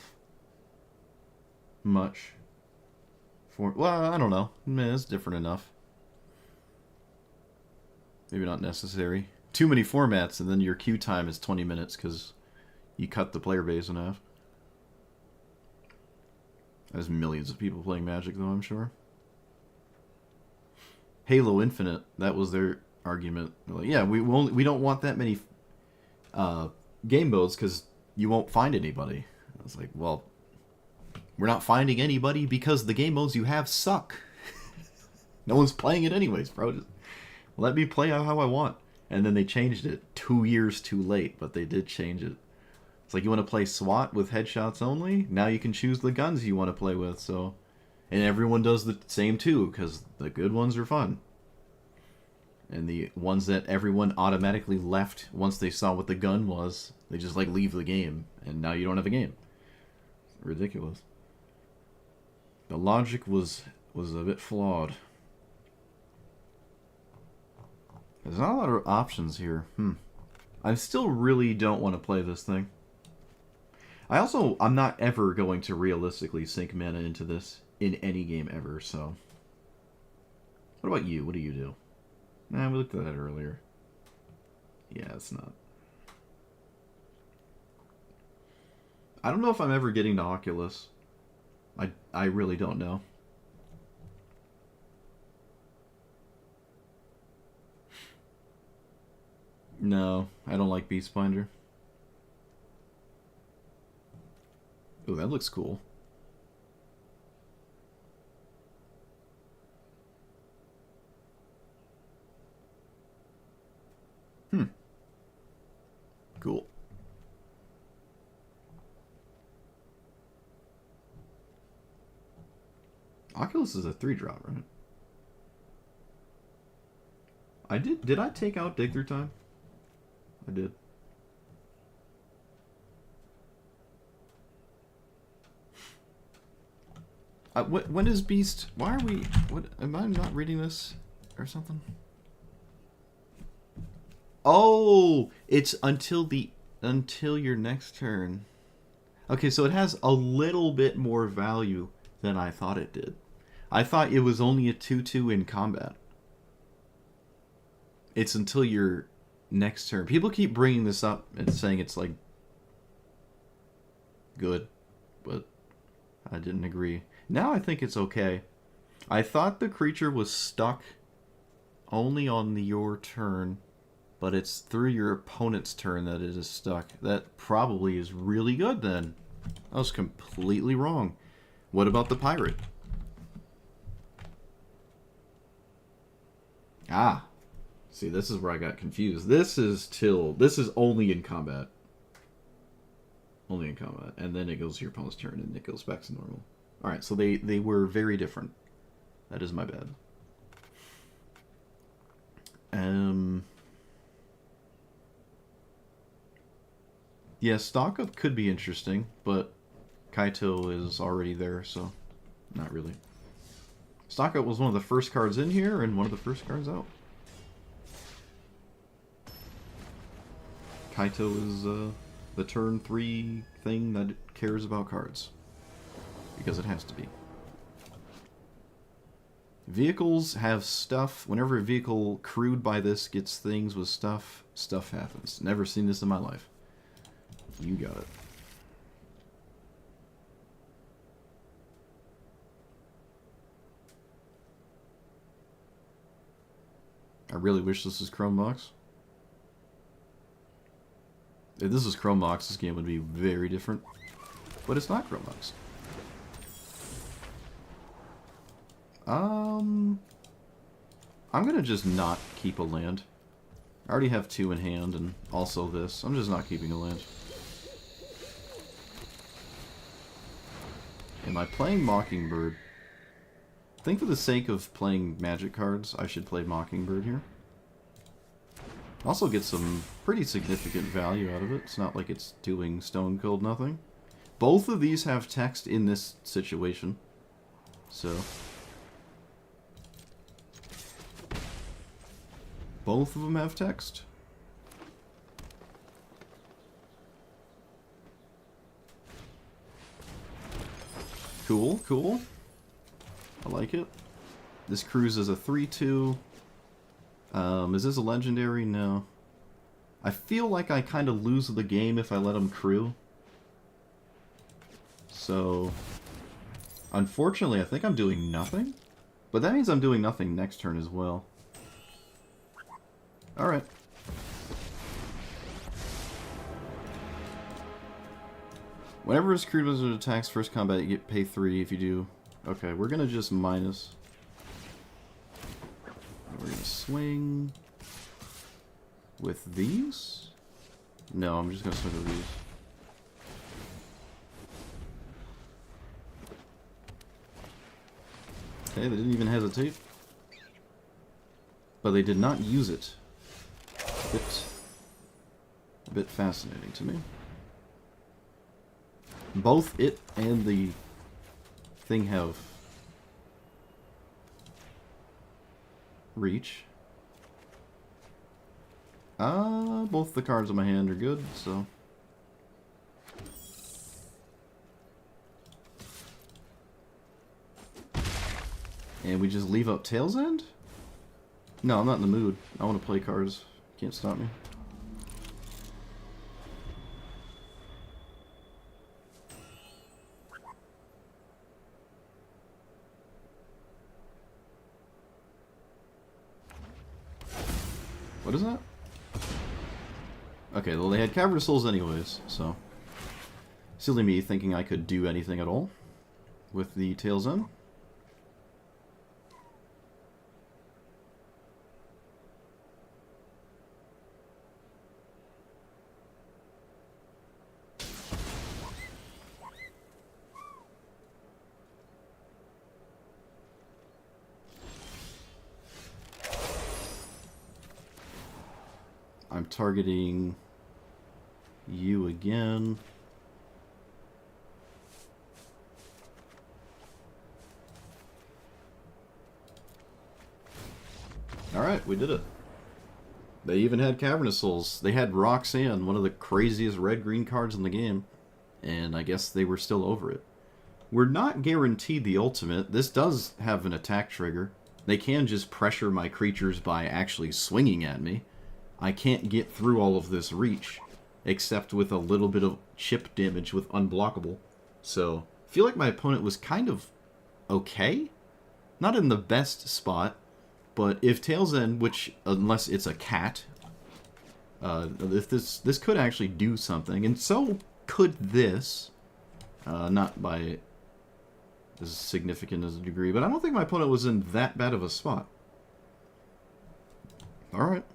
much. Well, I don't know. It's different enough. Maybe not necessary. Too many formats, and then your queue time is 20 minutes because you cut the player base in half. There's millions of people playing Magic, though, I'm sure. Halo Infinite, that was their argument. They're like, yeah, we don't want that many game modes because you won't find anybody. I was like, well, we're not finding anybody because the game modes you have suck. No one's playing it anyways, bro. Just let me play how I want. And then they changed it 2 years too late, but they did change it. It's like, you want to play SWAT with headshots only? Now you can choose the guns you want to play with, so... And everyone does the same too, because the good ones are fun. And the ones that everyone automatically left once they saw what the gun was, they just, like, leave the game. And now you don't have a game. It's ridiculous. The logic was a bit flawed. There's not a lot of options here. I still really don't want to play this thing. I'm not ever going to realistically sink mana into this in any game ever, so... What about you? What do you do? Nah, we looked at that earlier. Yeah, it's not. I don't know if I'm ever getting to Oculus. I really don't know. No, I don't like Beastbinder. Ooh, that looks cool. Cool. Oculus is a 3-drop, right? Did I take out Dig Through Time? I did. When is Beast? Why are we? What? Am I not reading this or something? Oh, it's until your next turn. Okay, so it has a little bit more value than I thought it did. I thought it was only a 2/2 in combat. It's until your next turn. People keep bringing this up and saying it's like good, but I didn't agree. Now I think it's okay. I thought the creature was stuck only on your turn, but it's through your opponent's turn that it is stuck. That probably is really good then. I was completely wrong. What about the pirate? Ah. See, this is where I got confused. This is only in combat. Only in combat. And then it goes to your opponent's turn and it goes back to normal. Alright, so they were very different. That is my bad. Yeah, stock up could be interesting, but Kaito is already there, so not really. Stock up was one of the first cards in here and one of the first cards out. Kaito is the turn 3 thing that cares about cards. Because it has to be. Vehicles have stuff. Whenever a vehicle crewed by this gets things with stuff, stuff happens. Never seen this in my life. You got it. I really wish this was Chrome Box. If this was Chrome Box, this game would be very different. But it's not Chrome Box. I'm gonna just not keep a land. I already have 2 in hand, and also this. I'm just not keeping a land. Am I playing Mockingbird? I think for the sake of playing Magic cards, I should play Mockingbird here. Also get some pretty significant value out of it. It's not like it's doing stone cold nothing. Both of these have text in this situation. So... both of them have text. Cool, cool. I like it. This cruise is a 3-2. Is this a legendary? No. I feel like I kind of lose the game if I let him crew. So, unfortunately, I think I'm doing nothing. But that means I'm doing nothing next turn as well. Alright. Whenever his crude wizard attacks first combat, you get pay 3 if you do. Okay, we're gonna just minus. We're gonna swing with these? No, I'm just gonna swing with these. Okay, they didn't even hesitate. But they did not use it. A bit fascinating to me. Both it and the thing have reach. Both the cards in my hand are good, so... and we just leave up Tail's End? No, I'm not in the mood. I want to play cards. Can't stop me. What is that? Okay, well they had Cavern of Souls anyways, so... silly me thinking I could do anything at all with the Tail's End. I'm targeting you again. Alright, we did it. They even had Cavern of Souls. They had Roxanne, one of the craziest red-green cards in the game. And I guess they were still over it. We're not guaranteed the ultimate. This does have an attack trigger. They can just pressure my creatures by actually swinging at me. I can't get through all of this reach, except with a little bit of chip damage with unblockable. So, I feel like my opponent was kind of okay. Not in the best spot, but if Tail's End, which, unless it's a cat, if this could actually do something, and so could this, not by as significant as a degree, but I don't think my opponent was in that bad of a spot. Alright.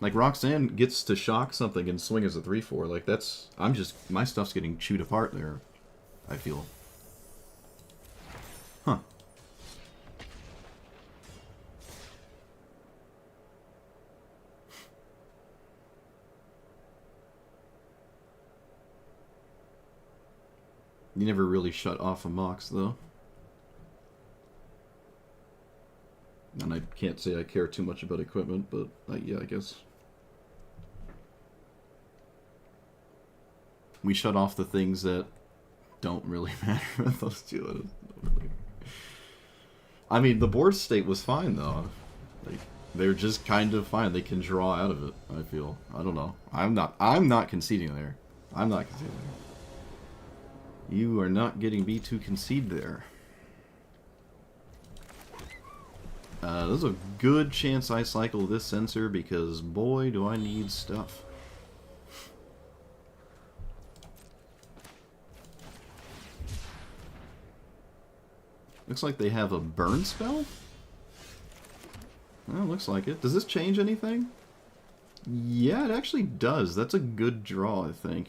Like, Roxanne gets to shock something and swing as a 3/4. Like, that's... I'm just... My stuff's getting chewed apart there, I feel. Huh. You never really shut off a Mox, though. And I can't say I care too much about equipment, but yeah, I guess. We shut off the things that don't really matter with those two. I mean, the board state was fine, though. Like, they're just kind of fine. They can draw out of it, I feel. I don't know. I'm not conceding there. I'm not conceding there. You are not getting me to concede there. There's a good chance I cycle this sensor because, boy, do I need stuff. Looks like they have a burn spell? Well, looks like it. Does this change anything? Yeah, it actually does. That's a good draw, I think.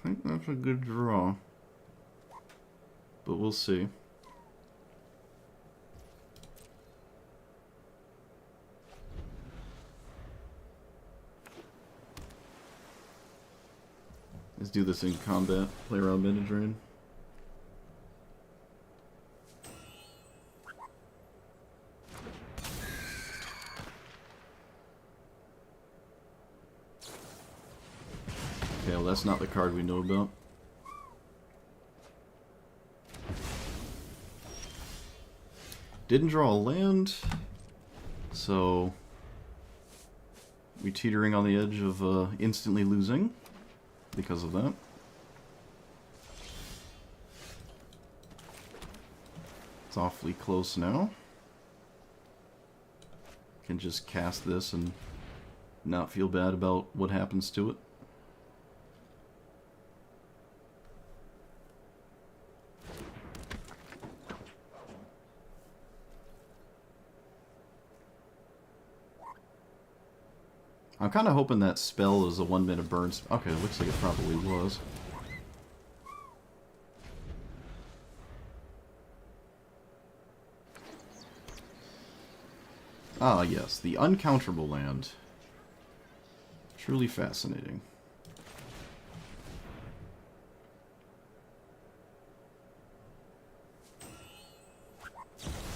I think that's a good draw. But we'll see. Let's do this in combat. Play around Mana Drain. Okay, well that's not the card we know about. Didn't draw a land, so we teetering on the edge of instantly losing because of that. It's awfully close now. Can just cast this and not feel bad about what happens to it. I'm kind of hoping that spell is a 1-mana burn. Okay, it looks like it probably was. Ah, yes, the uncounterable land. Truly fascinating.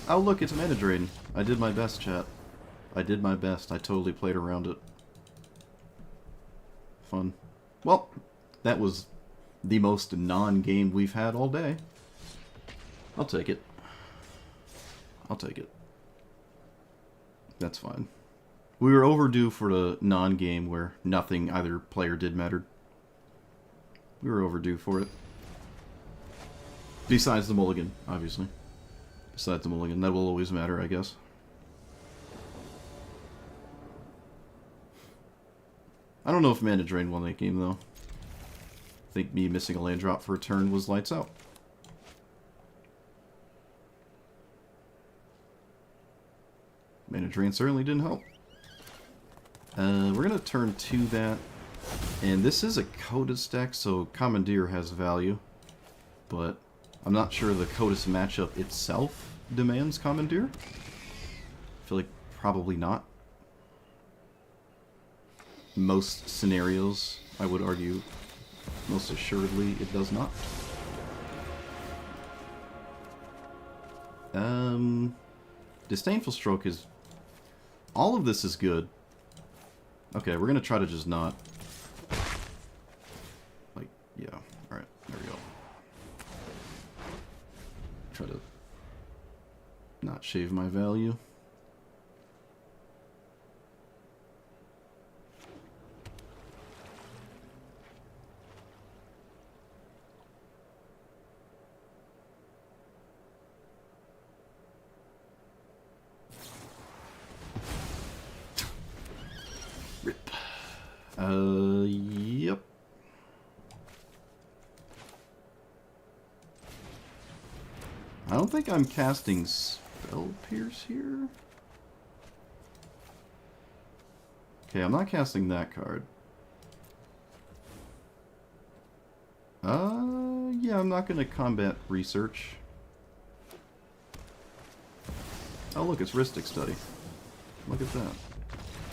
Oh, look, it's Mana Drain. I did my best, chat. I did my best. I totally played around it. Fun. Well, that was the most non-game we've had all day. I'll take it. I'll take it. That's fine. We were overdue for the non-game where nothing either player did mattered. We were overdue for it. Besides the mulligan, obviously. Besides the mulligan. That will always matter, I guess. I don't know if Mana Drain won that game, though. I think me missing a land drop for a turn was lights out. Mana Drain certainly didn't help. We're going to turn to that. And this is a Codas deck, so Commandeer has value. But I'm not sure the Codas matchup itself demands Commandeer. I feel like probably not. Most scenarios, I would argue, most assuredly, it does not. Disdainful Stroke is... All of this is good. Okay, we're gonna try to just not... Like, yeah, alright, there we go. Try to not shave my value. Yep. I don't think I'm casting Spell Pierce here. Okay, I'm not casting that card. Yeah, I'm not gonna combat research. Oh, look, it's Ristic Study. Look at that.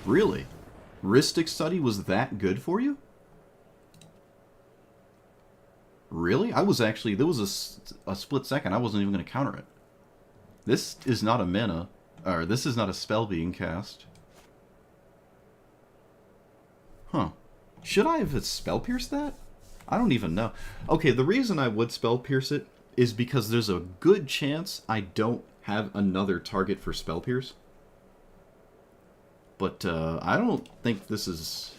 Really? Ristic Study was that good for you? Really? I was actually... There was a split second. I wasn't even going to counter it. This is not a mana. Or this is not a spell being cast. Huh. Should I have spell pierced that? I don't even know. Okay, the reason I would spell pierce it is because there's a good chance I don't have another target for spell pierce. But I don't think this is...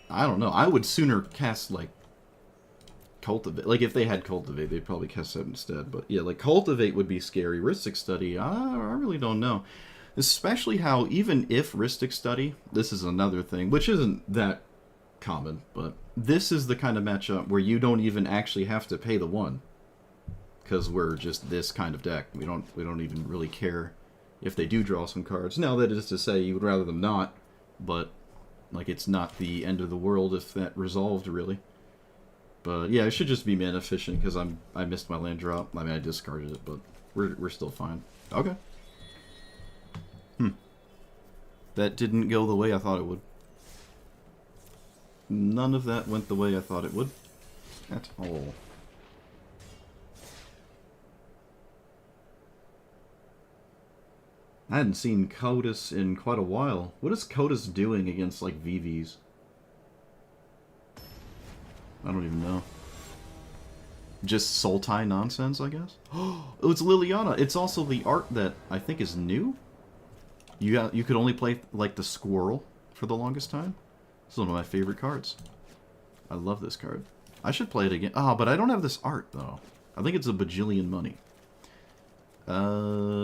I don't know. I would sooner cast, like, Cultivate. Like, if they had Cultivate, they'd probably cast that instead. But, yeah, like, Cultivate would be scary. Ristic Study, I really don't know. Especially how, even if Ristic Study, this is another thing, which isn't that common, but this is the kind of matchup where you don't even actually have to pay the 1. Because we're just this kind of deck. We don't even really care if they do draw some cards. Now, that is to say, you would rather them not, but... Like, it's not the end of the world if that resolved, really. But, yeah, it should just be mana efficient, because I missed my land drop. I mean, I discarded it, but we're still fine. Okay. That didn't go the way I thought it would. None of that went the way I thought it would. At all. I hadn't seen Codus in quite a while. What is Codus doing against, like, VVs? I don't even know. Just Sultai nonsense, I guess? Oh, it's Liliana. It's also the art that I think is new? You could only play, like, the squirrel for the longest time? It's one of my favorite cards. I love this card. I should play it again. Oh, but I don't have this art, though. I think it's a bajillion money.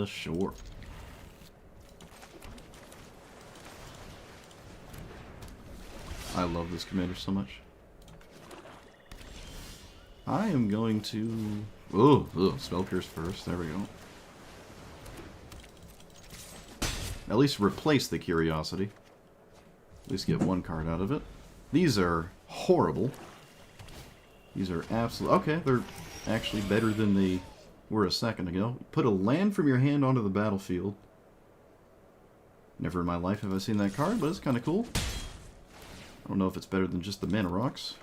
Sure. I love this commander so much. I am going to... Oh, Spell Pierce first. There we go. At least replace the Curiosity. At least get one card out of it. These are horrible. These are absolute... Okay, they're actually better than they were a second ago. Put a land from your hand onto the battlefield. Never in my life have I seen that card, but it's kind of cool. I don't know if it's better than just the mana rocks.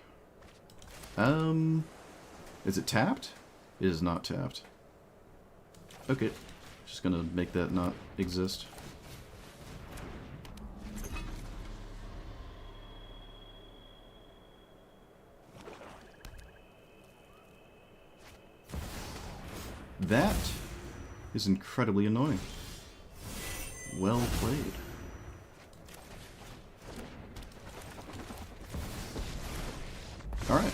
Is it tapped? It is not tapped. Okay. Just gonna make that not exist. That is incredibly annoying. Well played. Alright.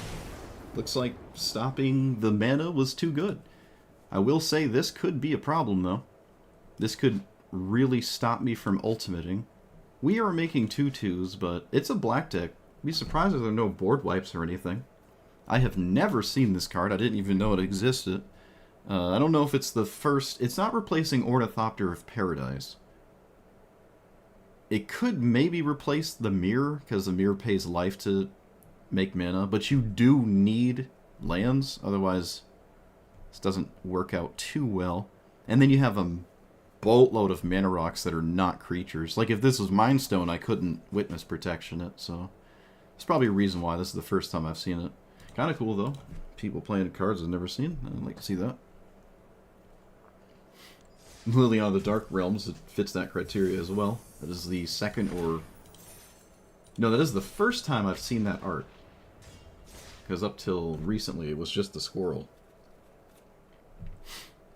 Looks like stopping the mana was too good. I will say this could be a problem, though. This could really stop me from ultimating. We are making 2/2s, but it's a black deck. I'd be surprised if there are no board wipes or anything. I have never seen this card. I didn't even know it existed. I don't know if it's the first... It's not replacing Ornithopter of Paradise. It could maybe replace the Mirror, because the Mirror pays life to make mana, but you do need lands, otherwise this doesn't work out too well. And then you have a boatload of mana rocks that are not creatures. Like, if this was Mind Stone, I couldn't Witness Protection it, so... There's probably a reason why. This is the first time I've seen it. Kind of cool, though. People playing cards I've never seen. I'd like to see that. Liliana of the Dark Realms, it fits that criteria as well. That is the second or... No, that is the first time I've seen that art. Because up till recently, it was just the squirrel.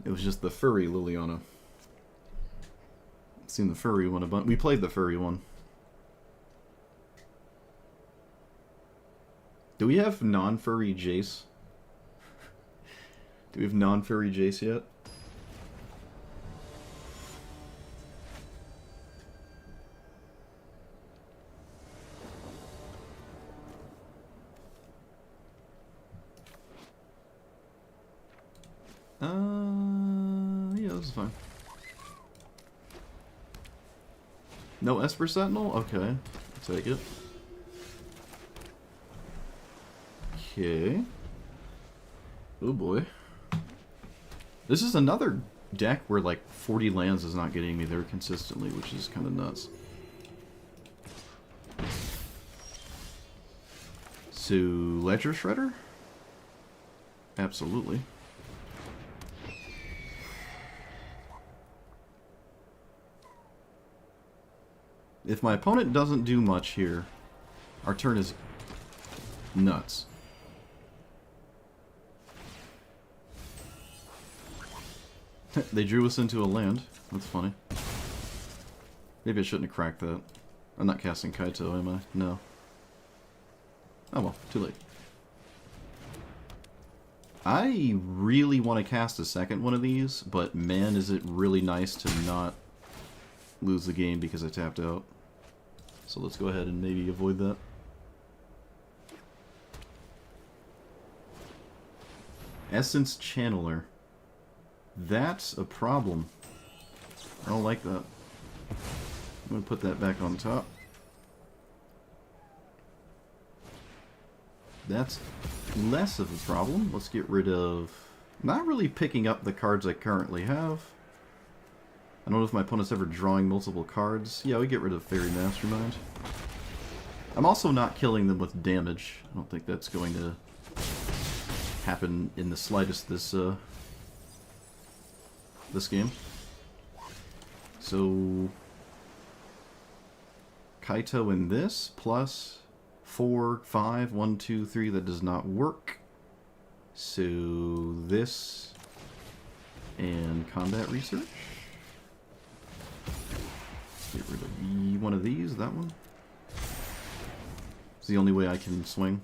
It was just the furry Liliana. I've seen the furry one a bunch. We played the furry one. Do we have non-furry Jace? Do we have non-furry Jace yet? Yeah, this is fine. No Esper Sentinel? Okay. I'll take it. Okay. Oh boy. This is another deck where like 40 lands is not getting me there consistently, which is kind of nuts. So, Ledger Shredder? Absolutely. If my opponent doesn't do much here, our turn is nuts. They drew us into a land. That's funny. Maybe I shouldn't have cracked that. I'm not casting Kaito, am I? No. Oh well, too late. I really want to cast a second one of these, but man, is it really nice to not lose the game because I tapped out. So let's go ahead and maybe avoid that. Essence Channeler. That's a problem. I don't like that. I'm going to put that back on top. That's less of a problem. Let's get rid of... Not really picking up the cards I currently have. I don't know if my opponent's ever drawing multiple cards. Yeah, we get rid of Fairy Mastermind. I'm also not killing them with damage. I don't think that's going to happen in the slightest this game. So Kaito in this plus 4, 5, 1, 2, 3. That does not work. So this and combat research. Get rid of one of these. That one. It's the only way I can swing.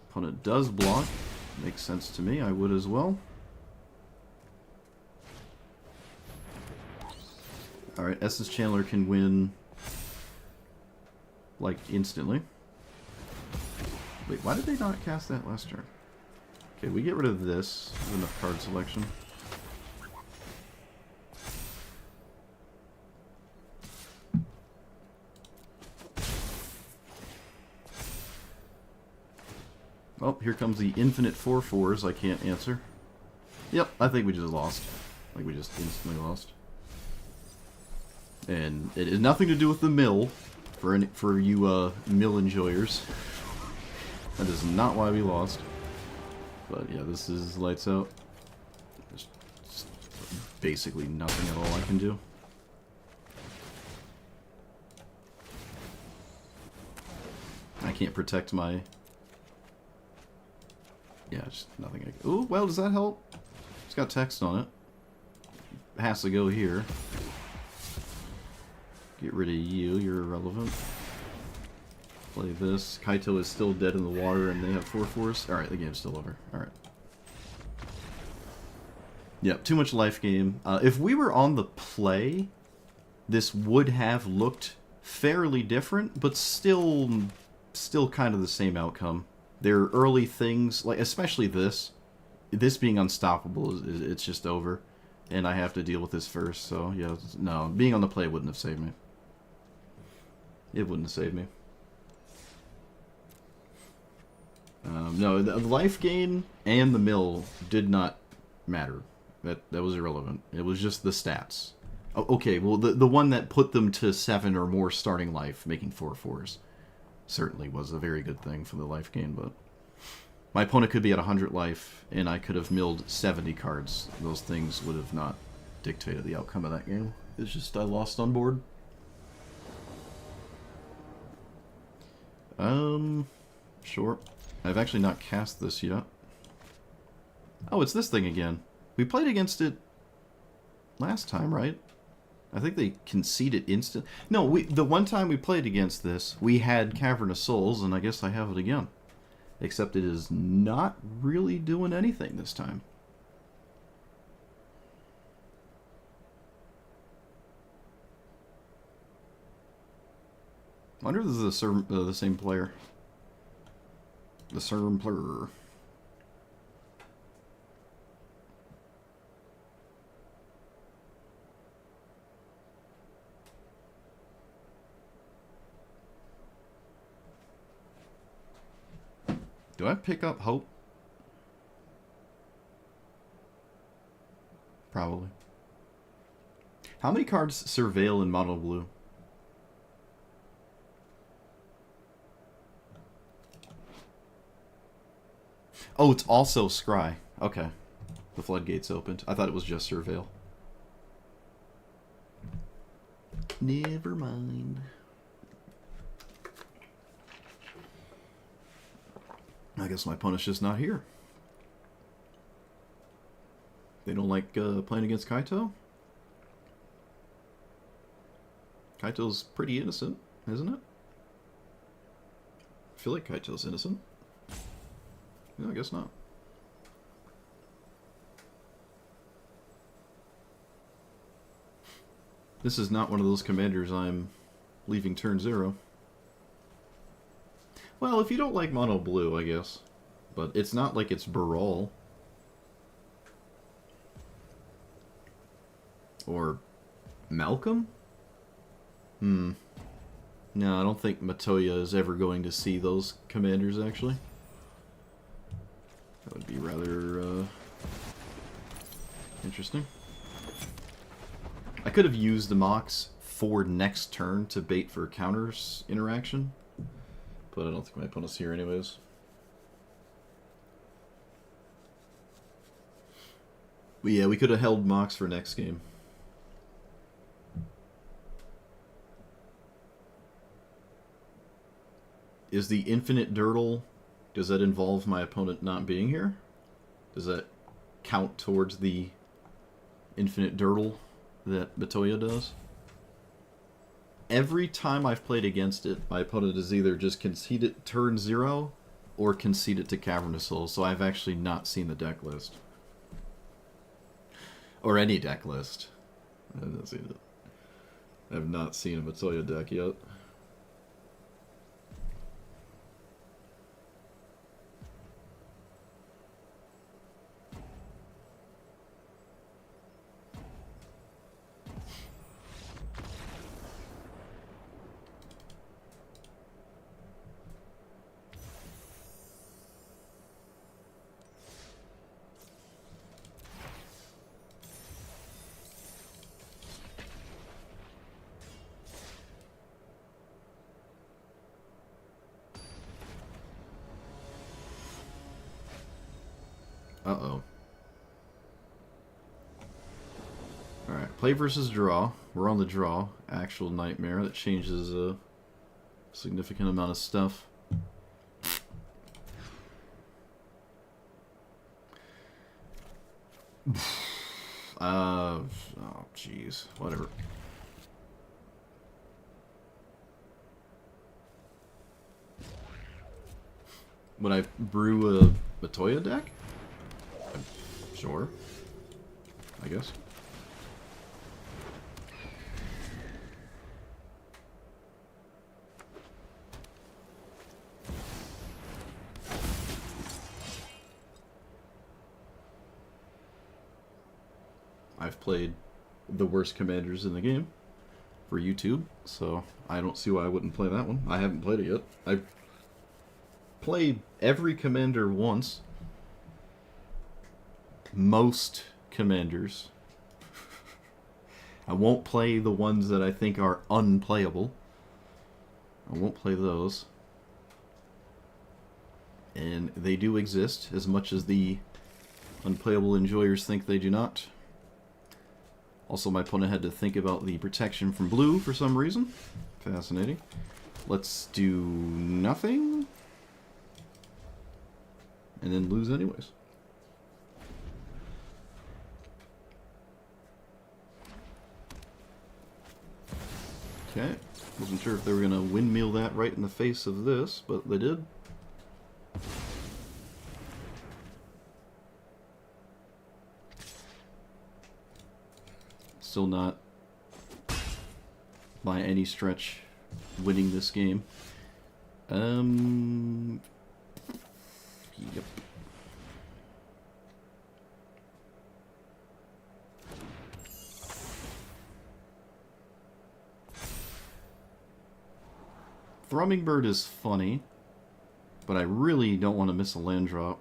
Opponent does block. Makes sense to me. I would as well. Alright, Essence Channeler can win, like, instantly. Wait, why did they not cast that last turn? Okay, we get rid of this. Enough card selection. Oh, here comes the infinite 4/4s I can't answer. Yep, I think we just lost. Like, we just instantly lost. And it has nothing to do with the mill, for you mill enjoyers. That is not why we lost. But yeah, this is lights out. There's basically nothing at all I can do. I can't protect my... Yeah, just nothing I can... Ooh, well, does that help? It's got text on it. It has to go here. Get rid of you, you're irrelevant. Play this. Kaito is still dead in the water and they have 4/4s. Alright, the game's still over. Alright. Yep, too much life game. If we were on the play, this would have looked fairly different, but still kind of the same outcome. There are early things, like especially this. This being unstoppable, it's just over. And I have to deal with this first, so yeah, no, being on the play wouldn't have saved me. It wouldn't have saved me. No, the life gain and the mill did not matter. That was irrelevant. It was just the stats. Oh, okay, well, the one that put them to 7 or more starting life, making 4/4s, certainly was a very good thing for the life gain, but my opponent could be at 100 life, and I could have milled 70 cards. Those things would have not dictated the outcome of that game. It's just I lost on board. Sure. I've actually not cast this yet. Oh, it's this thing again. We played against it last time, right? I think they conceded instant. No, the one time we played against this, we had Cavern of Souls, and I guess I have it again. Except it is not really doing anything this time. I wonder if this is the same player. The same player. Do I pick up Hope? Probably. How many cards surveil in mono blue? Oh, it's also Scry. Okay. The floodgates opened. I thought it was just surveil. Never mind. I guess my opponent's just not here. They don't like playing against Kaito? Kaito's pretty innocent, isn't it? I feel like Kaito's innocent. No, I guess not. This is not one of those commanders I'm leaving turn 0. Well, if you don't like mono blue, I guess. But it's not like it's Baral. Or Malcolm? No, I don't think Matoya is ever going to see those commanders, actually. That would be rather interesting. I could have used the Mox for next turn to bait for counters interaction, but I don't think my opponent's here anyways. But yeah, we could have held Mox for next game. Is the infinite Dirtle, does that involve my opponent not being here? Does that count towards the infinite Dirtle that Matoya does? Every time I've played against it, my opponent has either just conceded turn 0 or conceded to Cavernous Souls, so I've actually not seen the deck list. Or any deck list. I haven't seen it. I have not seen a Matoya deck yet. Uh-oh. Alright, play versus draw. We're on the draw. Actual nightmare. That changes a significant amount of stuff. Oh, jeez. Whatever. Would I brew a Matoya deck? Sure. I guess. I've played the worst commanders in the game for YouTube, so I don't see why I wouldn't play that one. I haven't played it yet. I've played every commander once. Most commanders. I won't play the ones that I think are unplayable. I won't play those. And they do exist, as much as the unplayable enjoyers think they do not. Also, my opponent had to think about the protection from blue for some reason. Fascinating. Let's do nothing. And then lose anyways. Okay, wasn't sure if they were going to windmill that right in the face of this, but they did. Still not, by any stretch, winning this game. Yep. Thrumming Bird is funny. But I really don't want to miss a land drop.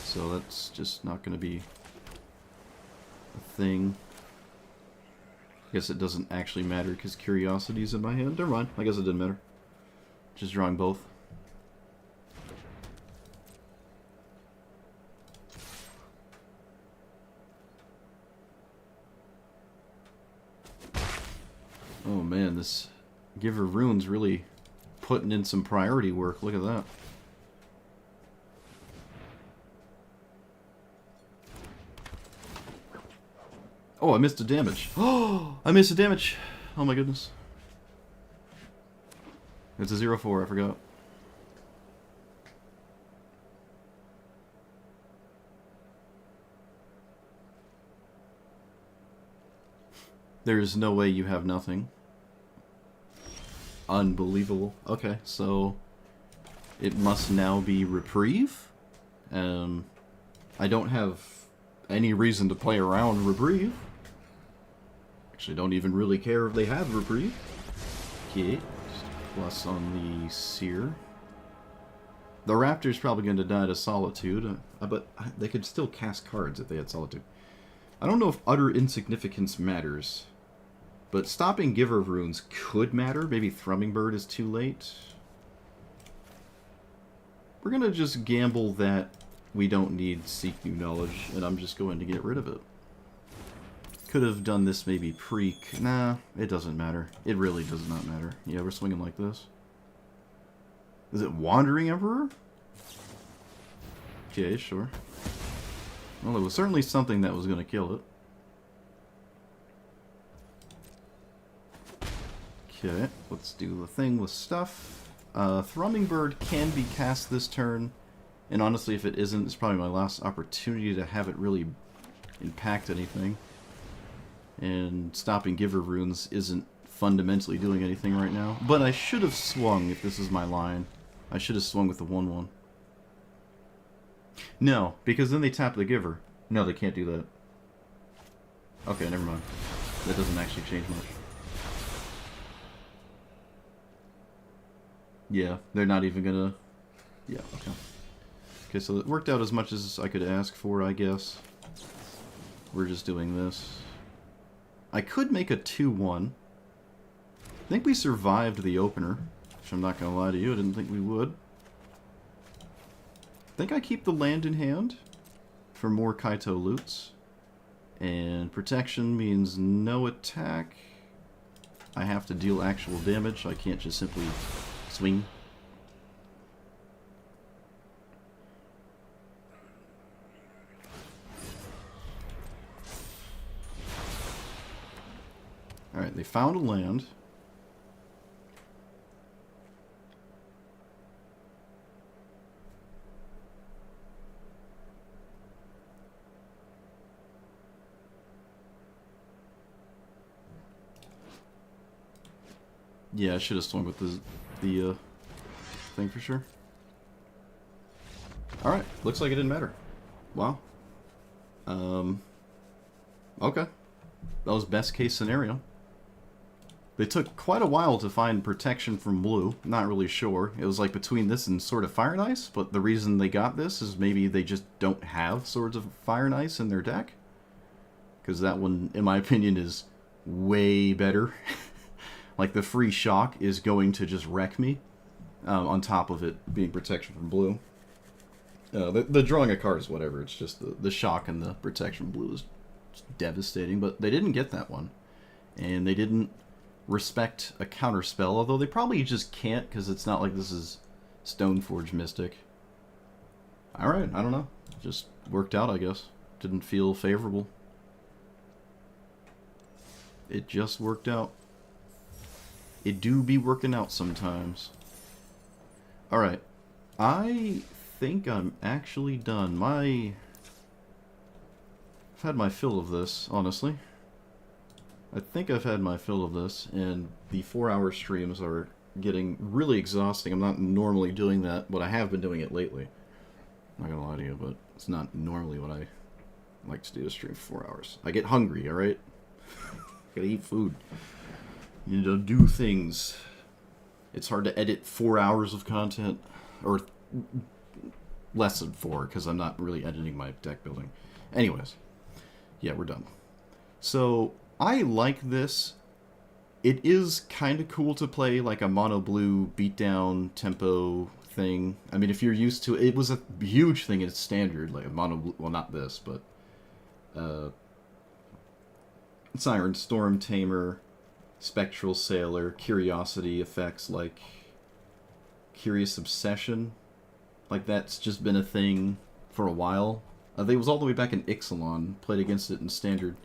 So that's just not going to be a thing. I guess it doesn't actually matter because Curiosity's in my hand. Never mind. I guess it didn't matter. Just drawing both. Oh man, this Giver Rune's really putting in some priority work. Look at that. Oh, I missed a damage. Oh, I missed a damage. Oh my goodness. It's a 0-4, I forgot. There's no way you have nothing. Unbelievable. Okay, so it must now be Reprieve. I don't have any reason to play around Reprieve. Actually, don't even really care if they have Reprieve. Okay, plus on the Seer. The Raptor's probably going to die to Solitude, but they could still cast cards if they had Solitude. I don't know if Utter Insignificance matters, but stopping Giver of Runes could matter. Maybe Thrumming Bird is too late. We're going to just gamble that we don't need Seek New Knowledge, and I'm just going to get rid of it. Could have done this maybe pre... Nah, it doesn't matter. It really does not matter. Yeah, we're swinging like this. Is it Wandering Emperor? Okay, sure. Well, it was certainly something that was going to kill it. Okay, let's do the thing with stuff. Thrumming Bird can be cast this turn, and honestly, if it isn't, it's probably my last opportunity to have it really impact anything. And stopping Giver Runes isn't fundamentally doing anything right now. But I should have swung, if this is my line. I should have swung with the 1-1. No, because then they tap the Giver. No, they can't do that. Okay, never mind. That doesn't actually change much. Yeah, they're not even gonna... Yeah, okay. Okay, so it worked out as much as I could ask for, I guess. We're just doing this. I could make a 2-1. I think we survived the opener, which I'm not going to lie to you, I didn't think we would. I think I keep the land in hand for more Kaito loots. And protection means no attack. I have to deal actual damage, I can't just simply swing. Alright, they found a land. Yeah, I should have swung with the thing for sure. Alright, looks like it didn't matter. Wow. Okay. That was best case scenario. They took quite a while to find protection from Blue. Not really sure. It was like between this and Sword of Fire and Ice, but the reason they got this is maybe they just don't have Swords of Fire and Ice in their deck. Because that one, in my opinion, is way better. Like, the free shock is going to just wreck me, on top of it being protection from Blue. The drawing of cards, whatever, it's just the shock and the protection from Blue is devastating, but they didn't get that one. And they didn't respect a counter spell, although they probably just can't, because it's not like this is Stoneforge Mystic. Alright, I don't know. Just worked out, I guess. Didn't feel favorable. It just worked out. It do be working out sometimes. Alright. I think I'm actually done. I've had my fill of this, honestly. I think I've had my fill of this, and the 4-hour streams are getting really exhausting. I'm not normally doing that, but I have been doing it lately. I'm not gonna lie to you, but it's not normally what I like to do, to stream for 4 hours. I get hungry, alright? Gotta eat food. You know, do things. It's hard to edit 4 hours of content, or less than 4 because I'm not really editing my deck building. Anyways, yeah, we're done. So I like this. It is kind of cool to play like a mono blue beatdown tempo thing. I mean, if you're used to it, it was a huge thing in standard, like a mono blue, well, not this, but Siren Storm Tamer, Spectral Sailor, Curiosity effects like Curious Obsession. Like that's just been a thing for a while. I think it was all the way back in Ixalan. Played against it in standard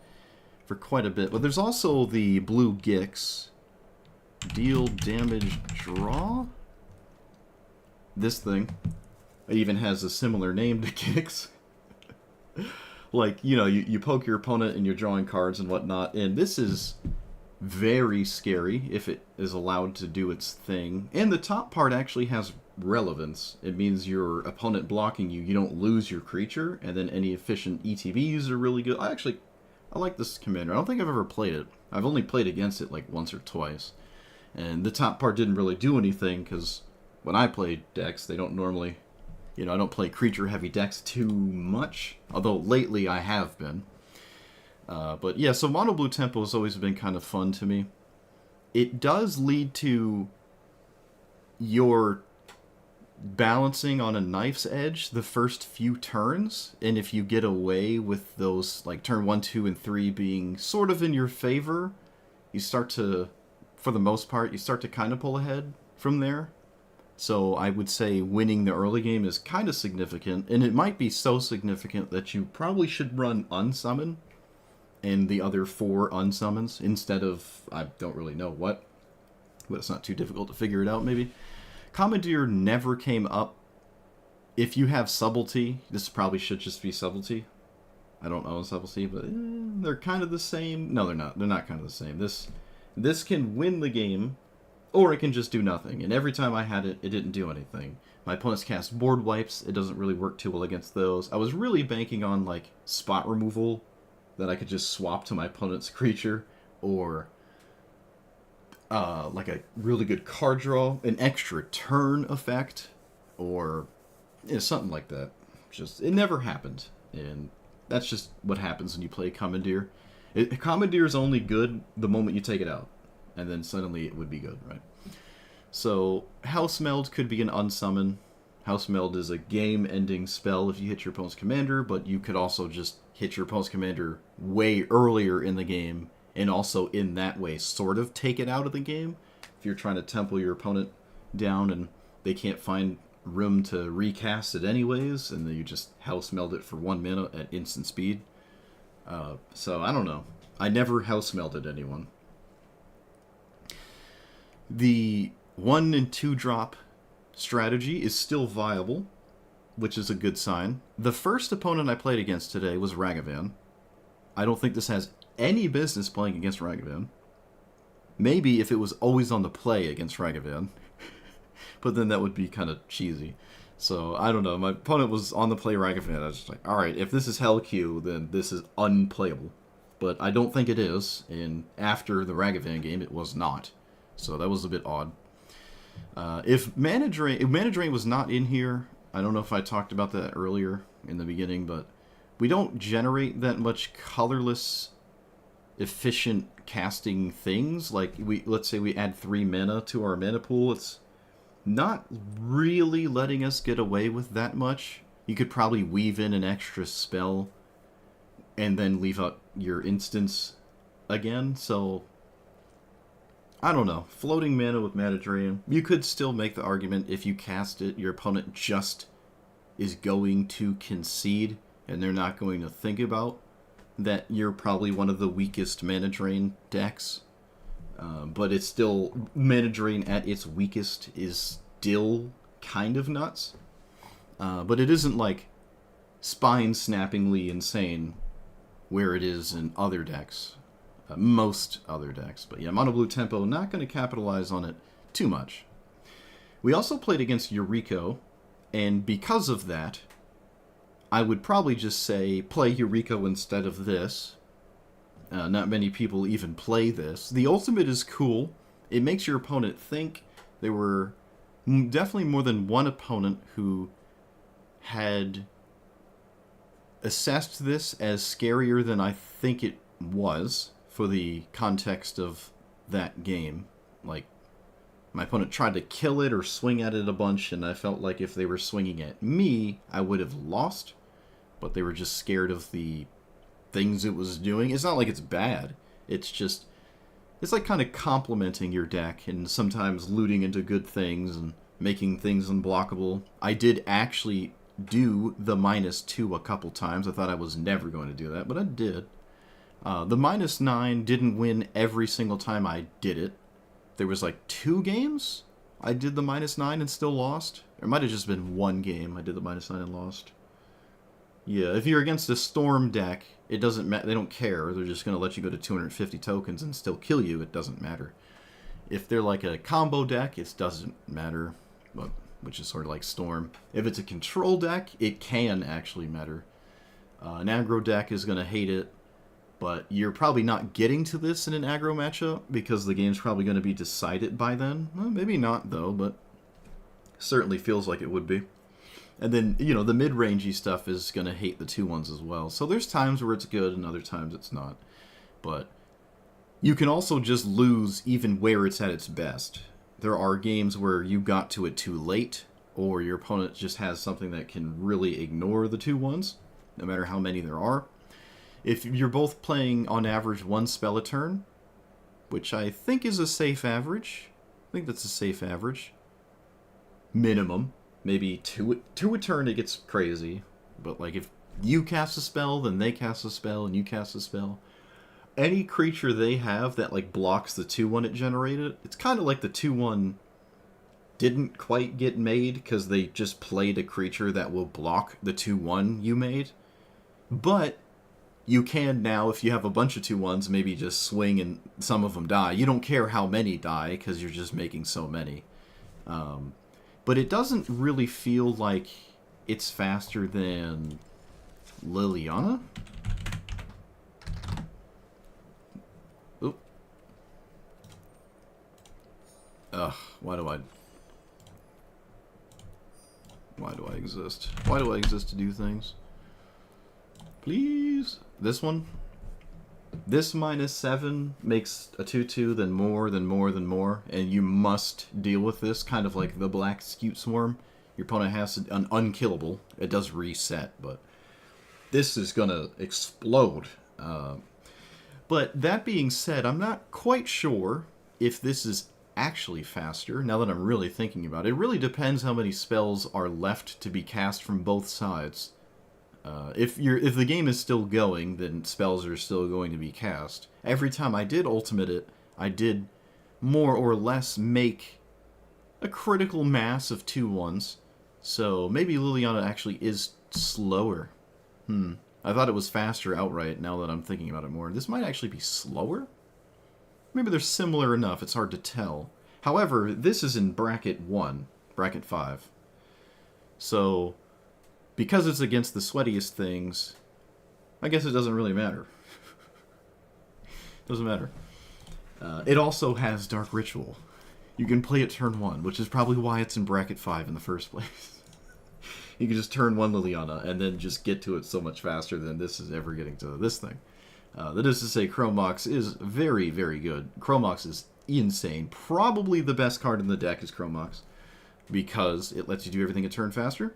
for quite a bit. But there's also the Blue Gix. Deal damage draw? This thing. It even has a similar name to Gix. Like, you know, you poke your opponent and you're drawing cards and whatnot. And this is very scary if it is allowed to do its thing. And the top part actually has relevance. It means your opponent blocking you, you don't lose your creature, and then any efficient ETBs are really good. I like this commander. I don't think I've ever played it. I've only played against it like once or twice. And the top part didn't really do anything, because when I play decks, they don't normally... You know, I don't play creature-heavy decks too much, although lately I have been. But yeah, so Mono Blue Tempo has always been kind of fun to me. It does lead to your balancing on a knife's edge the first few turns, and if you get away with those, like turn 1, 2, and 3 being sort of in your favor, you start to, for the most part, you start to kind of pull ahead from there. So I would say winning the early game is kind of significant, and it might be so significant that you probably should run Unsummon and the other 4 unsummons instead of, I don't really know what, but it's not too difficult to figure it out maybe. Commandeer never came up. If you have Subtlety, this probably should just be Subtlety. I don't own Subtlety, but they're kind of the same. No, they're not. They're not kind of the same. This can win the game, or it can just do nothing. And every time I had it, it didn't do anything. My opponents cast board wipes. It doesn't really work too well against those. I was really banking on like spot removal, that I could just swap to my opponent's creature, or like a really good card draw, an extra turn effect, or something like that. Just it never happened, and that's just what happens when you play Commandeer. Commandeer is only good the moment you take it out, and then suddenly it would be good, right? So House Meld could be an unsummon. House Meld is a game-ending spell if you hit your opponent's commander, but you could also just hit your opponent's commander way earlier in the game, and also in that way sort of take it out of the game. If you're trying to temple your opponent down and they can't find room to recast it anyways, and then you just House Meld it for 1 mana at instant speed. So I don't know. I never House Melded anyone. The 1 and 2 drop strategy is still viable, which is a good sign. The first opponent I played against today was Ragavan. I don't think this has any business playing against Ragavan. Maybe if it was always on the play against Ragavan. But then that would be kind of cheesy. So, I don't know. My opponent was on the play Ragavan. I was just like, alright, if this is Hellq, then this is unplayable. But I don't think it is, and after the Ragavan game, it was not. So that was a bit odd. If Mana Drain was not in here, I don't know if I talked about that earlier in the beginning, but we don't generate that much colorless, efficient casting things. Like, let's say we add 3 mana to our mana pool, it's not really letting us get away with that much. You could probably weave in an extra spell and then leave out your instance again, so I don't know. Floating mana with Mana Drain. You could still make the argument if you cast it, your opponent just is going to concede, and they're not going to think about that you're probably one of the weakest Mana Drain decks. But it's still, Mana Drain at its weakest is still kind of nuts. But it isn't like spine-snappingly insane where it is in other decks. Most other decks. But yeah, Mono Blue Tempo, not going to capitalize on it too much. We also played against Yuriko, and because of that, I would probably just say play Yuriko instead of this. Not many people even play this. The ultimate is cool. It makes your opponent think. They were definitely more than one opponent who had assessed this as scarier than I think it was for the context of that game. Like, my opponent tried to kill it or swing at it a bunch, and I felt like if they were swinging at me, I would have lost, but they were just scared of the things it was doing. It's not like it's bad. It's just, it's like kind of complementing your deck and sometimes looting into good things and making things unblockable. I did actually do the -2 a couple times. I thought I was never going to do that, but I did. The -9 didn't win every single time I did it. There was like 2 games I did the -9 and still lost. Or it might have just been 1 game I did the -9 and lost. Yeah, if you're against a storm deck, it doesn't matter. They don't care. They're just going to let you go to 250 tokens and still kill you. It doesn't matter. If they're like a combo deck, it doesn't matter. But which is sort of like Storm. If it's a control deck, it can actually matter. An aggro deck is going to hate it, but you're probably not getting to this in an aggro matchup because the game's probably going to be decided by then. Well, maybe not, though, but certainly feels like it would be. And then, you know, the mid-rangey stuff is going to hate the 2-1s as well. So there's times where it's good and other times it's not. But you can also just lose even where it's at its best. There are games where you got to it too late, or your opponent just has something that can really ignore the 2-1s, no matter how many there are. If you're both playing on average 1 spell a turn, which I think is a safe average, I think that's a safe average. Minimum. Maybe 2 a turn it gets crazy, but like if you cast a spell, then they cast a spell, and you cast a spell. Any creature they have that like blocks the 2-1 it generated, it's kind of like the 2-1 didn't quite get made because they just played a creature that will block the 2-1 you made. But you can now, if you have a bunch of 2-1s, maybe just swing and some of them die. You don't care how many die because you're just making so many. But it doesn't really feel like it's faster than Liliana. Oop. Ugh, why do I exist? Why do I exist to do things? Please. This one? This -7 makes a 2-2, then more, then more, then more, and you must deal with this, kind of like the Black Scute Swarm. Your opponent has an unkillable. It does reset, but this is gonna explode. But that being said, I'm not quite sure if this is actually faster, now that I'm really thinking about it. It really depends how many spells are left to be cast from both sides. If the game is still going, then spells are still going to be cast. Every time I did ultimate it, I did more or less make a critical mass of 2-1s. So maybe Liliana actually is slower. I thought it was faster outright now that I'm thinking about it more. This might actually be slower? Maybe they're similar enough, it's hard to tell. However, this is in bracket 1, bracket 5. So because it's against the sweatiest things, I guess it doesn't really matter. Doesn't matter. It also has Dark Ritual. You can play it turn 1, which is probably why it's in bracket 5 in the first place. You can just turn 1 Liliana and then just get to it so much faster than this is ever getting to this thing. That is to say, Chromox is very, very good. Chromox is insane. Probably the best card in the deck is Chromox, because it lets you do everything a turn faster.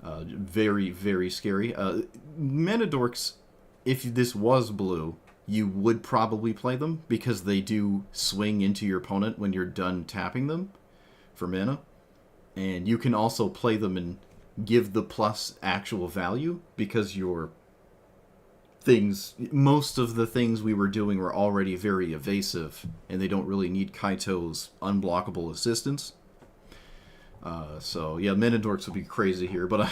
Very, very scary. Mana Dorks, if this was blue, you would probably play them because they do swing into your opponent when you're done tapping them for mana. And you can also play them and give the plus actual value because your things, most of the things we were doing were already very evasive and they don't really need Kaito's unblockable assistance. So yeah, Mana Dorks would be crazy here, but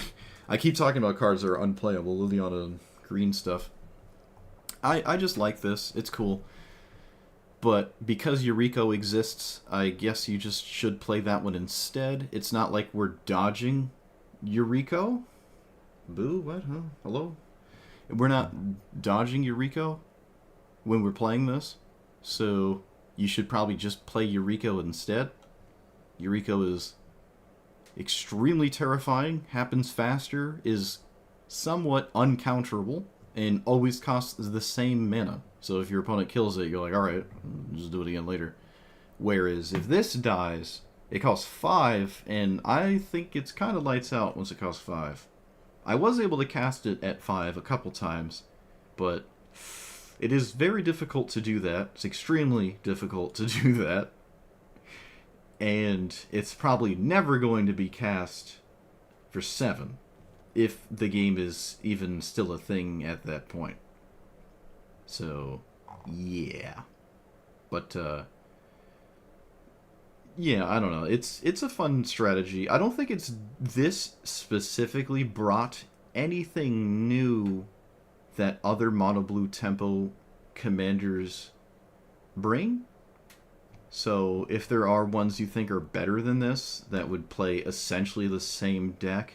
I keep talking about cards that are unplayable, Liliana and green stuff. I just like this, it's cool. But because Yuriko exists, I guess you just should play that one instead. It's not like we're dodging Yuriko. Boo, what? Huh? Hello? We're not dodging Yuriko when we're playing this. So you should probably just play Yuriko instead. Yuriko is extremely terrifying, happens faster, is somewhat uncounterable, and always costs the same mana. So if your opponent kills it, you're like, alright, just do it again later. Whereas if this dies, it costs 5, and I think it's kind of lights out once it costs 5. I was able to cast it at 5 a couple times, but it is very difficult to do that. It's extremely difficult to do that. And it's probably never going to be cast for 7, if the game is even still a thing at that point. So, yeah. But, yeah, I don't know. It's a fun strategy. I don't think this specifically brought anything new that other Mono Blue Tempo commanders bring. So if there are ones you think are better than this that would play essentially the same deck,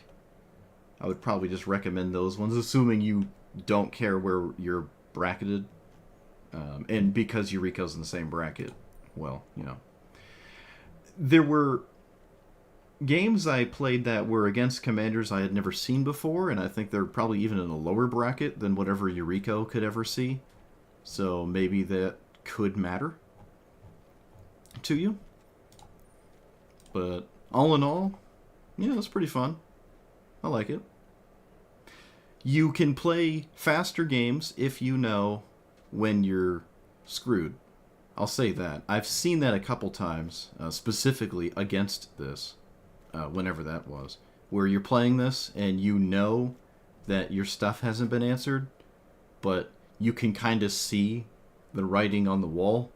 I would probably just recommend those ones, assuming you don't care where you're bracketed. And because Yuriko's in the same bracket, well, you know. There were games I played that were against commanders I had never seen before, and I think they're probably even in a lower bracket than whatever Yuriko could ever see. So maybe that could matter to you. But all in all, yeah, it's pretty fun. I like it. You can play faster games if you know when you're screwed. I'll say that. I've seen that a couple times, specifically against this, whenever that was, where you're playing this and you know that your stuff hasn't been answered, but you can kind of see the writing on the wall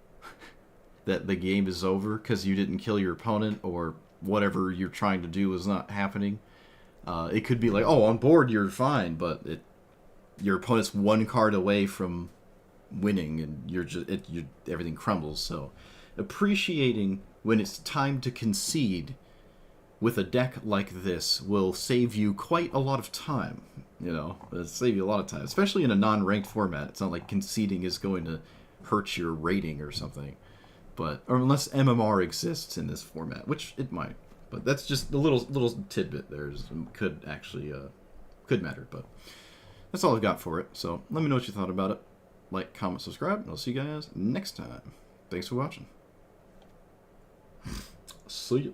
that the game is over because you didn't kill your opponent or whatever you're trying to do is not happening. It could be like, oh, on board you're fine, but your opponent's one card away from winning, and everything crumbles. So, appreciating when it's time to concede with a deck like this will save you quite a lot of time. You know, it'll save you a lot of time, especially in a non-ranked format. It's not like conceding is going to hurt your rating or something, or unless MMR exists in this format, which it might. But that's just a little tidbit there. Could actually could matter, but that's all I've got for it. So let me know what you thought about it. Like, comment, subscribe, and I'll see you guys next time. Thanks for watching. See ya.